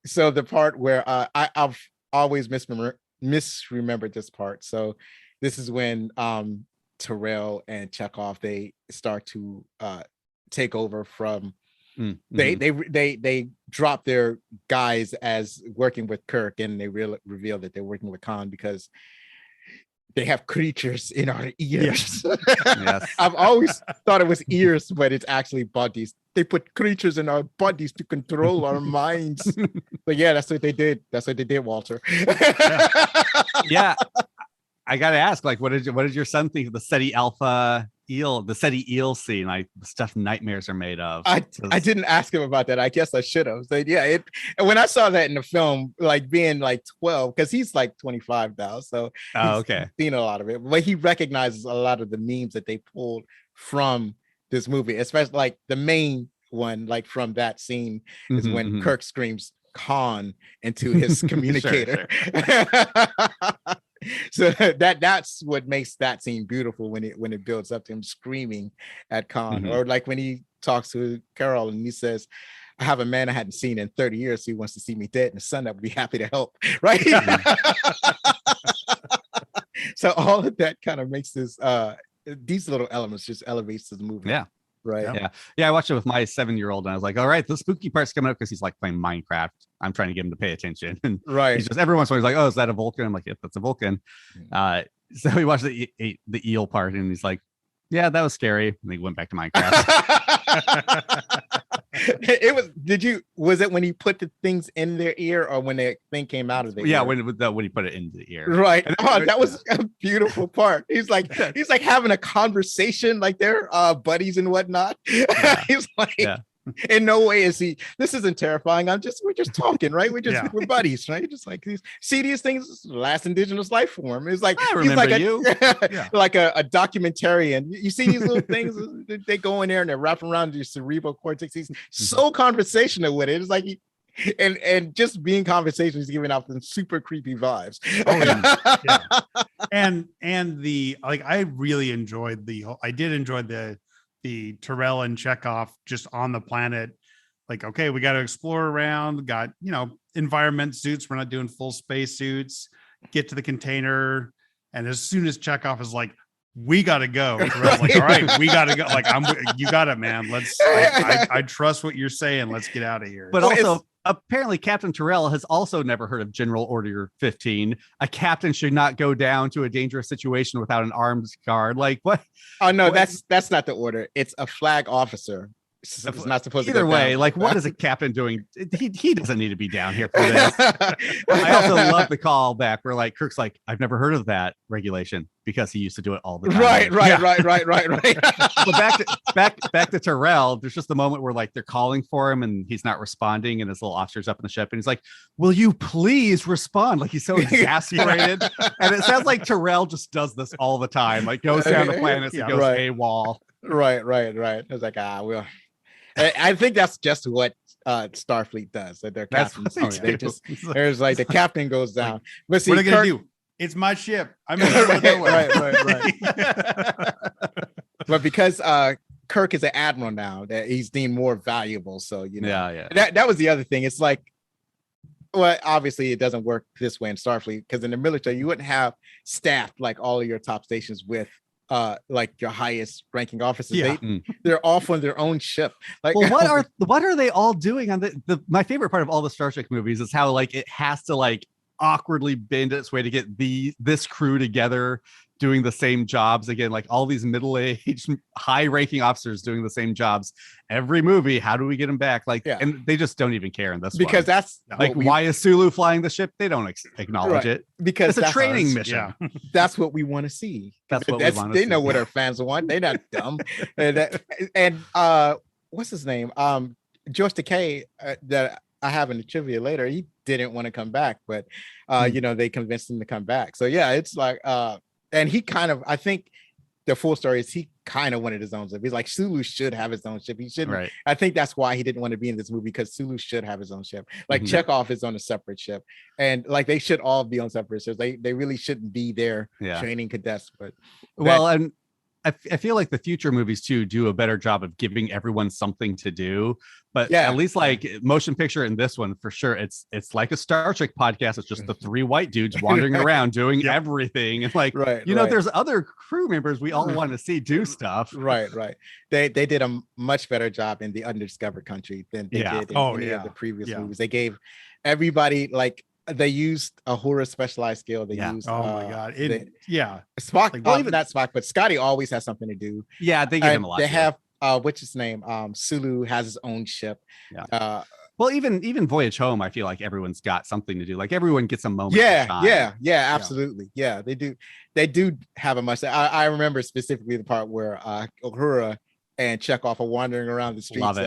So the part where I've always misremembered this part. So this is when Terrell and Chekhov, they start to take over from They drop their guys as working with Kirk, and they reveal that they're working with Khan because they have creatures in our ears. Yes. I've always thought it was ears, but it's actually bodies. They put creatures in our bodies to control our minds. But yeah, that's what they did. That's what they did, Walter. Yeah. I gotta ask, like, what did your son think of the SETI Alpha eel, the SETI eel scene, like the stuff nightmares are made of? I didn't ask him about that. I guess I should have. So yeah, and when I saw that in the film, like being like 12, because he's like 25 now, so he's seen a lot of it. But he recognizes a lot of the memes that they pulled from this movie, especially like the main one, like from that scene is when Kirk screams Khan into his communicator. So that's what makes that scene beautiful when it builds up to him screaming at Khan, or like when he talks to Carol and he says, I have a man I hadn't seen in 30 years, so he wants to see me dead, and a son that would be happy to help, right? So all of that kind of makes this these little elements just elevates the movie. Yeah. Right. Yeah. I watched it with my 7-year-old, and I was like, all right, the spooky part's coming up, because he's like playing Minecraft. I'm trying to get him to pay attention. And he's just every once in a while he's like, oh, is that a Vulcan? I'm like, yep, that's a Vulcan. So he watched the eel part, and he's like, yeah, that was scary. And he went back to Minecraft. Was it when he put the things in their ear, or when the thing came out of their ear? when he put it in the ear. Right. That was a beautiful part. He's like having a conversation, like they're buddies and whatnot. Yeah. He's like, in no way is he, this isn't terrifying. We're just talking, right? We're buddies, right? Just like these things, last indigenous life form. It's like, I remember you. Like a documentarian. You see these little things, they go in there and they're wrapping around your cerebral cortex. He's so conversational with it. It's like and just being conversational, he's giving out some super creepy vibes. And the, like, I really enjoyed the Tyrell and Chekhov just on the planet. Like, okay, we got to explore around, got, environment suits. We're not doing full space suits, get to the container. And as soon as Chekhov is like, we got to go, Tyrell's like, all right, we got to go. Like, you got it, man. I trust what you're saying. Let's get out of here. But also, apparently Captain Tyrell has also never heard of General Order 15. A captain should not go down to a dangerous situation without an armed guard. Like, what? Oh no, that's not the order. It's a flag officer. It's not supposed either to go way down. Like, what is a captain doing? He doesn't need to be down here for this. I also love the call back where like Kirk's like, I've never heard of that regulation, because he used to do it all the time. Right. But back to Tyrell, there's just the moment where like they're calling for him and he's not responding, and his little officer's up in the ship and he's like, will you please respond? Like, he's so exasperated. And it sounds like Tyrell just does this all the time, like goes down the planets and goes AWOL. Right. I was like, well, I think that's just what Starfleet does. That their captains, there's like the captain goes down. Like, but see, what are they gonna do? It's my ship. I'm right. But because Kirk is an admiral now, that he's deemed more valuable. So that was the other thing. It's like, well, obviously it doesn't work this way in Starfleet, because in the military you wouldn't have staffed like all of your top stations with like your highest ranking officers. They're off on their own ship. Like, well, what are they all doing on the my favorite part of all the Star Trek movies is how like it has to like awkwardly bend its way to get this crew together doing the same jobs again, like all these middle-aged high-ranking officers doing the same jobs every movie. How do we get them back? Like, and they just don't even care in this because one. That's like, why is Sulu flying the ship? They don't acknowledge it because it's a training mission. That's what we want to see. That's what we want to see. They know what our fans want. They're not dumb. and what's his name? George Takei, that I have in the trivia later, he didn't want to come back, but they convinced him to come back. So yeah, it's like and he kind of, I think the full story is he kind of wanted his own ship. He's like, Sulu should have his own ship. He shouldn't. Right. I think that's why he didn't want to be in this movie, because Sulu should have his own ship. Like Chekhov is on a separate ship, and like they should all be on separate ships. They really shouldn't be there training cadets. But well, and I feel like the future movies too do a better job of giving everyone something to do. But Yeah. at least like motion picture in this one, for sure, it's like a Star Trek podcast. It's just the three white dudes wandering around doing everything. And like, you know, there's other crew members we all want to see do stuff. Right. They did a much better job in the Undiscovered Country than they did in any of the previous movies. They gave everybody like, they used a horror specialized skill. They used my god. Spock, like, well, even not Spock, but Scotty always has something to do. Yeah, they give him a lot. They have what's his name? Sulu has his own ship. Yeah. Well, even Voyage Home, I feel like everyone's got something to do. Like everyone gets a moment. Yeah, absolutely. Yeah, they do. They do have a much. I remember specifically the part where Uhura and Chekhov are wandering around the streets,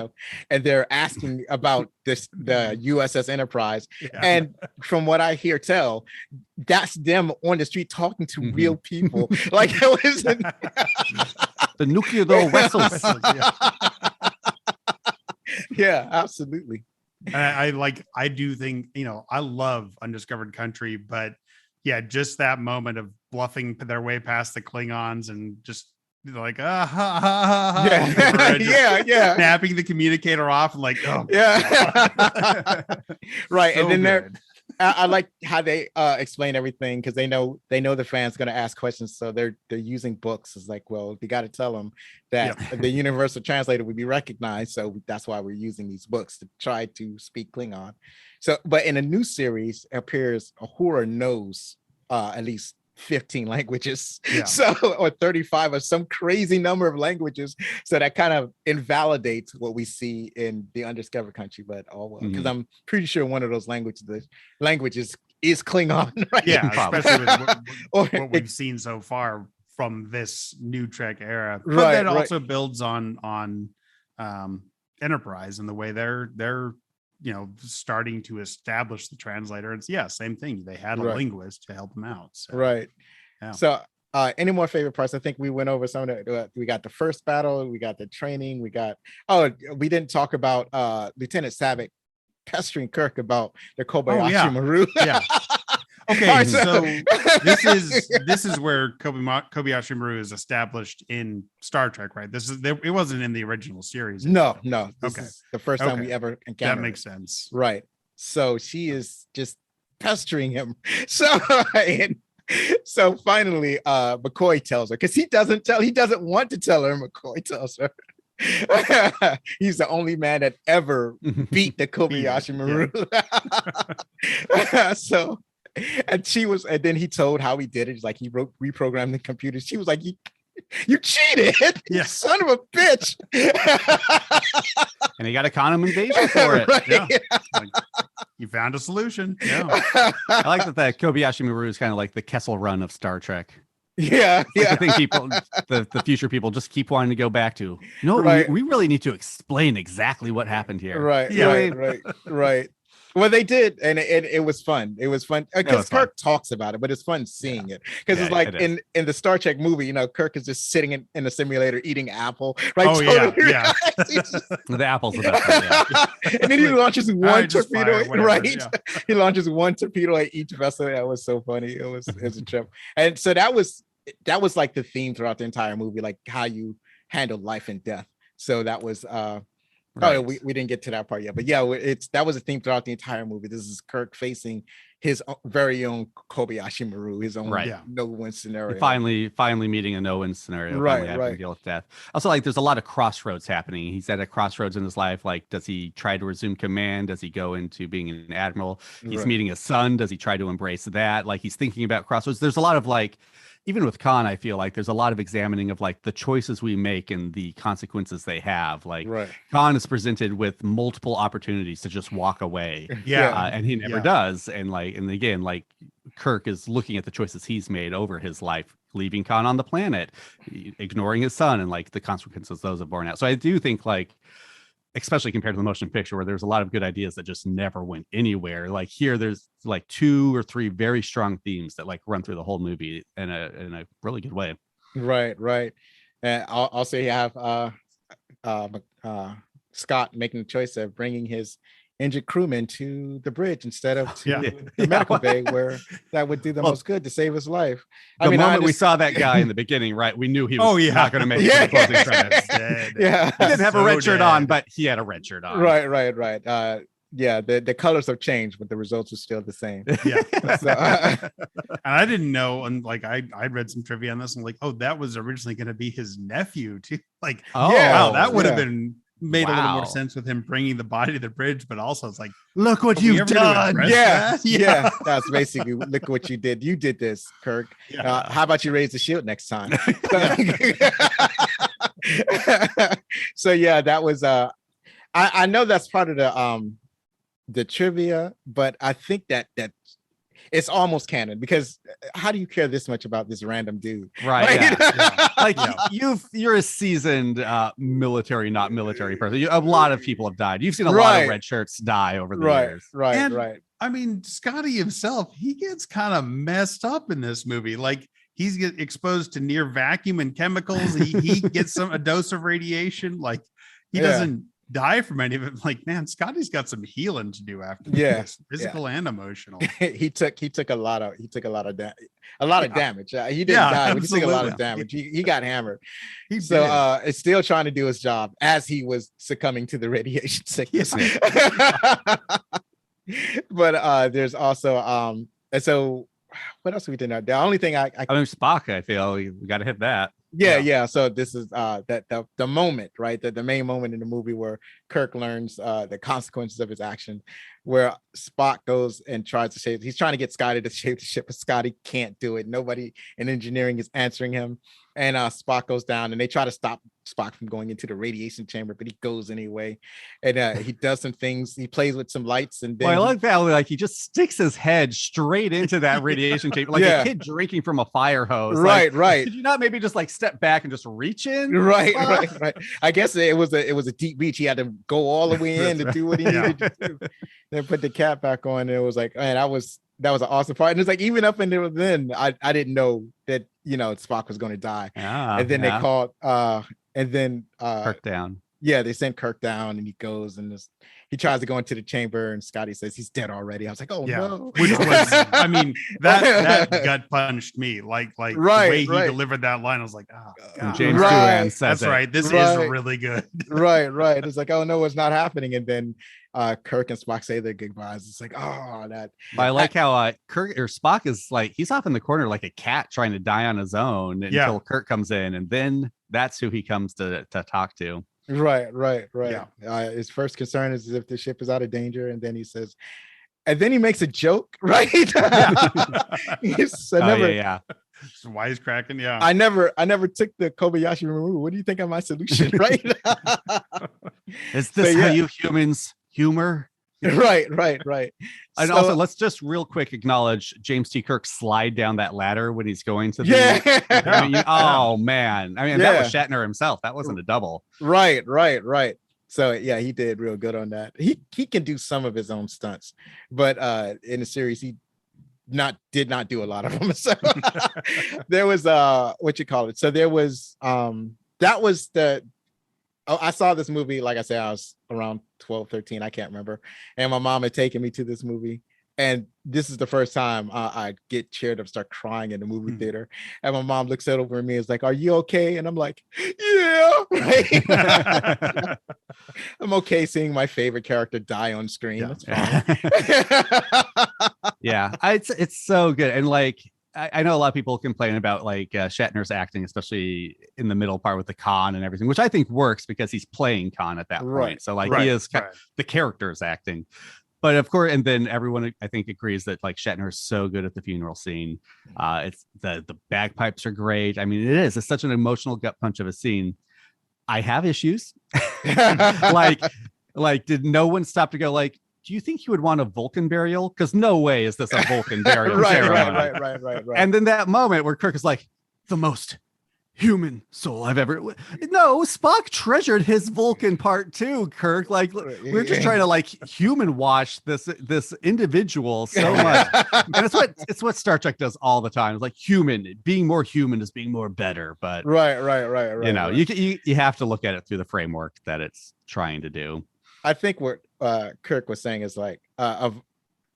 and they're asking about the U.S.S. Enterprise. And from what I hear tell, that's them on the street talking to real people. Like it was the nuclear vessels. Yeah, absolutely. And I do think, you know, I love Undiscovered Country, but yeah, just that moment of bluffing their way past the Klingons and just like snapping the communicator off and like, oh right. So and then they're I like how they explain everything, because they know the fans going to ask questions, so they're using books. It's like, well, you got to tell them that the universal translator would be recognized, so that's why we're using these books to try to speak Klingon. So, but in a new series, it appears Uhura knows at least 15 languages, so, or 35 or some crazy number of languages, so that kind of invalidates what we see in the Undiscovered Country. But because I'm pretty sure one of those languages is Klingon, right? Especially with what we've seen so far from this new Trek era, but that also builds on Enterprise and the way they're you know, starting to establish the translator. It's same thing. They had a linguist to help them out. So. So any more favorite parts? I think we went over some of the, we got the first battle, we got the training, we didn't talk about Lieutenant Savick pestering Kirk about the Kobayashi Maru. Okay, right, so this is where Kobayashi Maru is established in Star Trek, right? It wasn't in the original series. No. This is the first time we ever encountered. That makes sense, right? So she is just pestering him. So finally, McCoy tells her, because he doesn't want to tell her. McCoy tells her. He's the only man that ever beat the Kobayashi Maru. So. And then he told how he did it. He's like, he reprogrammed the computer. She was like, you cheated, you son of a bitch. And he got a condom invasion for it. Like, you found a solution. I like that Kobayashi Maru is kind of like the Kessel Run of Star Trek. I think people, the future people, just keep wanting to go back to. No, we really need to explain exactly what happened here. Right. Well, they did, and it was fun. It was fun because Kirk talks about it, but it's fun seeing it, because it's like in the Star Trek movie, you know, Kirk is just sitting in a simulator eating apple. Right? The apple's the best. And then he launches one torpedo. He launches one torpedo at each vessel. That was so funny. It was a trip, and so that was like the theme throughout the entire movie, like how you handle life and death. So that was. Oh, we didn't get to that part yet, but that was a theme throughout the entire movie. This is Kirk facing his very own Kobayashi Maru, his own no-win scenario. Finally meeting a no-win scenario. Having to deal with death. Also, like, there's a lot of crossroads happening. He's at a crossroads in his life. Like, does he try to resume command? Does he go into being an admiral? He's meeting his son. Does he try to embrace that? Like, he's thinking about crossroads. There's a lot of like. Even with Khan, I feel like there's a lot of examining of like the choices we make and the consequences they have. Like Khan is presented with multiple opportunities to just walk away. And he never does. And again, like Kirk is looking at the choices he's made over his life, leaving Khan on the planet, ignoring his son, and like the consequences those have borne out. So I do think, like, especially compared to the motion picture, where there's a lot of good ideas that just never went anywhere. Like here, there's like 2 or 3 very strong themes that like run through the whole movie in a really good way. Right. And also you have Scott making the choice of bringing his injured crewman to the bridge instead of to Yeah. the medical bay, where that would do the most good to save his life. The moment we saw that guy in the beginning, right, we knew he was not going to make it to the closing credits. Dead. Yeah. He didn't have a red shirt on, dead. but he had a red shirt on. Right. Yeah, the colors have changed, but the results are still the same. Yeah. So, And I didn't know, and like I read some trivia on this, and like, oh, that was originally going to be his nephew too. Like, Oh, wow, that would have yeah. been made a little Wow. more sense with him bringing the body to the bridge, but also it's like, Look what are we you've ever gonna done. address yeah, that? yeah, that's basically look what you did. You did this, Kirk. Yeah. How about you raise the shield next time? So yeah, that was I know that's part of the trivia, but I think that it's almost canon, because how do you care this much about this random dude? Right. Right? Yeah. Like Yeah. you're a seasoned military, not military person. A lot of people have died. You've seen a lot of Right. red shirts die over the Right, years. right, And- right. I mean, Scotty himself, he gets kind of messed up in this movie. Like, he's get exposed to near vacuum and chemicals. He gets a dose of radiation. Like, he Yeah. doesn't die from any of it. Like, man, Scotty's got some healing to do after Yeah, this, physical and emotional. he took a lot of damage. He didn't Yeah, die, but he took a lot of absolutely. damage. He got hammered. He So did. it's still trying to do his job as he was succumbing to the radiation sickness. But there's also and so what else we did not? The only thing I I mean, Spock, I feel we got to hit that. yeah. So this is that the moment, right? The main moment in the movie where Kirk learns the consequences of his action, where Spock goes and tries to save. He's trying to get Scotty to save the ship, but Scotty can't do it. Nobody in engineering is answering him, and Spock goes down, and they try to stop Spock from going into the radiation chamber, but he goes anyway, and he does some things. He plays with some lights, and then Well, I like that. Like he just sticks his head straight into that radiation chamber, like Yeah. a kid drinking from a fire hose. right, Like, right. Could you not maybe just like step back and just reach in? Right. I guess it was a deep reach. He had to go all the way in to do what he Yeah. needed to do. Then put the cap back on, and it was like, man, that was an awesome part. And it's like, even up until then, I didn't know that Spock was going to die. And then they called, and then Kirk down. yeah, they sent Kirk down, and he goes and he tries to go into the chamber, and Scotty says he's dead already. I was like, oh Yeah. no. Which was, I mean, that gut punched me. Like Right, the way he right. delivered that line, I was like, oh, And God. James Right. Doohan says That's it. right. This Right. is really good. right. It's like, oh no, it's not happening. And then Kirk and Spock say their goodbyes. It's like, oh, that. But I like how Kirk or Spock is like, he's off in the corner like a cat trying to die on his own until Kirk comes in, and then that's who he comes to talk to. Right. Yeah. His first concern is if the ship is out of danger, and then he says, and then he makes a joke, right? Yes, Yeah. Just wisecracking. Yeah. I never took the Kobayashi Maru. What do you think of my solution, right? Is this So, how yeah. you humans humor? right. And So- also, let's just real quick acknowledge James T. Kirk slide down that ladder when he's going to the. yeah, I mean, oh man! I mean, that was Shatner himself. That wasn't a double. right. So yeah, he did real good on that. He can do some of his own stunts, but in the series he did not do a lot of them. So there was what you call it. So there was that was the I saw this movie, like I said, I was around 12, 13, I can't remember. And my mom had taken me to this movie. And this is the first time I get cheered up, start crying in the movie theater. And my mom looks over at me and is like, are you okay? And I'm like, yeah, right. I'm okay seeing my favorite character die on screen. That's fine. Yeah, it's so good. And like, I know a lot of people complain about like Shatner's acting, especially in the middle part with the Khan and everything, which I think works because he's playing Khan at that point. Right. So like Right, he is right. the character's acting. But of course, and then everyone I think agrees that like Shatner is so good at the funeral scene. It's the bagpipes are great. I mean, it's such an emotional gut punch of a scene. I have issues. like did no one stop to go like, do you think you would want a Vulcan burial? Because no way is this a Vulcan burial ceremony. right. And then that moment where Kirk is like, the most human soul I've ever. No, Spock treasured his Vulcan part too, Kirk. Like we're just trying to like human wash this individual so much. And it's what Star Trek does all the time. It's like being more human is being more better. But right. you know, you have to look at it through the framework that it's trying to do. I think what Kirk was saying is like of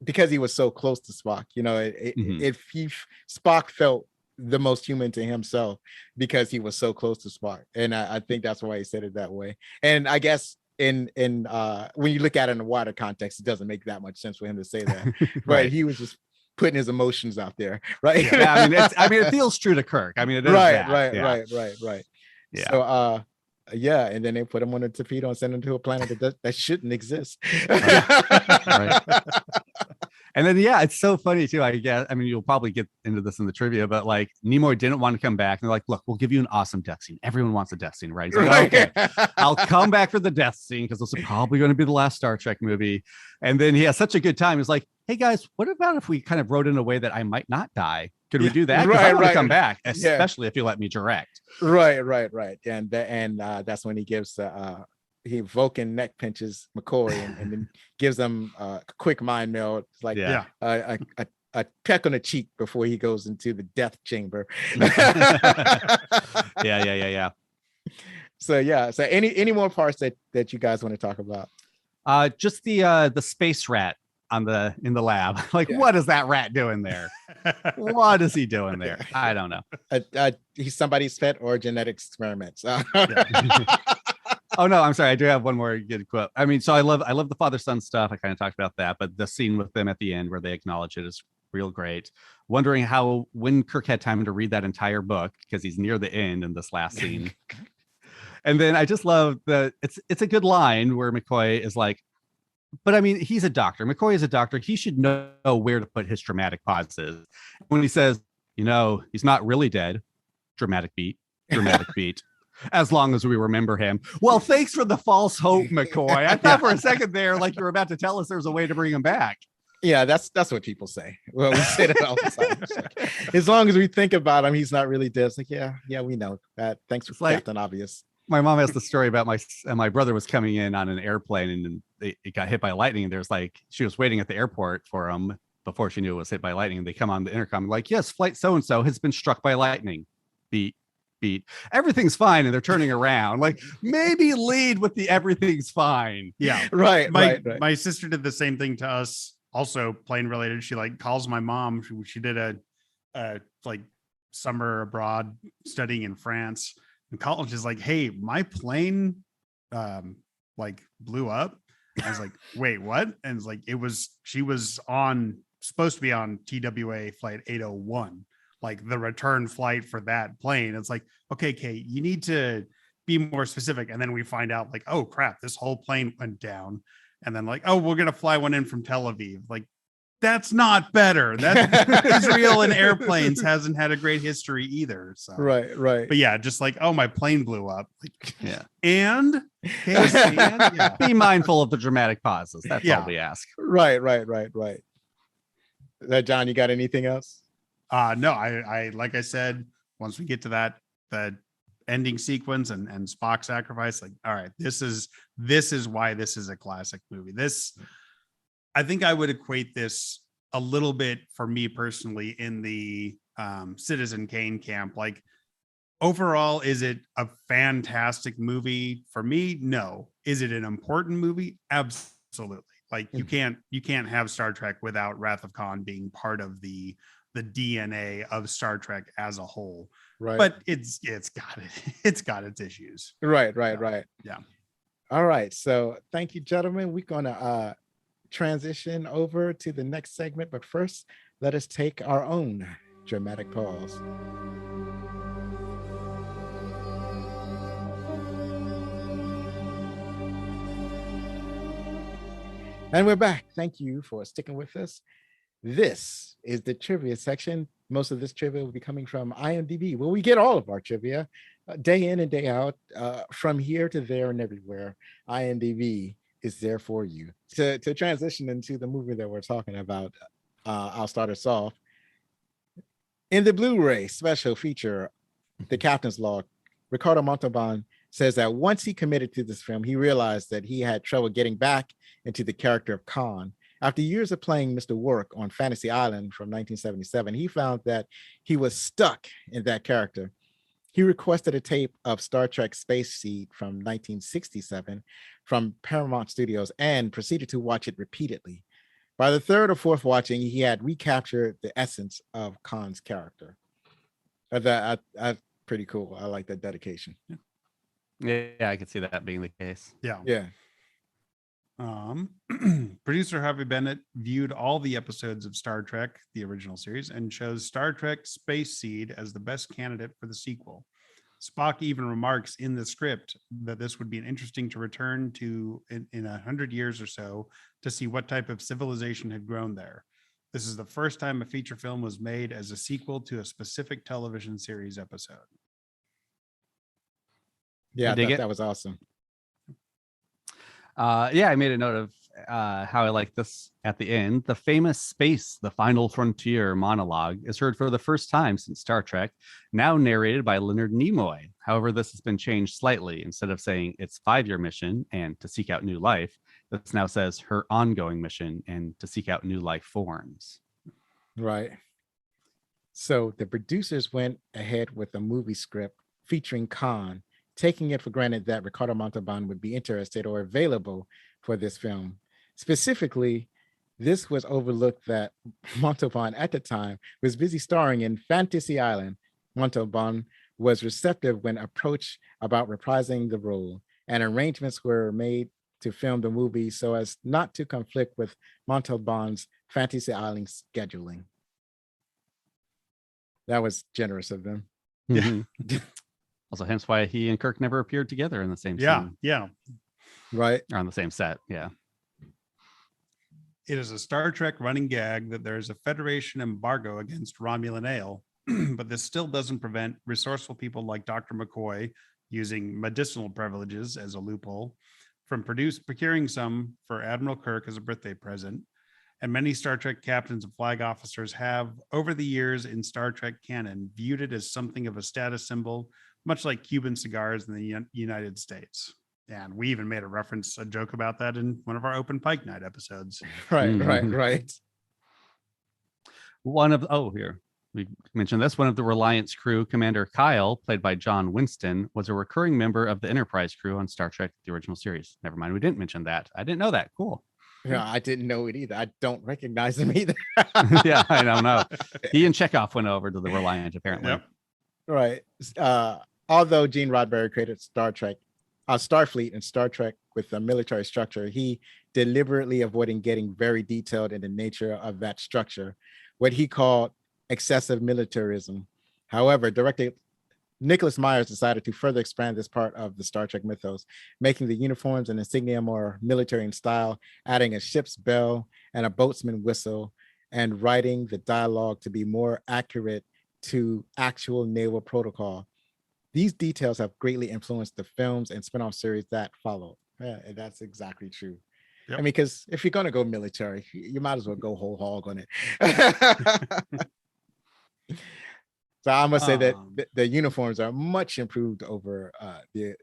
because he was so close to Spock, if Spock felt the most human to himself because he was so close to Spock, and I think that's why he said it that way. And I guess in when you look at it in a wider context, it doesn't make that much sense for him to say that, but Right. he was just putting his emotions out there, right? Yeah, I mean, it feels true to Kirk. I mean, it is right, that. Yeah. right. Yeah. So, yeah, and then they put him on a torpedo and send him to a planet that shouldn't exist. Right. And then, yeah, it's so funny too. I guess, I mean, you'll probably get into this in the trivia, but like Nimoy didn't want to come back. And they're like, look, we'll give you an awesome death scene. Everyone wants a death scene, right? He's like, okay, I'll come back for the death scene because this is probably going to be the last Star Trek movie. And then he has such a good time. He's like, hey guys, what about if we kind of wrote in a way that I might not die? Could we do that? Because I want to come back, especially if you let me direct. Right. And that's when he gives Vulcan neck pinches McCoy and then gives them a quick mind meld. It's like a peck on the cheek before he goes into the death chamber. Yeah. So any more parts that you guys want to talk about? Just the space rat in the lab. Like, what is that rat doing there? What is he doing there? I don't know. He's somebody's pet or genetic experiments. Oh no, I'm sorry. I do have one more good quote. I mean, so I love the father-son stuff. I kind of talked about that, but the scene with them at the end where they acknowledge it is real great. Wondering when Kirk had time to read that entire book because he's near the end in this last scene. And then I just love it's a good line where McCoy is like, but I mean, he's a doctor. McCoy is a doctor. He should know where to put his dramatic pauses. When he says, he's not really dead. Dramatic beat. As long as we remember him. Well, thanks for the false hope, McCoy. I thought for a second there, like you were about to tell us there's a way to bring him back. Yeah, that's what people say. Well, we say that all the time. Like, as long as we think about him, he's not really dead. It's like, yeah, we know that. Thanks for Captain Obvious. My mom has the story about my brother was coming in on an airplane and it got hit by lightning. And there's like, she was waiting at the airport for him before she knew it was hit by lightning. And they come on the intercom like, yes, flight so-and-so has been struck by lightning. Beat. Everything's fine. And they're turning around. Like, maybe lead with the everything's fine. Yeah. Right. My sister did the same thing to us. Also plane related. She like calls my mom. She did a like summer abroad studying in France. And college is like, hey, my plane like blew up. I was like, wait, what? And it's like, she was supposed to be on TWA flight 801, like the return flight for that plane. It's like, okay, Kate, you need to be more specific. And then we find out like, oh crap, this whole plane went down. And then like, oh, we're going to fly one in from Tel Aviv. Like, that's not better. That Israel and airplanes hasn't had a great history either. So Right. But yeah, just like, oh, my plane blew up. Like, yeah. And be mindful of the dramatic pauses. That's all we ask. Right. John, you got anything else? No, I like I said, once we get to that ending sequence and Spock sacrifice, like, all right, this is why this is a classic movie. I think I would equate this a little bit for me personally in the Citizen Kane camp. Like, overall, is it a fantastic movie? For me, no. Is it an important movie? Absolutely. Like, you can't have Star Trek without Wrath of Khan being part of the DNA of Star Trek as a whole. Right. But it's got its issues. Right. Yeah. All right. So thank you, gentlemen. We're gonna transition over to the next segment, but first let us take our own dramatic pause. And we're back. Thank you for sticking with us. This is the trivia section. Most of this trivia will be coming from IMDb, where we get all of our trivia day in and day out, from here to there and everywhere. IMDb is there for you. To transition into the movie that we're talking about, I'll start us off. In the Blu-ray special feature, The Captain's Log, Ricardo Montalban says that once he committed to this film, he realized that he had trouble getting back into the character of Khan. After years of playing Mr. Work on Fantasy Island from 1977, he found that he was stuck in that character. He requested a tape of Star Trek Space Seed from 1967 from Paramount Studios and proceeded to watch it repeatedly. By the third or fourth watching, he had recaptured the essence of Khan's character. That's pretty cool. I like that dedication. Yeah, I could see that being the case. Yeah. Producer Harvey Bennett viewed all the episodes of Star Trek, the original series, and chose Star Trek Space Seed as the best candidate for the sequel. Spock even remarks in the script that this would be interesting to return to in 100 years or so to see what type of civilization had grown there. This is the first time a feature film was made as a sequel to a specific television series episode. Yeah, I thought that was awesome. I made a note of how I like this at the end. The famous Space, the Final Frontier monologue is heard for the first time since Star Trek, now narrated by Leonard Nimoy. However, this has been changed slightly. Instead of saying its 5-year mission and to seek out new life, this now says her ongoing mission and to seek out new life forms. Right. So the producers went ahead with a movie script featuring Khan, taking it for granted that Ricardo Montalban would be interested or available for this film. Specifically, this was overlooked that Montalban at the time was busy starring in Fantasy Island. Montalban was receptive when approached about reprising the role, and arrangements were made to film the movie so as not to conflict with Montalban's Fantasy Island scheduling. That was generous of them. Mm-hmm. Also, hence why he and Kirk never appeared together in the same scene. Yeah. Right. Or on the same set. Yeah. It is a Star Trek running gag that there is a Federation embargo against Romulan ale, but this still doesn't prevent resourceful people like Dr. McCoy, using medicinal privileges as a loophole, from procuring some for Admiral Kirk as a birthday present. And many Star Trek captains and flag officers have, over the years in Star Trek canon, viewed it as something of a status symbol, much like Cuban cigars in the United States. And we even made a joke about that in one of our open Pike night episodes. Right. We mentioned this. One of the Reliance crew, Commander Kyle, played by John Winston, was a recurring member of the Enterprise crew on Star Trek, the original series. Never mind, we didn't mention that. I didn't know that. Cool. Yeah, I didn't know it either. I don't recognize him either. Yeah, I don't know. He and Chekhov went over to the Reliant, apparently. Yep. Right. Although Gene Roddenberry created Starfleet and Star Trek with a military structure, he deliberately avoided getting very detailed in the nature of that structure, what he called excessive militarism. However, director Nicholas Myers decided to further expand this part of the Star Trek mythos, making the uniforms and insignia more military in style, adding a ship's bell and a boatsman whistle, and writing the dialogue to be more accurate to actual naval protocol. These details have greatly influenced the films and spin-off series that followed. Yeah, that's exactly true. Yep. I mean, because if you're going to go military, you might as well go whole hog on it. So I must say that the uniforms are much improved over the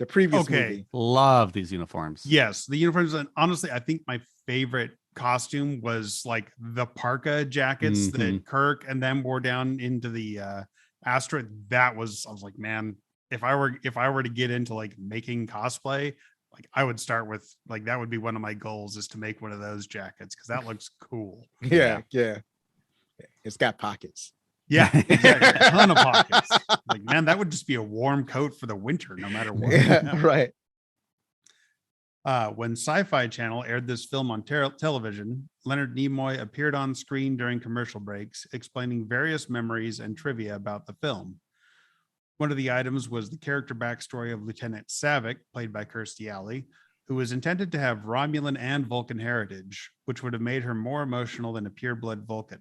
previous movie. Love these uniforms. Yes, the uniforms. And honestly, I think my favorite costume was like the parka jackets that Kirk and them wore down into the asteroid. I was like, man, if I were to get into like making cosplay, like I would start with like, that would be one of my goals, is to make one of those jackets, because that looks cool. Yeah. It's got pockets. Yeah, exactly. A ton of pockets. Like, man, that would just be a warm coat for the winter, no matter what. Yeah, right. When Sci-Fi Channel aired this film on television, Leonard Nimoy appeared on screen during commercial breaks, explaining various memories and trivia about the film. One of the items was the character backstory of Lieutenant Savick, played by Kirstie Alley, who was intended to have Romulan and Vulcan heritage, which would have made her more emotional than a pure-blood Vulcan.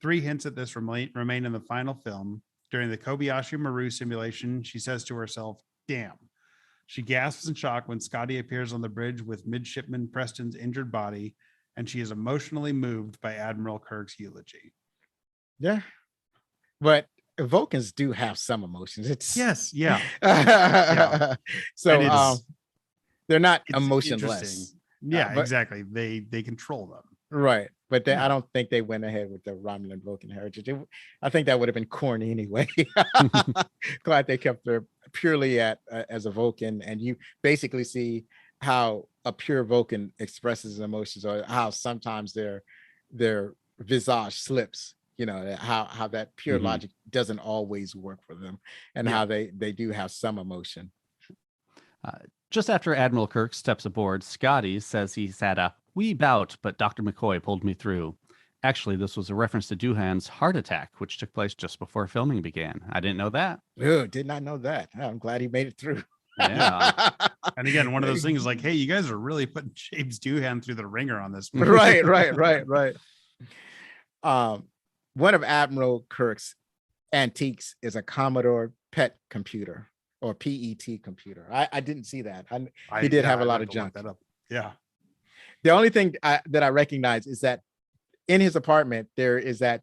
3 hints at this remain in the final film. During the Kobayashi Maru simulation, she says to herself, "Damn." She gasps in shock when Scotty appears on the bridge with Midshipman Preston's injured body, and she is emotionally moved by Admiral Kirk's eulogy. Yeah. But Vulcans do have some emotions. Yeah. So they're not emotionless. Yeah, exactly. They control them. Right. but I don't think they went ahead with the Romulan Vulcan heritage. I think that would have been corny anyway. Glad they kept her purely as a Vulcan, and you basically see how a pure Vulcan expresses emotions, or how sometimes their visage slips. You know, how that pure logic doesn't always work for them, and how they do have some emotion. Just after Admiral Kirk steps aboard, Scotty says he's had a wee bout, but Dr. McCoy pulled me through. Actually, this was a reference to Doohan's heart attack, which took place just before filming began. I didn't know that. Oh, did not know that. I'm glad he made it through. Yeah. And again, one of those things like, hey, you guys are really putting James Doohan through the ringer on this movie. Right. One of Admiral Kirk's antiques is a Commodore PET computer, or PET computer. I didn't see that. He did have a lot of junk. That up. Yeah. The only thing that I recognize is that in his apartment there is that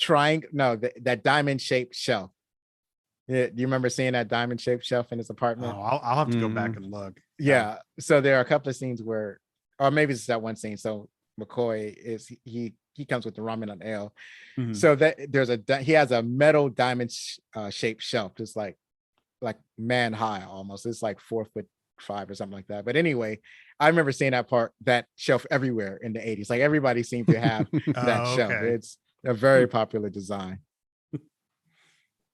that diamond-shaped shelf. Yeah, do you remember seeing that diamond-shaped shelf in his apartment? Oh, I'll have to go back and look. Yeah. So there are a couple of scenes where, or maybe it's that one scene. So McCoy he comes with the Romulan ale. So that he has a metal diamond shaped shelf, just like man high almost. It's like 4'5" or something like that. But anyway, I remember seeing that shelf everywhere in the 80s. Like everybody seemed to have that shelf. It's a very popular design.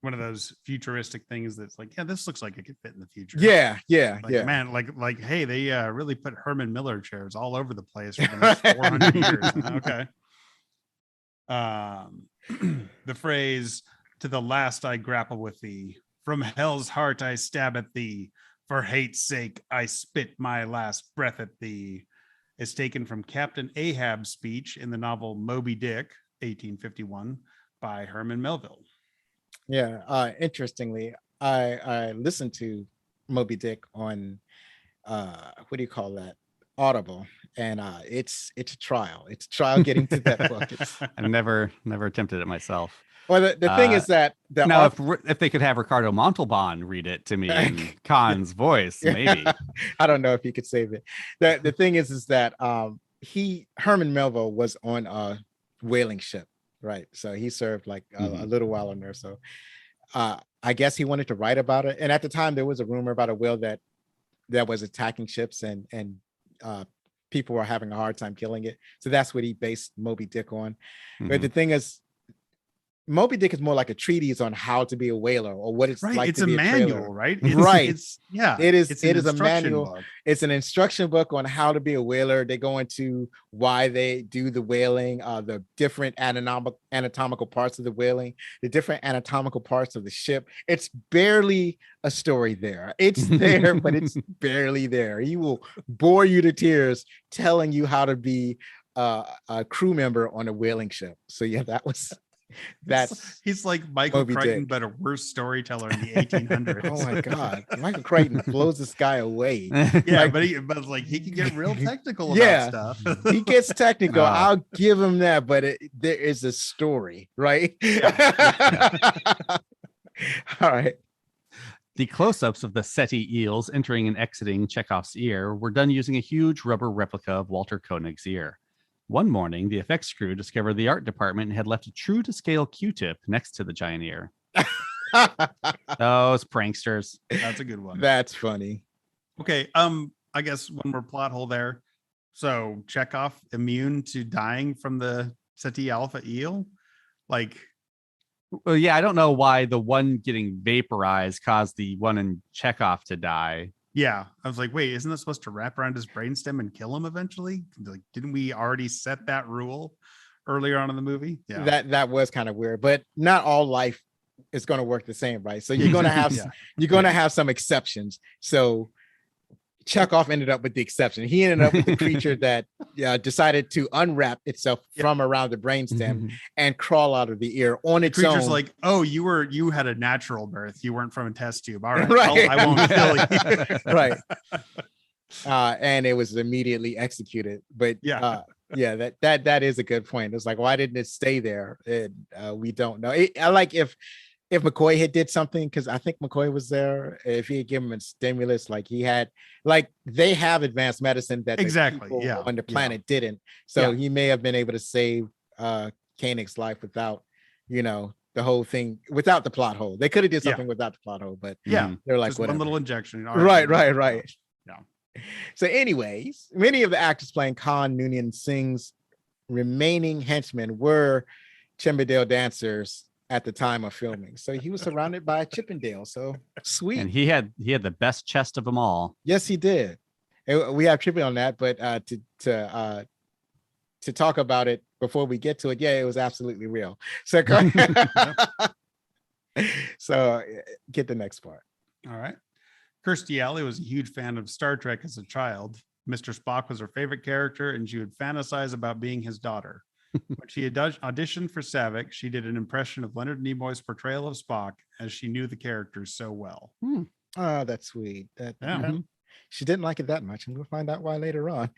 One of those futuristic things that's like, yeah, this looks like it could fit in the future. Yeah. Man, like, hey, they really put Herman Miller chairs all over the place for the next 400 years. Okay. The phrase, "To the last I grapple with thee, from hell's heart I stab at thee, for hate's sake I spit my last breath at thee," is taken from Captain Ahab's speech in the novel Moby Dick, 1851, by Herman Melville. Yeah. Interestingly, I listened to Moby Dick on what do you call that? Audible, and it's a trial. It's a trial getting to that book. I've never attempted it myself. Well, the thing is that now if they could have Ricardo Montalban read it to me in Khan's voice, maybe. I don't know if he could save it. The thing is that Herman Melville was on a whaling ship, right? So he served like a little while on there. So I guess he wanted to write about it. And at the time, there was a rumor about a whale that was attacking ships, and people were having a hard time killing it. So that's what he based Moby Dick on. But the thing is, Moby Dick is more like a treatise on how to be a whaler, or what it's like it's to be a manual, right? It is a manual. Book. It's an instruction book on how to be a whaler. They go into why they do the whaling, the different anatomical parts of the whaling, the different anatomical parts of the ship. It's barely a story there. It's there, but it's barely there. He will bore you to tears telling you how to be a crew member on a whaling ship. So yeah, he's like Michael Crichton, but a worse storyteller in the 1800s. Oh my God, Michael Crichton blows this guy away. Yeah, but he can get real technical about stuff. He gets technical. I'll give him that, but there is a story, right? All right. The close-ups of the SETI eels entering and exiting Chekhov's ear were done using a huge rubber replica of Walter Koenig's ear. One morning, the effects crew discovered the art department had left a true-to-scale Q-tip next to the giant ear. Those pranksters. That's a good one. That's funny. Okay, I guess one more plot hole there. So Chekhov immune to dying from the SETI Alpha eel? Like, well, yeah, I don't know why the one getting vaporized caused the one in Chekhov to die. Yeah, I was like, wait, isn't that supposed to wrap around his brainstem and kill him eventually? Like, didn't we already set that rule earlier on in the movie? Yeah, that was kind of weird, but not all life is going to work the same, right? So you're going to have you're going to have some exceptions. So Chekhov ended up with the exception. He ended up with the creature that decided to unwrap itself from around the brainstem and crawl out of the ear on its own. Creature's like, oh, you had a natural birth. You weren't from a test tube. All right, I won't kill you. Right. And it was immediately executed. But that is a good point. It's like, why didn't it stay there? We don't know. I like if if McCoy had did something, because I think McCoy was there, if he had given him a stimulus, like he had, like they have advanced medicine that Exactly, the people yeah, on the yeah. planet didn't. So Yeah. he may have been able to save Koenig's life without, the whole thing, without the plot hole. They could have did Yeah. something without the plot hole, but Yeah, they're like, just whatever. one little injection. Right. Yeah. So anyways, many of the actors playing Khan Noonien Singh's remaining henchmen were Chippendale dancers at the time of filming. So he was surrounded by Chippendale. So sweet. And he had the best chest of them all. Yes, he did. And we have trivia on that, but to talk about it before we get to it, yeah, it was absolutely real. So so get the next part. All right. Kirstie Alley was a huge fan of Star Trek as a child. Mr. Spock was her favorite character, and she would fantasize about being his daughter. When she auditioned for Savick, she did an impression of Leonard Nimoy's portrayal of Spock, as she knew the characters so well. Oh, that's sweet. Yeah. She didn't like it that much, and we'll find out why later on.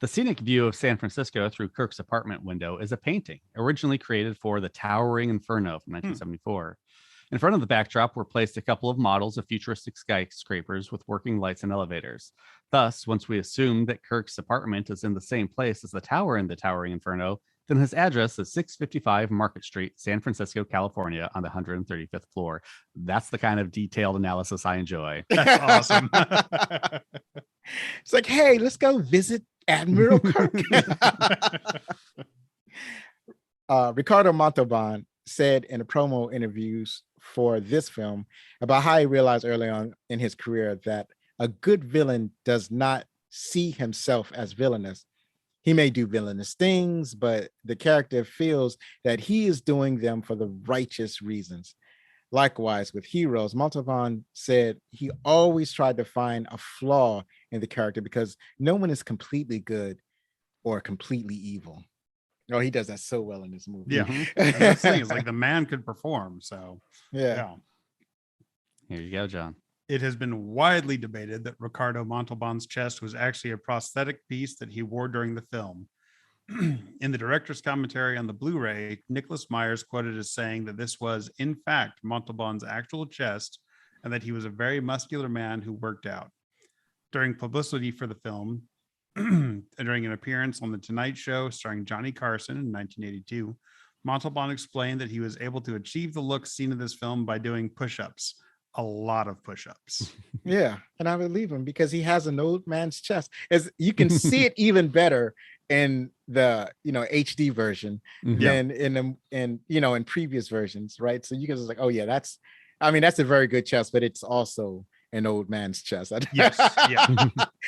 The scenic view of San Francisco through Kirk's apartment window is a painting originally created for The Towering Inferno from 1974. In front of the backdrop were placed a couple of models of futuristic skyscrapers with working lights and elevators. Thus, once we assume that Kirk's apartment is in the same place as the tower in The Towering Inferno, then his address is 655 Market Street, San Francisco, California, on the 135th floor. That's the kind of detailed analysis I enjoy. That's awesome. It's like, hey, let's go visit Admiral Kirk. Ricardo Montalban said in the promo interviews for this film about how he realized early on in his career that a good villain does not see himself as villainous. He may do villainous things, but the character feels that he is doing them for the righteous reasons. Likewise, with heroes, Montalban said he always tried to find a flaw in the character because no one is completely good or completely evil. Oh, he does that so well in this movie. Yeah. That's the thing, is like the man could perform. So yeah. Here you go, John. It has been widely debated that Ricardo Montalban's chest was actually a prosthetic piece that he wore during the film. In the director's commentary on the Blu-ray, Nicholas Myers quoted as saying that this was, in fact, Montalban's actual chest, and that he was a very muscular man who worked out. During publicity for the film, during an appearance on The Tonight Show starring Johnny Carson in 1982, Montalban explained that he was able to achieve the look seen in this film by doing push-ups. A lot of push-ups. Yeah, and I believe him because he has an old man's chest. As you can see it even better in the HD version than in previous versions, right? So you guys are like, oh yeah, that's a very good chest, but it's also an old man's chest. Yes, yeah.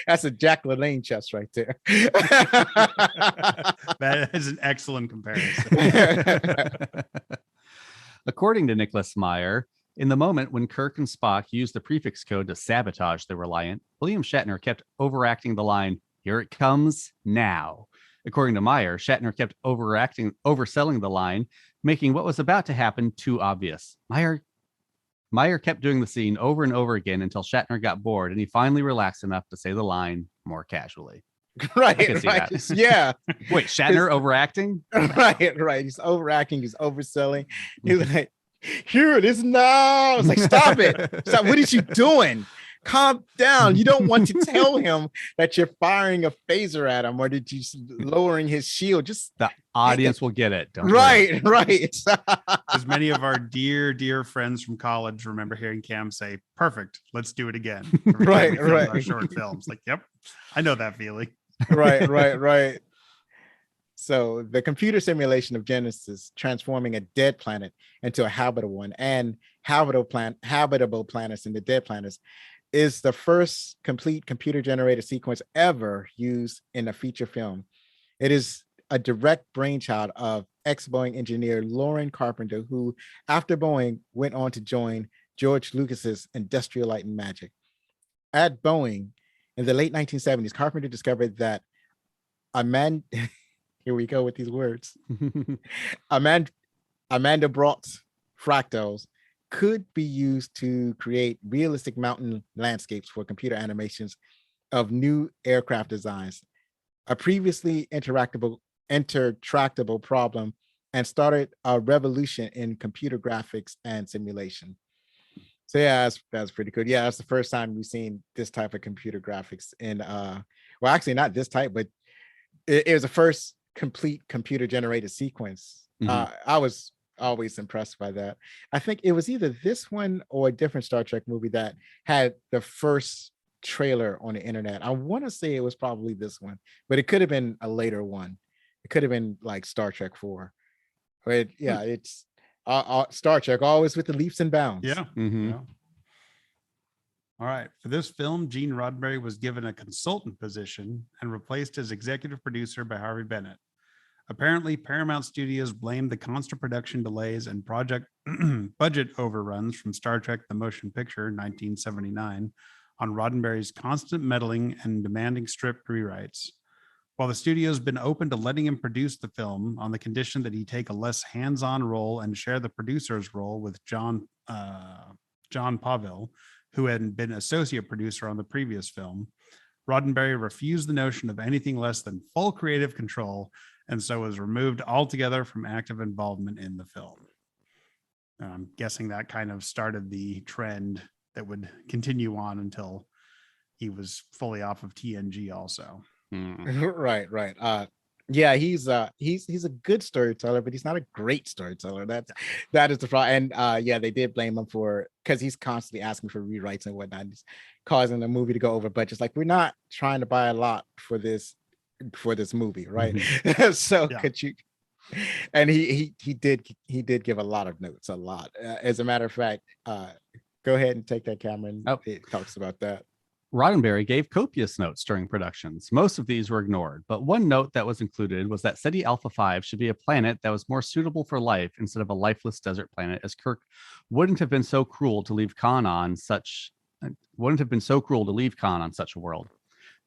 That's a Jack LaLanne chest right there. That is an excellent comparison. According to Nicholas Meyer, in the moment when Kirk and Spock used the prefix code to sabotage the Reliant, William Shatner kept overacting the line, "Here it comes now." According to Meyer, Shatner kept overselling the line, making what was about to happen too obvious. Meyer kept doing the scene over and over again until Shatner got bored, and he finally relaxed enough to say the line more casually. Right. That. Yeah. Wait, Shatner overacting? Right. He's overacting. He's overselling. He's like, "Here it is now." It's like, stop it. Stop. What is you doing? Calm down. You don't want to tell him that you're firing a phaser at him or that you're lowering his shield. Just the audience will get it. Don't right. As many of our dear friends from college remember hearing Cam say, "Perfect, let's do it again." Right. Our short films. Like, yep, I know that feeling. Right. So the computer simulation of Genesis transforming a dead planet into a habitable one and habitable planets into dead planets is the first complete computer-generated sequence ever used in a feature film. It is a direct brainchild of ex-Boeing engineer Loren Carpenter, who, after Boeing, went on to join George Lucas's Industrial Light and Magic. At Boeing, in the late 1970s, Carpenter discovered that here we go with these words. Amanda Brot's fractals could be used to create realistic mountain landscapes for computer animations of new aircraft designs. A previously intractable problem and started a revolution in computer graphics and simulation. So yeah, that's pretty cool. Yeah, that's the first time we've seen this type of computer graphics in well, actually not this type, but it was the first complete computer generated sequence. I was always impressed by that. I think it was either this one or a different Star Trek movie that had the first trailer on the internet. I want to say it was probably this one, but it could have been a later one. It could have been like Star Trek 4. But yeah, it's Star Trek always with the leaps and bounds. Yeah. Yeah. All right. For this film, Gene Roddenberry was given a consultant position and replaced as executive producer by Harvey Bennett. Apparently, Paramount Studios blamed the constant production delays and project budget overruns from Star Trek The Motion Picture 1979 on Roddenberry's constant meddling and demanding script rewrites. While the studio's been open to letting him produce the film on the condition that he take a less hands-on role and share the producer's role with John Pavel, who had been associate producer on the previous film, Roddenberry refused the notion of anything less than full creative control, and so was removed altogether from active involvement in the film. I'm guessing that kind of started the trend that would continue on until he was fully off of TNG also. Right. Yeah, he's a good storyteller, but he's not a great storyteller. That is the problem. And yeah, they did blame him for, because he's constantly asking for rewrites and whatnot. He's causing the movie to go over budget. It's like, we're not trying to buy a lot for this movie, right? So yeah. Could you? And he did give a lot of notes, a lot. As a matter of fact, go ahead and take that, Cameron. It talks about that. Roddenberry gave copious notes during productions. Most of these were ignored, but one note that was included was that Ceti Alpha 5 should be a planet that was more suitable for life instead of a lifeless desert planet, as Kirk wouldn't have been so cruel to leave Khan on such a world.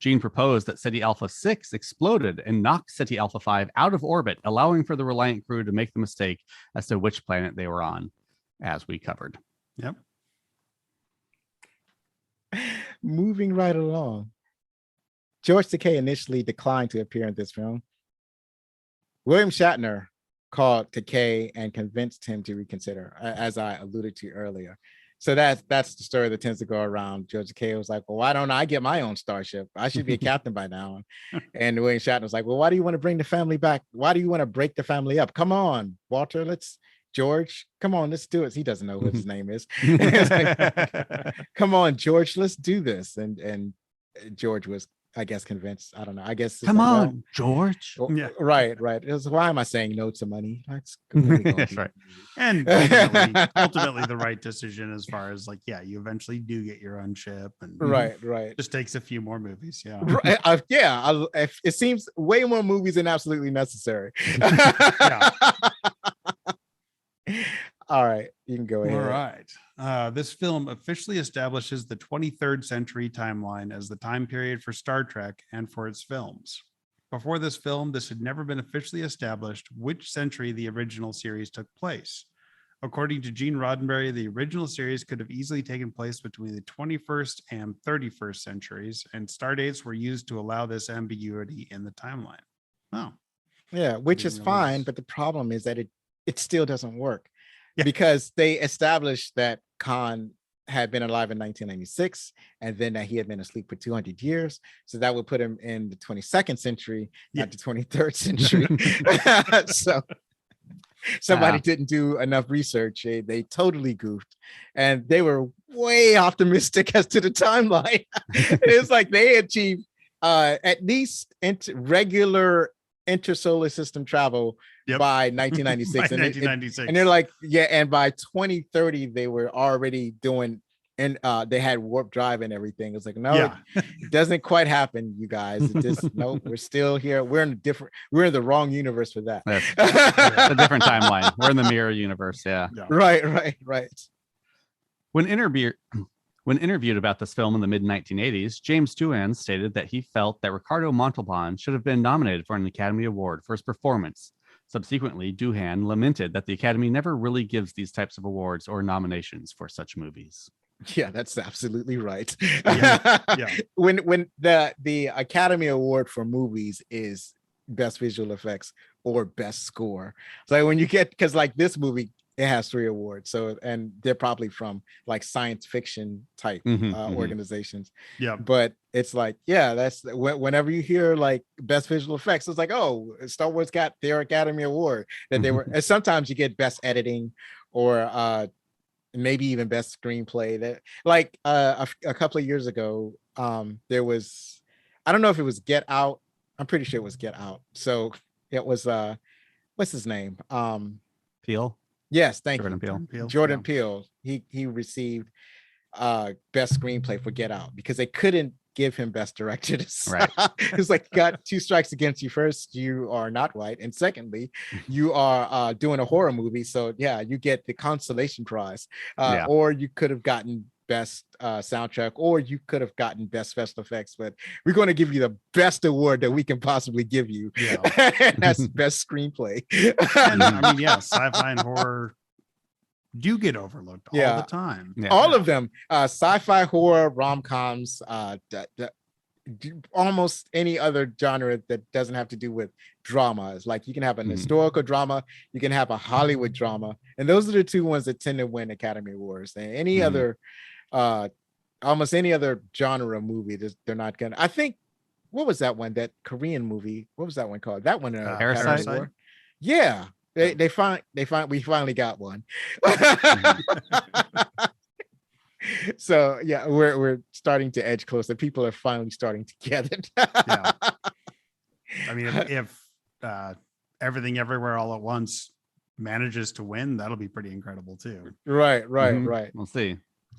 Gene proposed that Ceti Alpha 6 exploded and knocked Ceti Alpha 5 out of orbit, allowing for the Reliant crew to make the mistake as to which planet they were on, as we covered. Yep. Moving right along, George Takei initially declined to appear in this film. William Shatner called Takei and convinced him to reconsider, as I alluded to earlier. So that's the story that tends to go around. George Takei was like, well, why don't I get my own starship? I should be a captain by now. And William Shatner was like, well, why do you want to bring the family back? Why do you want to break the family up? Come on, Walter, George, come on, let's do it. He doesn't know what his name is. Like, come on, George, let's do this. And George was, I guess, convinced. I don't know. I guess. Come like, on, George. Well, yeah. Right. It was, why am I saying no to money? That's right. And ultimately the right decision as far as like, yeah, you eventually do get your own ship. And right. Just takes a few more movies. Yeah. Right. It seems way more movies than absolutely necessary. Yeah. All right, you can go ahead. All right. This film officially establishes the 23rd century timeline as the time period for Star Trek and for its films. Before this film, this had never been officially established which century the original series took place. According to Gene Roddenberry, the original series could have easily taken place between the 21st and 31st centuries, and star dates were used to allow this ambiguity in the timeline. Oh. Yeah, which is fine, but the problem is that it still doesn't work. Yeah. Because they established that Khan had been alive in 1996 and then that he had been asleep for 200 years. So that would put him in the 22nd century, not the 23rd century. So somebody didn't do enough research. They totally goofed and they were way optimistic as to the timeline. It's like they achieved at least regular intersolar system travel by 1996. By 1996. And they're like, yeah, and by 2030 they were already doing, and they had warp drive and everything. It's like, no, it doesn't quite happen, you guys. It just no, we're still here. We're in the wrong universe for that. It's a different timeline. We're in the mirror universe. Yeah. Right. When interviewed about this film in the mid-1980s, James Doohan stated that he felt that Ricardo Montalban should have been nominated for an Academy Award for his performance. Subsequently, Doohan lamented that the Academy never really gives these types of awards or nominations for such movies. Yeah, that's absolutely right. Yeah. When the Academy Award for movies is best visual effects or best score. So when you get, because like this movie, it has 3 awards. So, and they're probably from like science fiction type organizations. Yeah. But it's like, yeah, that's whenever you hear like best visual effects, it's like, oh, Star Wars got their Academy Award that they were. And sometimes you get best editing or maybe even best screenplay. That like a couple of years ago, there was, I don't know if it was Get Out. I'm pretty sure it was Get Out. So it was what's his name? Peele. Yes, thank Jordan you. Peele. Jordan Peele. He received best screenplay for Get Out because they couldn't give him best director. Right. It's like, got 2 strikes against you. First, you are not white, and secondly, you are doing a horror movie. So yeah, you get the consolation prize. Or you could have gotten best soundtrack, or you could have gotten best special effects, but we're going to give you the best award that we can possibly give you. And that's best screenplay. And, I mean, yeah, sci-fi and horror do get overlooked all the time. All of them, sci-fi, horror, rom-coms, almost any other genre that doesn't have to do with drama. It's like you can have an historical drama, you can have a Hollywood drama, and those are the 2 ones that tend to win Academy Awards. And any other almost any other genre movie, they're not gonna. I think, what was that one, that Korean movie, what was that one called? That one, Parasite. Yeah, we finally got one. So yeah, we're starting to edge closer. People are finally starting to get it. Yeah. I mean, if Everything Everywhere All at Once manages to win, that'll be pretty incredible too. Right.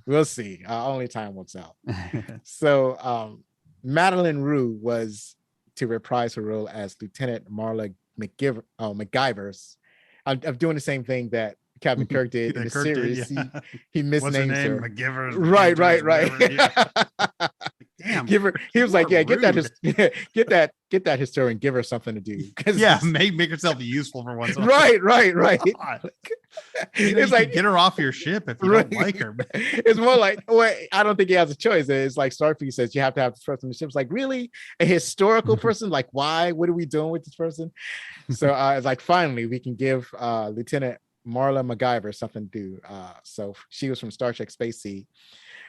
We'll see. Only time will tell. So Madeline Rue was to reprise her role as Lieutenant Marla McGivers. I'm doing the same thing that Captain Kirk did in the series. He misnamed her. McGivers. Right. Damn. Give her. He was like, yeah, get that historian. Give her something to do. Yeah, make herself useful for once. Right. It's like, get her off your ship if you don't like her. It's more like, well, I don't think he has a choice. It's like Starfleet says you have to have this person on the ship. It's like, really, a historical person? Like, why? What are we doing with this person? So it's like, finally, we can give Lieutenant Marla MacGyver something to do. So she was from Star Trek Space Sea,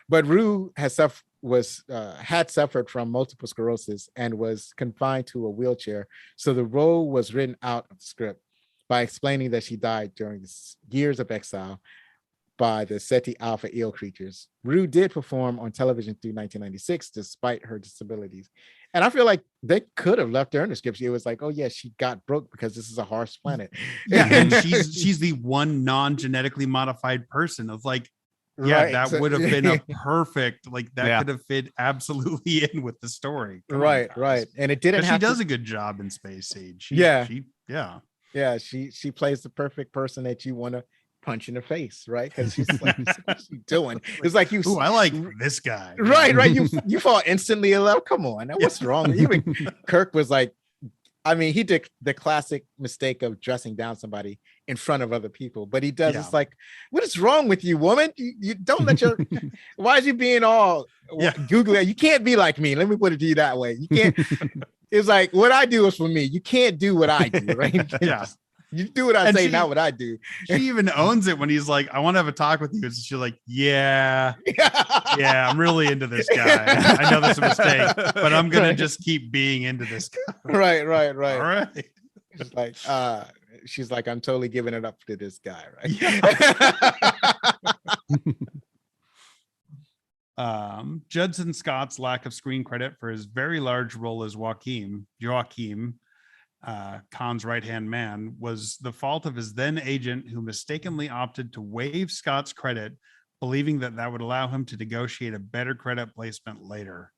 but Rue had suffered from multiple sclerosis and was confined to a wheelchair. So the role was written out of the script by explaining that she died during years of exile by the Ceti Alpha eel creatures. Rue did perform on television through 1996 despite her disabilities. And I feel like they could have left her in the script. It was like, oh yeah, she got broke because this is a harsh planet. Yeah, and she's the one non-genetically modified person. It's like, yeah, that would have been a perfect, like that could have fit absolutely in with the story. Right. And it didn't have she does a good job in Space Age. She plays the perfect person that you want to punch in the face, right? Because she's like, what's she doing? It's like you. I like this guy. Right. You fall instantly in love. Come on, what's wrong? Even Kirk was like, I mean, he did the classic mistake of dressing down somebody in front of other people, but he does. It's like, what is wrong with you, woman? You don't let your. Why is you being all googly? You can't be like me. Let me put it to you that way. You can't. It's like, what I do is for me. You can't do what I do, right? You do what I say, not what I do. She even owns it when he's like, I want to have a talk with you. And she's like, yeah, I'm really into this guy. I know that's a mistake, but I'm going to just keep being into this guy. Right. All right. She's like, I'm totally giving it up to this guy, right? Judson Scott's lack of screen credit for his very large role as Joachim, Khan's right-hand man, was the fault of his then agent, who mistakenly opted to waive Scott's credit, believing that would allow him to negotiate a better credit placement later.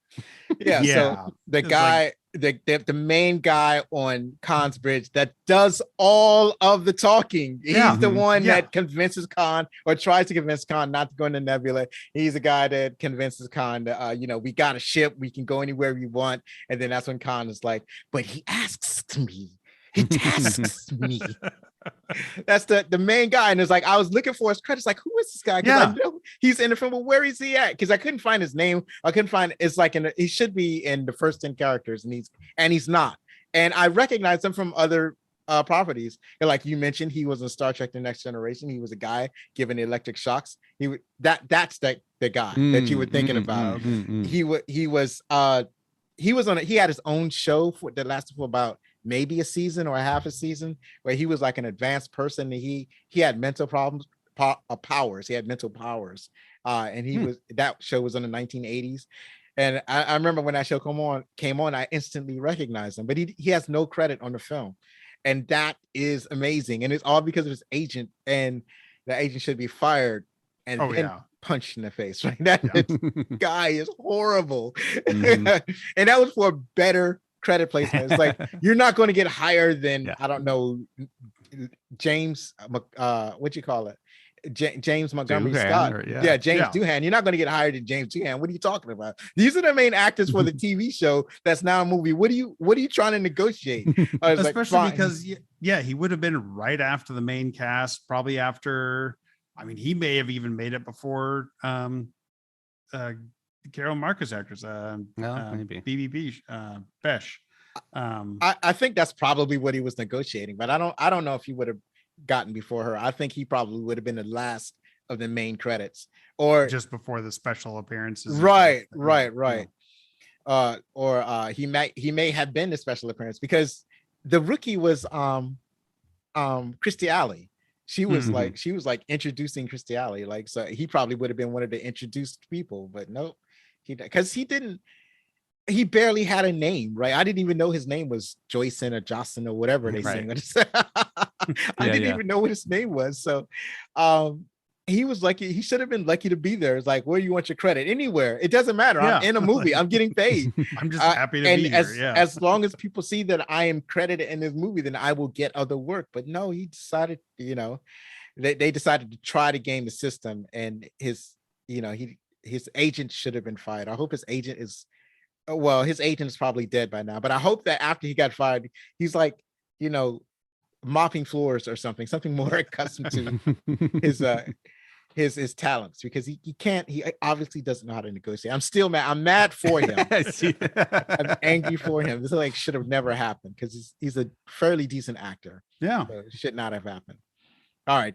So the guy, the main guy on Khan's bridge that does all of the talking. He's the one that convinces Khan, or tries to convince Khan not to go into Nebula. He's the guy that convinces Khan that we got a ship, we can go anywhere we want. And then that's when Khan is like, but he asks me. He tasks me. That's the main guy. And it's like, I was looking for his credits. Like, who is this guy? Because I know he's in the film, but where is he at? Because I couldn't find his name. I couldn't find. It's like he should be in the first 10 characters, and he's not. and I recognize him from other properties. And like you mentioned, he was in Star Trek: The Next Generation. He was a guy given electric shocks. That's the guy that you were thinking about. He was he had his own show that lasted for about maybe a season or a half a season, where he was like an advanced person. And he had mental powers. He had mental powers. And he was, that show was in the 1980s. And I remember when that show came on, I instantly recognized him, but he has no credit on the film. And that is amazing. And it's all because of his agent, and the agent should be fired and punched in the face, right? That guy is horrible. And that was for better credit placement. It's like, you're not going to get higher than, I don't know, James, what you call it? James Montgomery Scott. James Doohan. You're not going to get higher than James Doohan. What are you talking about? These are the main actors for the TV show that's now a movie. What are you trying to negotiate? Especially like, because he would have been right after the main cast, probably after, I mean, he may have even made it before Carol Marcus actress, maybe BBB Besh. I think that's probably what he was negotiating, but I don't know if he would have gotten before her. I think he probably would have been the last of the main credits, or just before the special appearances. Right. Or he may have been the special appearance, because the rookie was Christy Alley. She was like introducing Christy Alley, like, so he probably would have been one of the introduced people, but nope, he barely had a name, right? I didn't even know his name was Joyson or Jocelyn or whatever they say. I didn't even know what his name was. So he was lucky. He should have been lucky to be there. It's like, where do you want your credit? Anywhere. It doesn't matter. I'm in a movie. I'm getting paid. I'm just happy to be here. As long as people see that I am credited in this movie, then I will get other work. But no, he decided, they decided to try to game the system, and his agent should have been fired. I hope his agent is, well, his agent is probably dead by now, but I hope that after he got fired, he's like, mopping floors or something more accustomed to his talents, because he obviously doesn't know how to negotiate. I'm still mad. I'm mad for him. I'm angry for him. This should have never happened, because he's a fairly decent actor. Yeah. So it should not have happened. All right.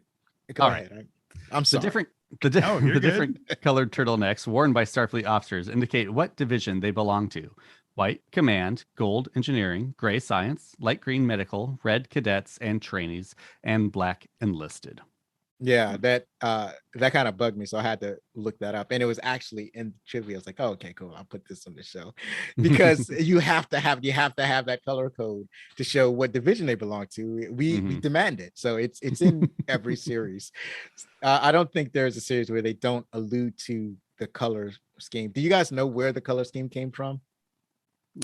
Go ahead. I'm sorry. The different colored turtlenecks worn by Starfleet officers indicate what division they belong to. White, command; gold, engineering; gray, science; light green, medical; red, cadets and trainees; and black, enlisted. Yeah, that kind of bugged me, so I had to look that up, and it was actually in the trivia. I was like, oh, okay, cool, I'll put this on the show, because you have to have that color code to show what division they belong to. We demand it, so it's in every series. I don't think there's a series where they don't allude to the color scheme. Do you guys know where the color scheme came from?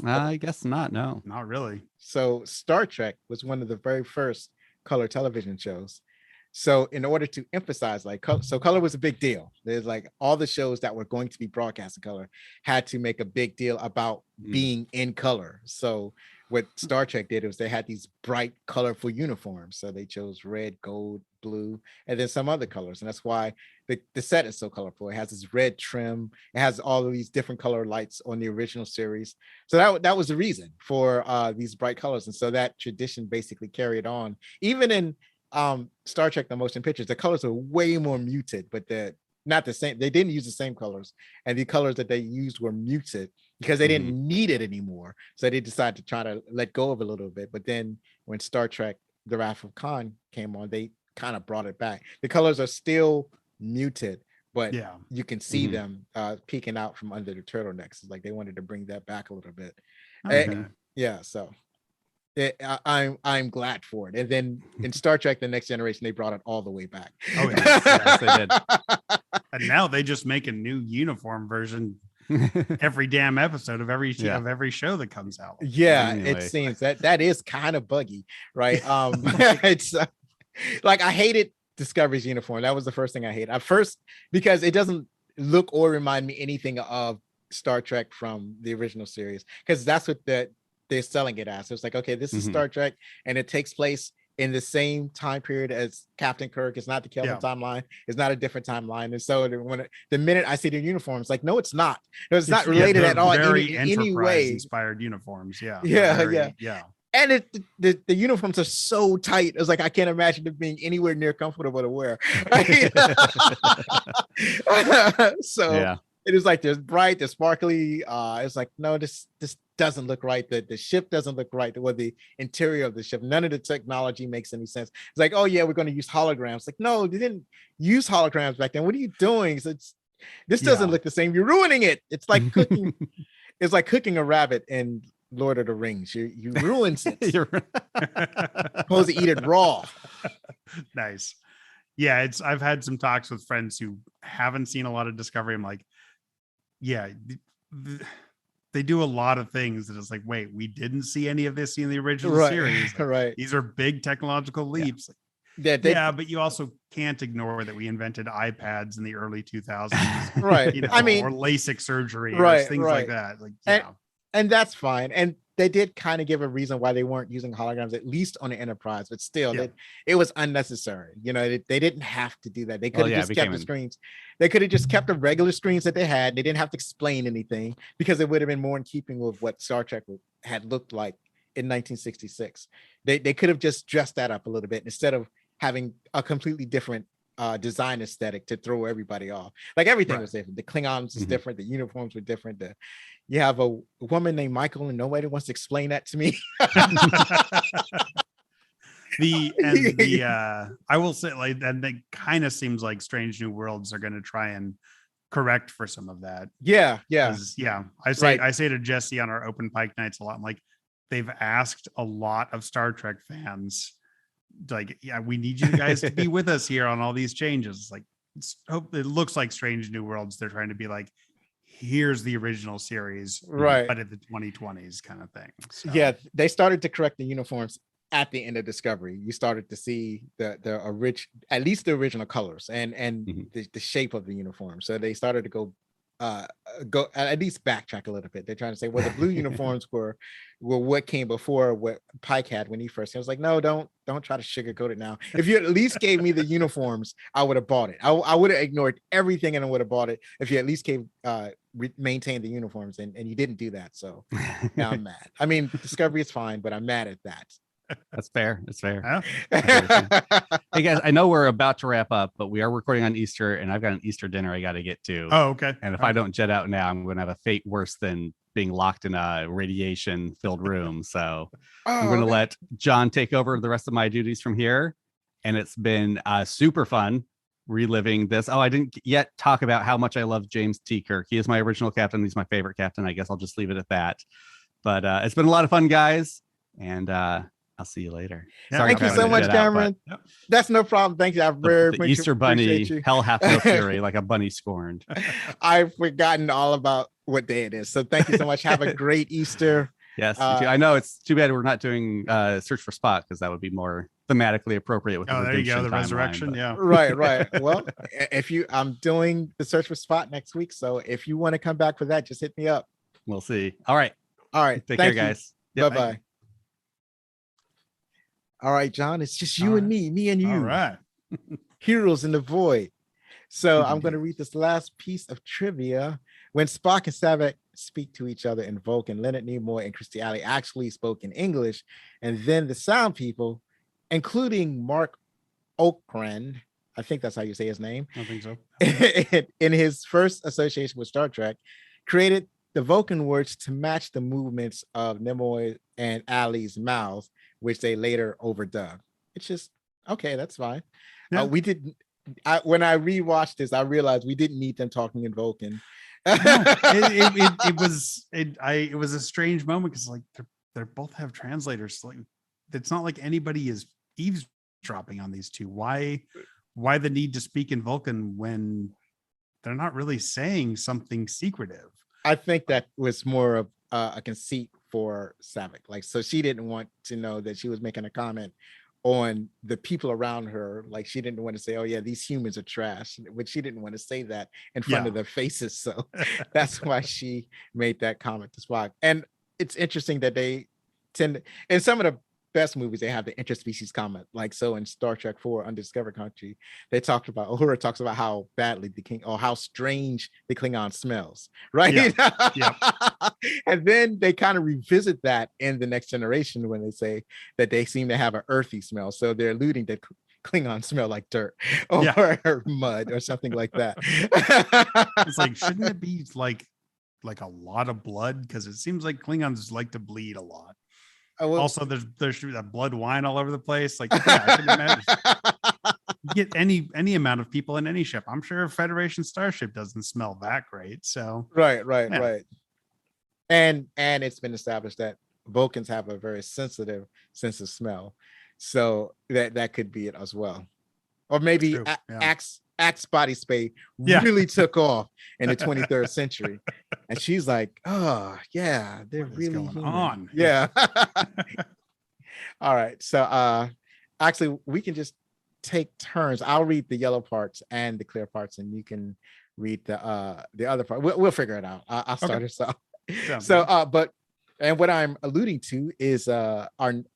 I guess not. No, not really. So Star Trek was one of the very first color television shows. So in order to emphasize, color was a big deal. There's like all the shows that were going to be broadcast in color had to make a big deal about being in color. So what Star Trek did was they had these bright, colorful uniforms. So they chose red, gold, blue, and then some other colors. And that's why the set is so colorful. It has this red trim. It has all of these different color lights on the original series. So that was the reason for these bright colors. And so that tradition basically carried on. Even in Star Trek: The Motion Pictures, the colors are way more muted, but they're not the same. They didn't use the same colors, and the colors that they used were muted because they didn't need it anymore. So they decided to try to let go of it a little bit. But then when Star Trek: The Wrath of Khan came on, they kind of brought it back. The colors are still muted, but you can see them peeking out from under the turtlenecks. It's like they wanted to bring that back a little bit. Okay. So I'm glad for it. And then in Star Trek: The Next Generation, they brought it all the way back. Oh yes, they did. And now they just make a new uniform version every damn episode of every show that comes out. It seems that is kind of buggy, right? It's like, I hated Discovery's uniform. That was the first thing I hated at first, because it doesn't look or remind me anything of Star Trek from the original series, because that's what they're selling it as. So it's like, okay, this is Star Trek, and it takes place in the same time period as Captain Kirk. It's not the Kelvin timeline. It's not a different timeline. And so the minute I see the uniforms, like, no, it's not. No, it's not related at all in any way. Inspired uniforms. Yeah. And the uniforms are so tight. It's like I can't imagine them being anywhere near comfortable to wear. So Yeah. it is like there's bright, there's sparkly. It's like, no, this doesn't look right. The ship doesn't look right. Or the interior of the ship. None of the technology makes any sense. It's like, oh yeah, we're going to use holograms. Like, no, they didn't use holograms back then. What are you doing? So this doesn't look the same. You're ruining it. It's like cooking. It's like cooking a rabbit in Lord of the Rings. You ruins it. You're supposed to eat it raw. Nice. Yeah, I've had some talks with friends who haven't seen a lot of Discovery. I'm like, yeah, they do a lot of things that it's like, wait, we didn't see any of this in the original series. Like, right. These are big technological leaps. Yeah, but you also can't ignore that we invented iPads in the early 2000s. Right. You know, I mean, or LASIK surgery, right, or things like that. Like, and that's fine. And they did kind of give a reason why they weren't using holograms, at least on the Enterprise, but still, it was unnecessary. You know, they didn't have to do that. They could have just kept the screens. They could have just kept the regular screens that they had. They didn't have to explain anything because it would have been more in keeping with what Star Trek had looked like in 1966. They could have just dressed that up a little bit instead of having a completely different design aesthetic to throw everybody off. Like everything was different. The Klingons is different. The uniforms were different. You have a woman named Michael, and nobody wants to explain that to me. I will say, like, and it kind of seems like Strange New Worlds are going to try and correct for some of that. Yeah. I say to Jesse on our open Pike nights a lot. I'm like, they've asked a lot of Star Trek fans. Like, yeah, we need you guys to be with us here on all these changes. Like, it looks like Strange New Worlds. They're trying to be like, here's the original series, right? But in the 2020s kind of thing. So. Yeah, they started to correct the uniforms at the end of Discovery. You started to see at least the original colors and the shape of the uniform. So they started to go at least backtrack a little bit. They're trying to say, well, the blue uniforms were what came before what Pike had when he first came. I was like, no, don't try to sugarcoat it now. If you at least gave me the uniforms, I would have bought it. I would have ignored everything and I would have bought it if you at least maintained the uniforms, and you didn't do that. So now I'm mad. I mean, Discovery is fine, but I'm mad at that. That's fair. That's fair. Yeah. Hey guys, I know we're about to wrap up, but we are recording on Easter, and I've got an Easter dinner I got to get to. Oh, okay. And if I don't jet out now, I'm going to have a fate worse than being locked in a radiation-filled room. So I'm going to let John take over the rest of my duties from here. And it's been super fun reliving this. Oh, I didn't yet talk about how much I love James T. Kirk. He is my original captain. He's my favorite captain. I guess I'll just leave it at that. But it's been a lot of fun, guys. And I'll see you later. Yeah, thank you so much, Cameron. That's no problem. Thank you. I very much Easter bunny, hell hath no fury, like a bunny scorned. I've forgotten all about what day it is. So thank you so much. Have a great Easter. Yes, I know it's too bad we're not doing Search for Spock, because that would be more thematically appropriate with there you go, the resurrection. Yeah. Right. Well, I'm doing the Search for Spock next week. So if you want to come back for that, just hit me up. We'll see. All right. Take care, guys. Yep, bye-bye. All right, John, it's just you and me and you. All right. Heroes in the Void. So I'm going to read this last piece of trivia. When Spock and Saavik speak to each other in Vulcan, Leonard Nimoy and Christy Alley actually spoke in English. And then the sound people, including Mark Okrand, I think that's how you say his name. I think so. In his first association with Star Trek, created the Vulcan words to match the movements of Nimoy and Alley's mouths, which they later overdubbed. It's just, okay, that's fine. Yeah. When I rewatched this, I realized we didn't need them talking in Vulcan. It was a strange moment because like they both have translators. Like it's not like anybody is eavesdropping on these two. Why the need to speak in Vulcan when they're not really saying something secretive? I think that was more of a conceit for Saavik. Like, so she didn't want to know that she was making a comment on the people around her. Like, she didn't want to say, oh yeah, these humans are trash, but she didn't want to say that in front of their faces. So that's why she made that comment to Spock. And it's interesting that they tend to, and some of best movies, they have the interspecies comment. Like so in Star Trek 4 Undiscovered Country, they talked about Uhura talks about how badly the King or how strange the Klingon smells, right? Yeah. And then they kind of revisit that in The Next Generation when they say that they seem to have an earthy smell. So they're alluding that Klingons smell like dirt or mud or something like that. It's like, shouldn't it be like a lot of blood? Because it seems like Klingons like to bleed a lot. Also, there's that blood wine all over the place. Like, yeah, I can imagine. You get any amount of people in any ship. I'm sure a Federation starship doesn't smell that great. So right. And it's been established that Vulcans have a very sensitive sense of smell, so that could be it as well. Or maybe Axe body spray really took off in the 23rd century, and she's like, "Oh yeah, they're really going human." on. Yeah. All right, so actually, we can just take turns. I'll read the yellow parts and the clear parts, and you can read the other part. We'll figure it out. I'll start us off. So, and what I'm alluding to is our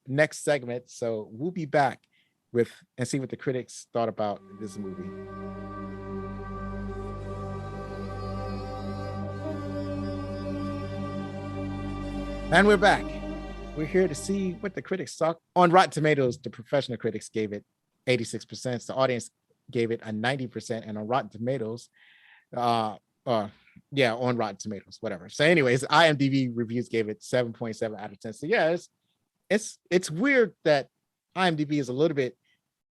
next segment. So we'll be back with and see what the critics thought about this movie. And we're back. We're here to see what the critics thought. On Rotten Tomatoes, the professional critics gave it 86%. The audience gave it a 90%. And on Rotten Tomatoes, on Rotten Tomatoes, whatever. So anyways, IMDb reviews gave it 7.7 out of 10. So yeah, it's weird that IMDb is a little bit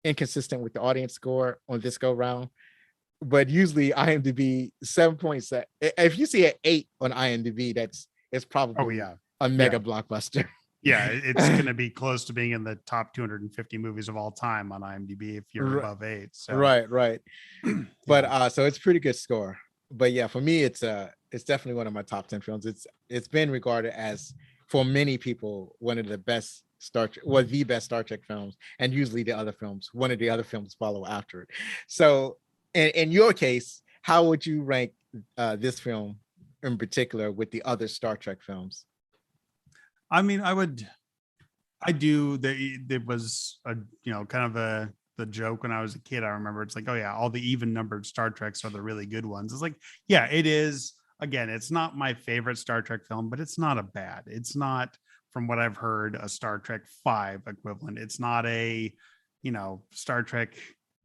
inconsistent with the audience score on this go round, but usually IMDb 7.7. If you see an 8 on IMDb, it's probably a mega blockbuster. Yeah, it's going to be close to being in the top 250 movies of all time on IMDb if you're above 8. So. Right. But so it's a pretty good score. But yeah, for me, it's definitely one of my top 10 films. It's been regarded as, for many people, one of the best the best Star Trek films, and usually one of the other films follow after it. So in your case, how would you rank this film in particular with the other Star Trek films? I mean, there was a kind of the joke when I was a kid. I remember it's like, oh yeah, all the even numbered Star Treks are the really good ones. It's like, yeah, it is. Again, it's not my favorite Star Trek film, but it's not it's not, from what I've heard, a Star Trek 5 equivalent. It's not a, Star Trek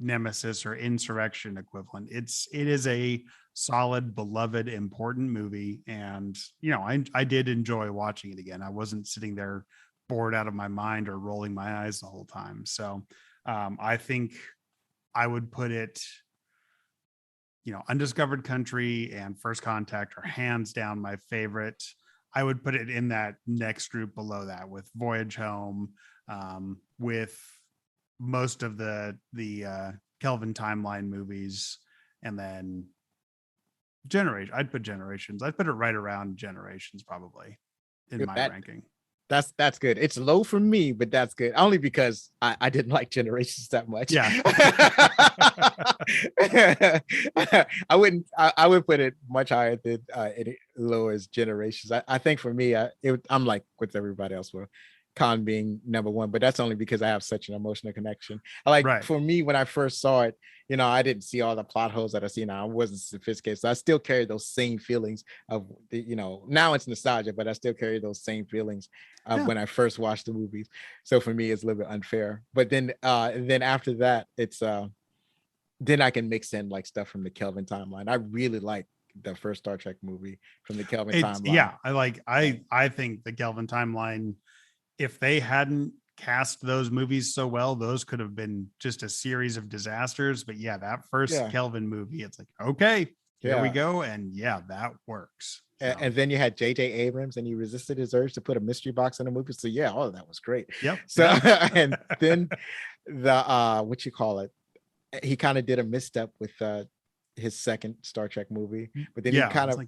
Nemesis or Insurrection equivalent. It is a solid, beloved, important movie. And, I did enjoy watching it again. I wasn't sitting there bored out of my mind or rolling my eyes the whole time. So I think I would put it, Undiscovered Country and First Contact are hands down my favorite. I would put it in that next group below that, with Voyage Home, with most of the Kelvin timeline movies, and then Generation. I'd put Generations. I'd put it right around Generations probably in my ranking. That's good. It's low for me, but that's good. Only because I didn't like Generations that much. Yeah. I would put it much higher than low as Generations. I think for me, I'm like with everybody else, with Khan being number one, but that's only because I have such an emotional connection. For me, when I first saw it, I didn't see all the plot holes that I see now. I wasn't sophisticated, so I still carry those same feelings of, now it's nostalgia, but I still carry those same feelings of when I first watched the movies. So for me, it's a little bit unfair. But then after that, it's then I can mix in like stuff from the Kelvin timeline. I really like the first Star Trek movie from the Kelvin timeline. Yeah, I think the Kelvin timeline, if they hadn't cast those movies so well, those could have been just a series of disasters. But yeah, that first Kelvin movie, it's like, okay, here we go. And yeah, that works. So. And then you had J.J. Abrams, and he resisted his urge to put a mystery box in the movie. So yeah, all of that was great. Yep. So and then he kind of did a misstep with his second Star Trek movie, but then he kind of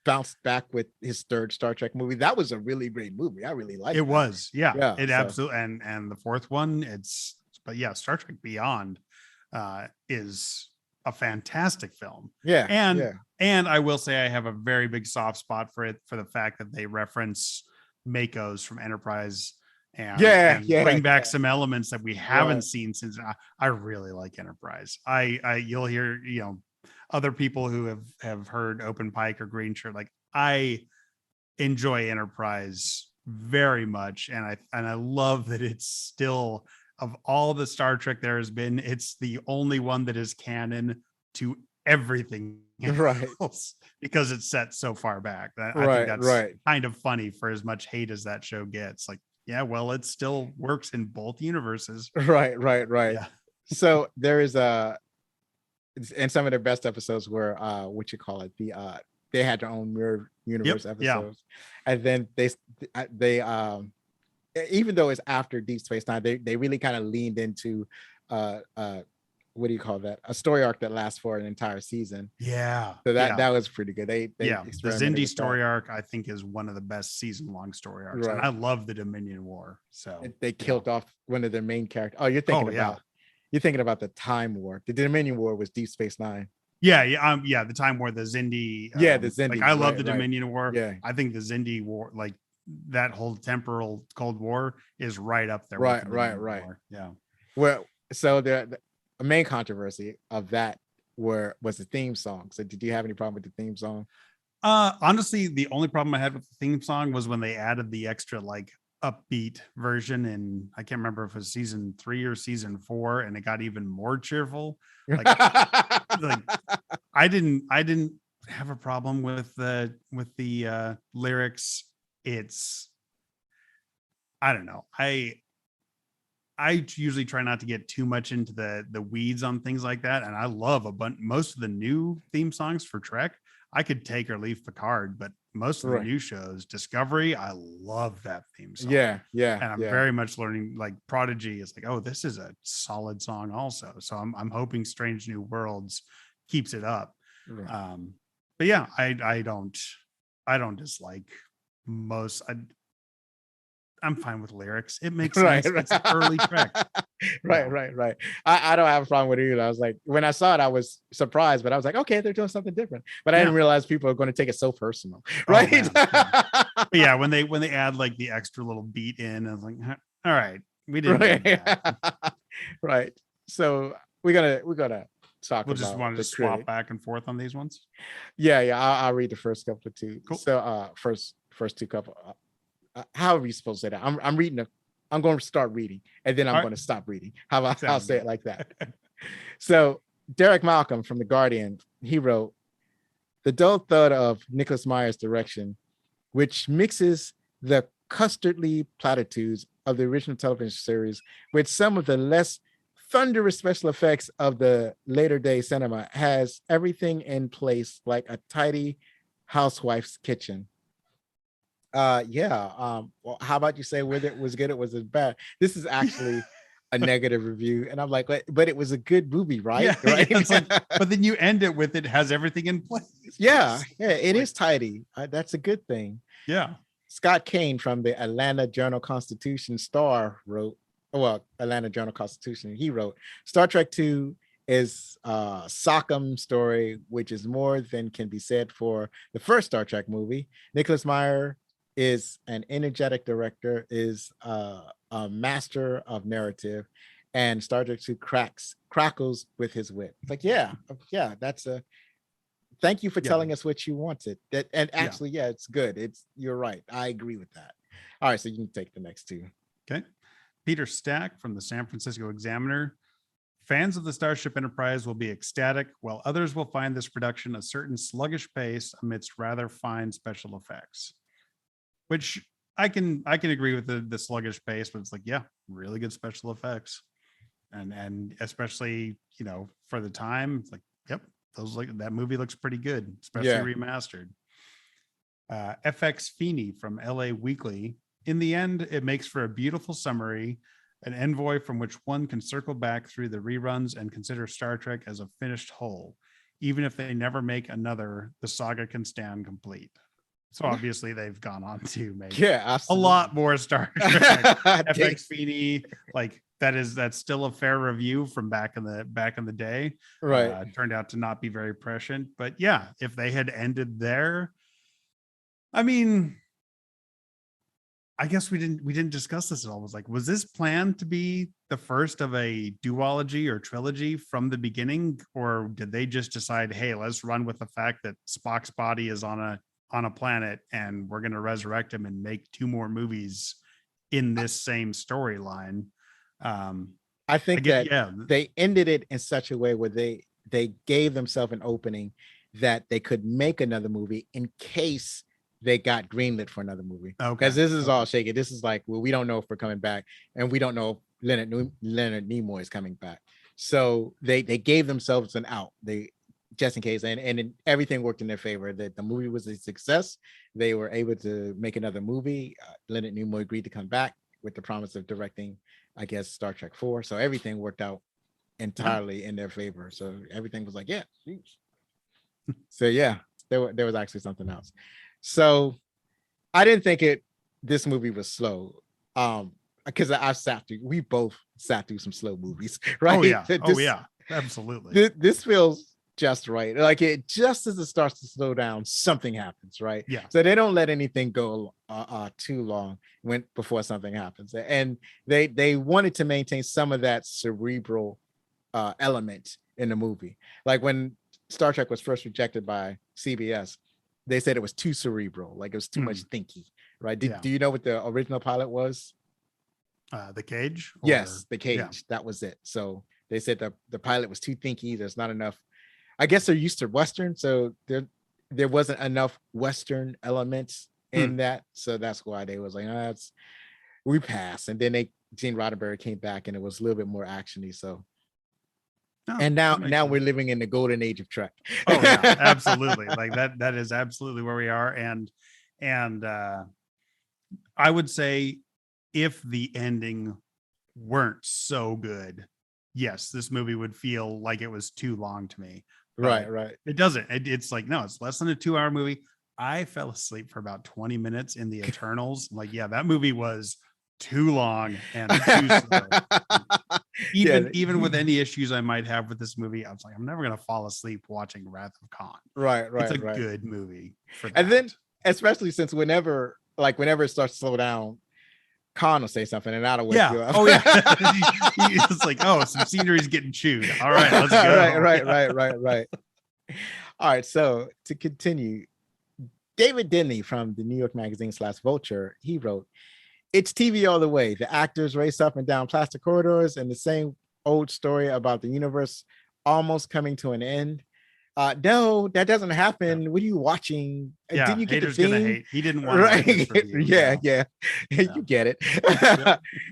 bounced back with his third Star Trek movie. That was a really great movie. I really liked it. It was, absolutely. And the fourth one, Star Trek Beyond is a fantastic film. Yeah. And I will say I have a very big soft spot for it, for the fact that they reference Makos from Enterprise and yeah, bring back yeah. some elements that we haven't Right. seen since. I really like Enterprise. I you'll hear, other people who have heard Open Pike or Green Shirt, like I enjoy Enterprise very much, and I love that it's still, of all the Star Trek there has been, it's the only one that is canon to everything Right. else because it's set so far back. I think Right, that's right. kind of funny for as much hate as that show gets. Like, yeah, well, it still works in both universes. Right, right. Yeah. So there is and some of their best episodes were what you call it, they had their own mirror universe episodes. And then they even though it's after Deep Space Nine, they really kind of leaned into what do you call that, a story arc that lasts for an entire season. Yeah. So that was pretty good. They the experimented Xindi with story that. arc, I think, is one of the best season-long story arcs. Right. And I love the Dominion War. So They killed off one of their main characters. Oh, you're thinking about the Time War. The Dominion War was Deep Space Nine. Yeah, the time where the Xindi. The Xindi. Like, I love the right. Dominion War. Yeah. I think the Xindi War, like that whole temporal Cold War, is right up there. Right, with the Dominion right. War. Yeah. Well, so the main controversy of that was the theme song. So did you have any problem with the theme song? Honestly, the only problem I had with the theme song was when they added the extra like upbeat version, and I can't remember if it was season 3 or season 4, and it got even more cheerful. Like, I didn't have a problem with the lyrics. It's, I don't know. I usually try not to get too much into the weeds on things like that, and I love most of the new theme songs for Trek. I could take or leave Picard, but most of the new shows, Discovery, I love that theme song. Yeah. And I'm very much learning, like Prodigy is like, oh, this is a solid song also. So I'm hoping Strange New Worlds keeps it up. Right. But yeah, I don't dislike most. I'm fine with lyrics. It makes sense. It's an early Trek. Right. I don't have a problem with it either. I was like, when I saw it, I was surprised, but I was like, okay, they're doing something different. But I didn't realize people are going to take it so personal. Right. But yeah, when they add like the extra little beat in, I was like, all right, we didn't do that. Right. So we're gonna talk. We'll just want to swap back and forth on these ones. Yeah. I'll read the first couple of two. Cool. So first two couple. How are you supposed to say that? I'm reading. I'm going to start reading, and then I'm going to stop reading. How about I'll say it like that? So Derek Malcolm from The Guardian, he wrote, "The dull thud of Nicholas Meyer's direction, which mixes the custardly platitudes of the original television series with some of the less thunderous special effects of the later day cinema, has everything in place like a tidy housewife's kitchen." Well, how about you say whether it was good or was it bad? This is actually a negative review, and I'm like, but it was a good movie, right? Yeah, right. It's like, but then you end it with, it has everything in place. Yeah, it is tidy. That's a good thing. Yeah. Scott Kane from the Atlanta Journal-Constitution Star wrote, Atlanta Journal-Constitution, he wrote, "Star Trek II is a Sockham story, which is more than can be said for the first Star Trek movie. Nicholas Meyer is an energetic director, is a master of narrative, and Star Trek II crackles with his wit." It's like, that's a thank you for telling us what you wanted. Actually, it's good. You're right. I agree with that. All right, so you can take the next two. Okay. Peter Stack from the San Francisco Examiner. "Fans of the Starship Enterprise will be ecstatic, while others will find this production a certain sluggish pace amidst rather fine special effects." Which I can agree with the sluggish pace, but it's like, really good special effects. And especially, for the time, it's like, that movie looks pretty good, especially remastered. FX Feeney from LA Weekly. "In the end, it makes for a beautiful summary, an envoy from which one can circle back through the reruns and consider Star Trek as a finished whole. Even if they never make another, the saga can stand complete." So obviously they've gone on to make a lot more Star Trek. FX Feeney, like that's still a fair review from back in the day. Right. Turned out to not be very prescient, but yeah, if they had ended there, I mean, I guess we didn't discuss this at all. Was this planned to be the first of a duology or trilogy from the beginning, or did they just decide, hey, let's run with the fact that Spock's body is on a planet and we're going to resurrect him and make 2 more movies in this same storyline? I think yeah, that they ended it in such a way where they gave themselves an opening that they could make another movie in case they got greenlit for another movie. Okay. Because this is all shaky. This is like, well, we don't know if we're coming back, and we don't know if Leonard Nimoy is coming back. So they gave themselves an out. They just in case, and everything worked in their favor. That the movie was a success. They were able to make another movie. Leonard Nimoy agreed to come back with the promise of directing, I guess, Star Trek 4. So everything worked out entirely in their favor. So everything was like, yeah. So yeah, there was actually something else. So I didn't think this movie was slow. Because we both sat through some slow movies, right? Oh yeah, absolutely. This feels just right. Like it, just as it starts to slow down, something happens, right? Yeah. So they don't let anything go too long before something happens. And they wanted to maintain some of that cerebral element in the movie. Like when Star Trek was first rejected by CBS, they said it was too cerebral, like it was too much thinky, right? Do you know what the original pilot was? The Cage? Yes, The Cage. Yeah. That was it. So they said the pilot was too thinky. There's not enough. I guess they're used to Western, so there wasn't enough Western elements in that. So that's why they was like, we pass. And then Gene Roddenberry came back and it was a little bit more actiony. So and now we're living in the golden age of Trek. Oh yeah, absolutely. Like that is absolutely where we are. And I would say if the ending weren't so good, yes, this movie would feel like it was too long to me. But Right. It doesn't. It's like, no, it's less than a 2-hour movie. I fell asleep for about 20 minutes in the Eternals. Like, yeah, that movie was too long and too slow. Even with any issues I might have with this movie, I was like, I'm never gonna fall asleep watching Wrath of Khan. Right. It's a good movie for that. And then, especially since whenever it starts to slow down, Khan will say something and that'll wake you up. Oh yeah. It's like, oh, some scenery's getting chewed. All right, let's go. Right. All right. So to continue, David Denny from the New York Magazine /Vulture, he wrote, "It's TV all the way. The actors race up and down plastic corridors and the same old story about the universe almost coming to an end. No, that doesn't happen. What are you watching? Yeah, didn't you get haters the theme? gonna hate. He didn't want Right. to write this review. Yeah. You get it.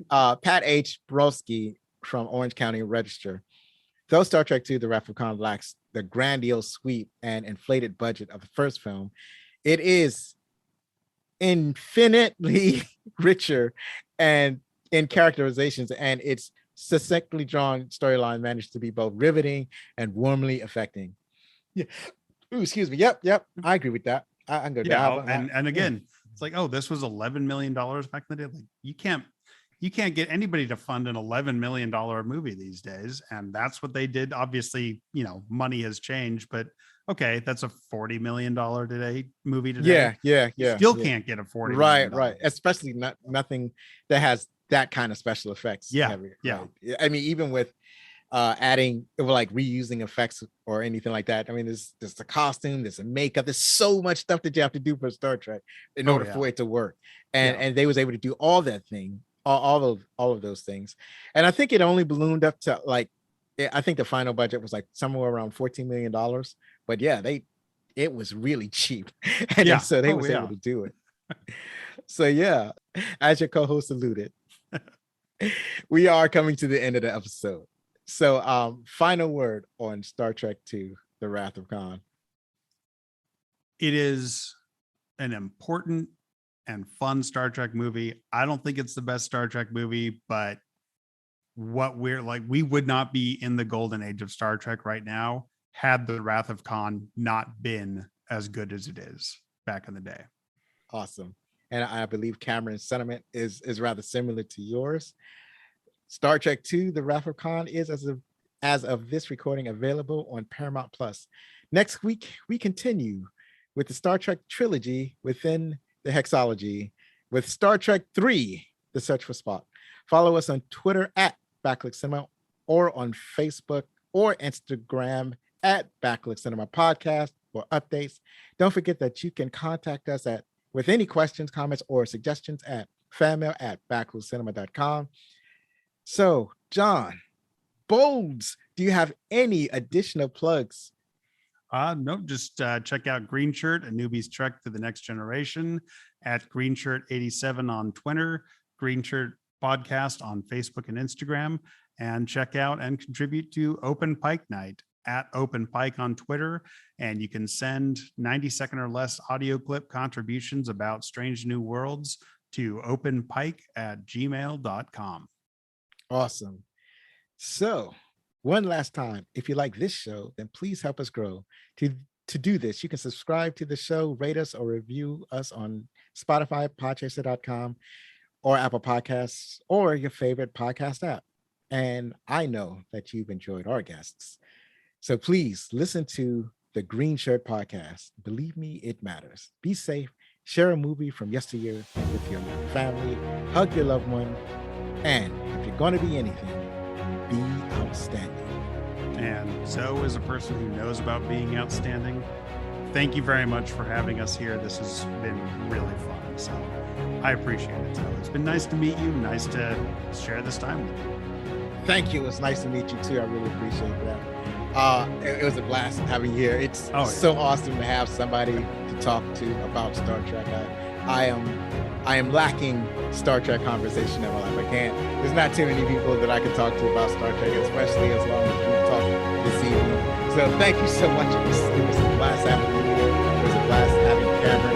Pat H. Broski from Orange County Register. Though Star Trek II, The Wrath of Khan lacks the grandiose sweep and inflated budget of the first film, it is infinitely richer and in characterizations, and its succinctly drawn storyline managed to be both riveting and warmly affecting." Yeah. Ooh, excuse me. Yep. I agree with that. I can go down. And again, it's like, oh, this was $11 million back in the day. Like you can't get anybody to fund an $11 million movie these days. And that's what they did. Obviously, money has changed, but okay, that's a $40 million movie today. Yeah. Still can't get a $40 million. Right. Especially nothing that has that kind of special effects. Yeah. Heavy, Yeah. Right? I mean, even with adding like reusing effects or anything like that. I mean, there's the costume, there's the makeup, there's so much stuff that you have to do for Star Trek in order for it to work. And they was able to do all that thing, all of those things. And I think it only ballooned up to I think the final budget was like somewhere around $14 million. But yeah, it was really cheap. And so they was able to do it. So yeah, as your co-host alluded, we are coming to the end of the episode. So final word on Star Trek II, The Wrath of Khan. It is an important and fun Star Trek movie. I don't think it's the best Star Trek movie, but we would not be in the golden age of Star Trek right now had The Wrath of Khan not been as good as it is back in the day. Awesome. And I believe Cameron's sentiment is rather similar to yours. Star Trek II, The Wrath of Khan is, as of this recording, available on Paramount Plus. Next week, we continue with the Star Trek Trilogy within the Hexalogy. with Star Trek 3, The Search for Spock. Follow us on Twitter at Backlit Cinema or on Facebook or Instagram at Backlit Cinema Podcast for updates. Don't forget that you can contact us with any questions, comments, or suggestions at fanmail@backlitcinema.com. So, John Bolds, do you have any additional plugs? No, just check out Green Shirt, a newbie's trek to the next generation at Green Shirt 87 on Twitter, Green Shirt Podcast on Facebook and Instagram, and check out and contribute to Open Pike Night at Open Pike on Twitter. And you can send 90-second or less audio clip contributions about Strange New Worlds to openpike@gmail.com. Awesome. So, one last time, if you like this show, then please help us grow. To do this, you can subscribe to the show, rate us, or review us on Spotify, podchaser.com, or Apple Podcasts, or your favorite podcast app. And I know that you've enjoyed our guests. So please listen to the Green Shirt Podcast. Believe me, it matters. Be safe. Share a movie from yesteryear with your family. Hug your loved one. And if you're going to be anything, be outstanding. And so, as a person who knows about being outstanding, thank you very much for having us here. This has been really fun. So I appreciate it. So it's been nice to meet you. Nice to share this time with you. Thank you. It was nice to meet you too. I really appreciate that. It was a blast having you here. It's so awesome to have somebody to talk to about Star Trek. I am lacking Star Trek conversation in my life. There's not too many people that I can talk to about Star Trek, especially as long as we talk this evening. So thank you so much. It was a blast having you here. It was a blast having Cameron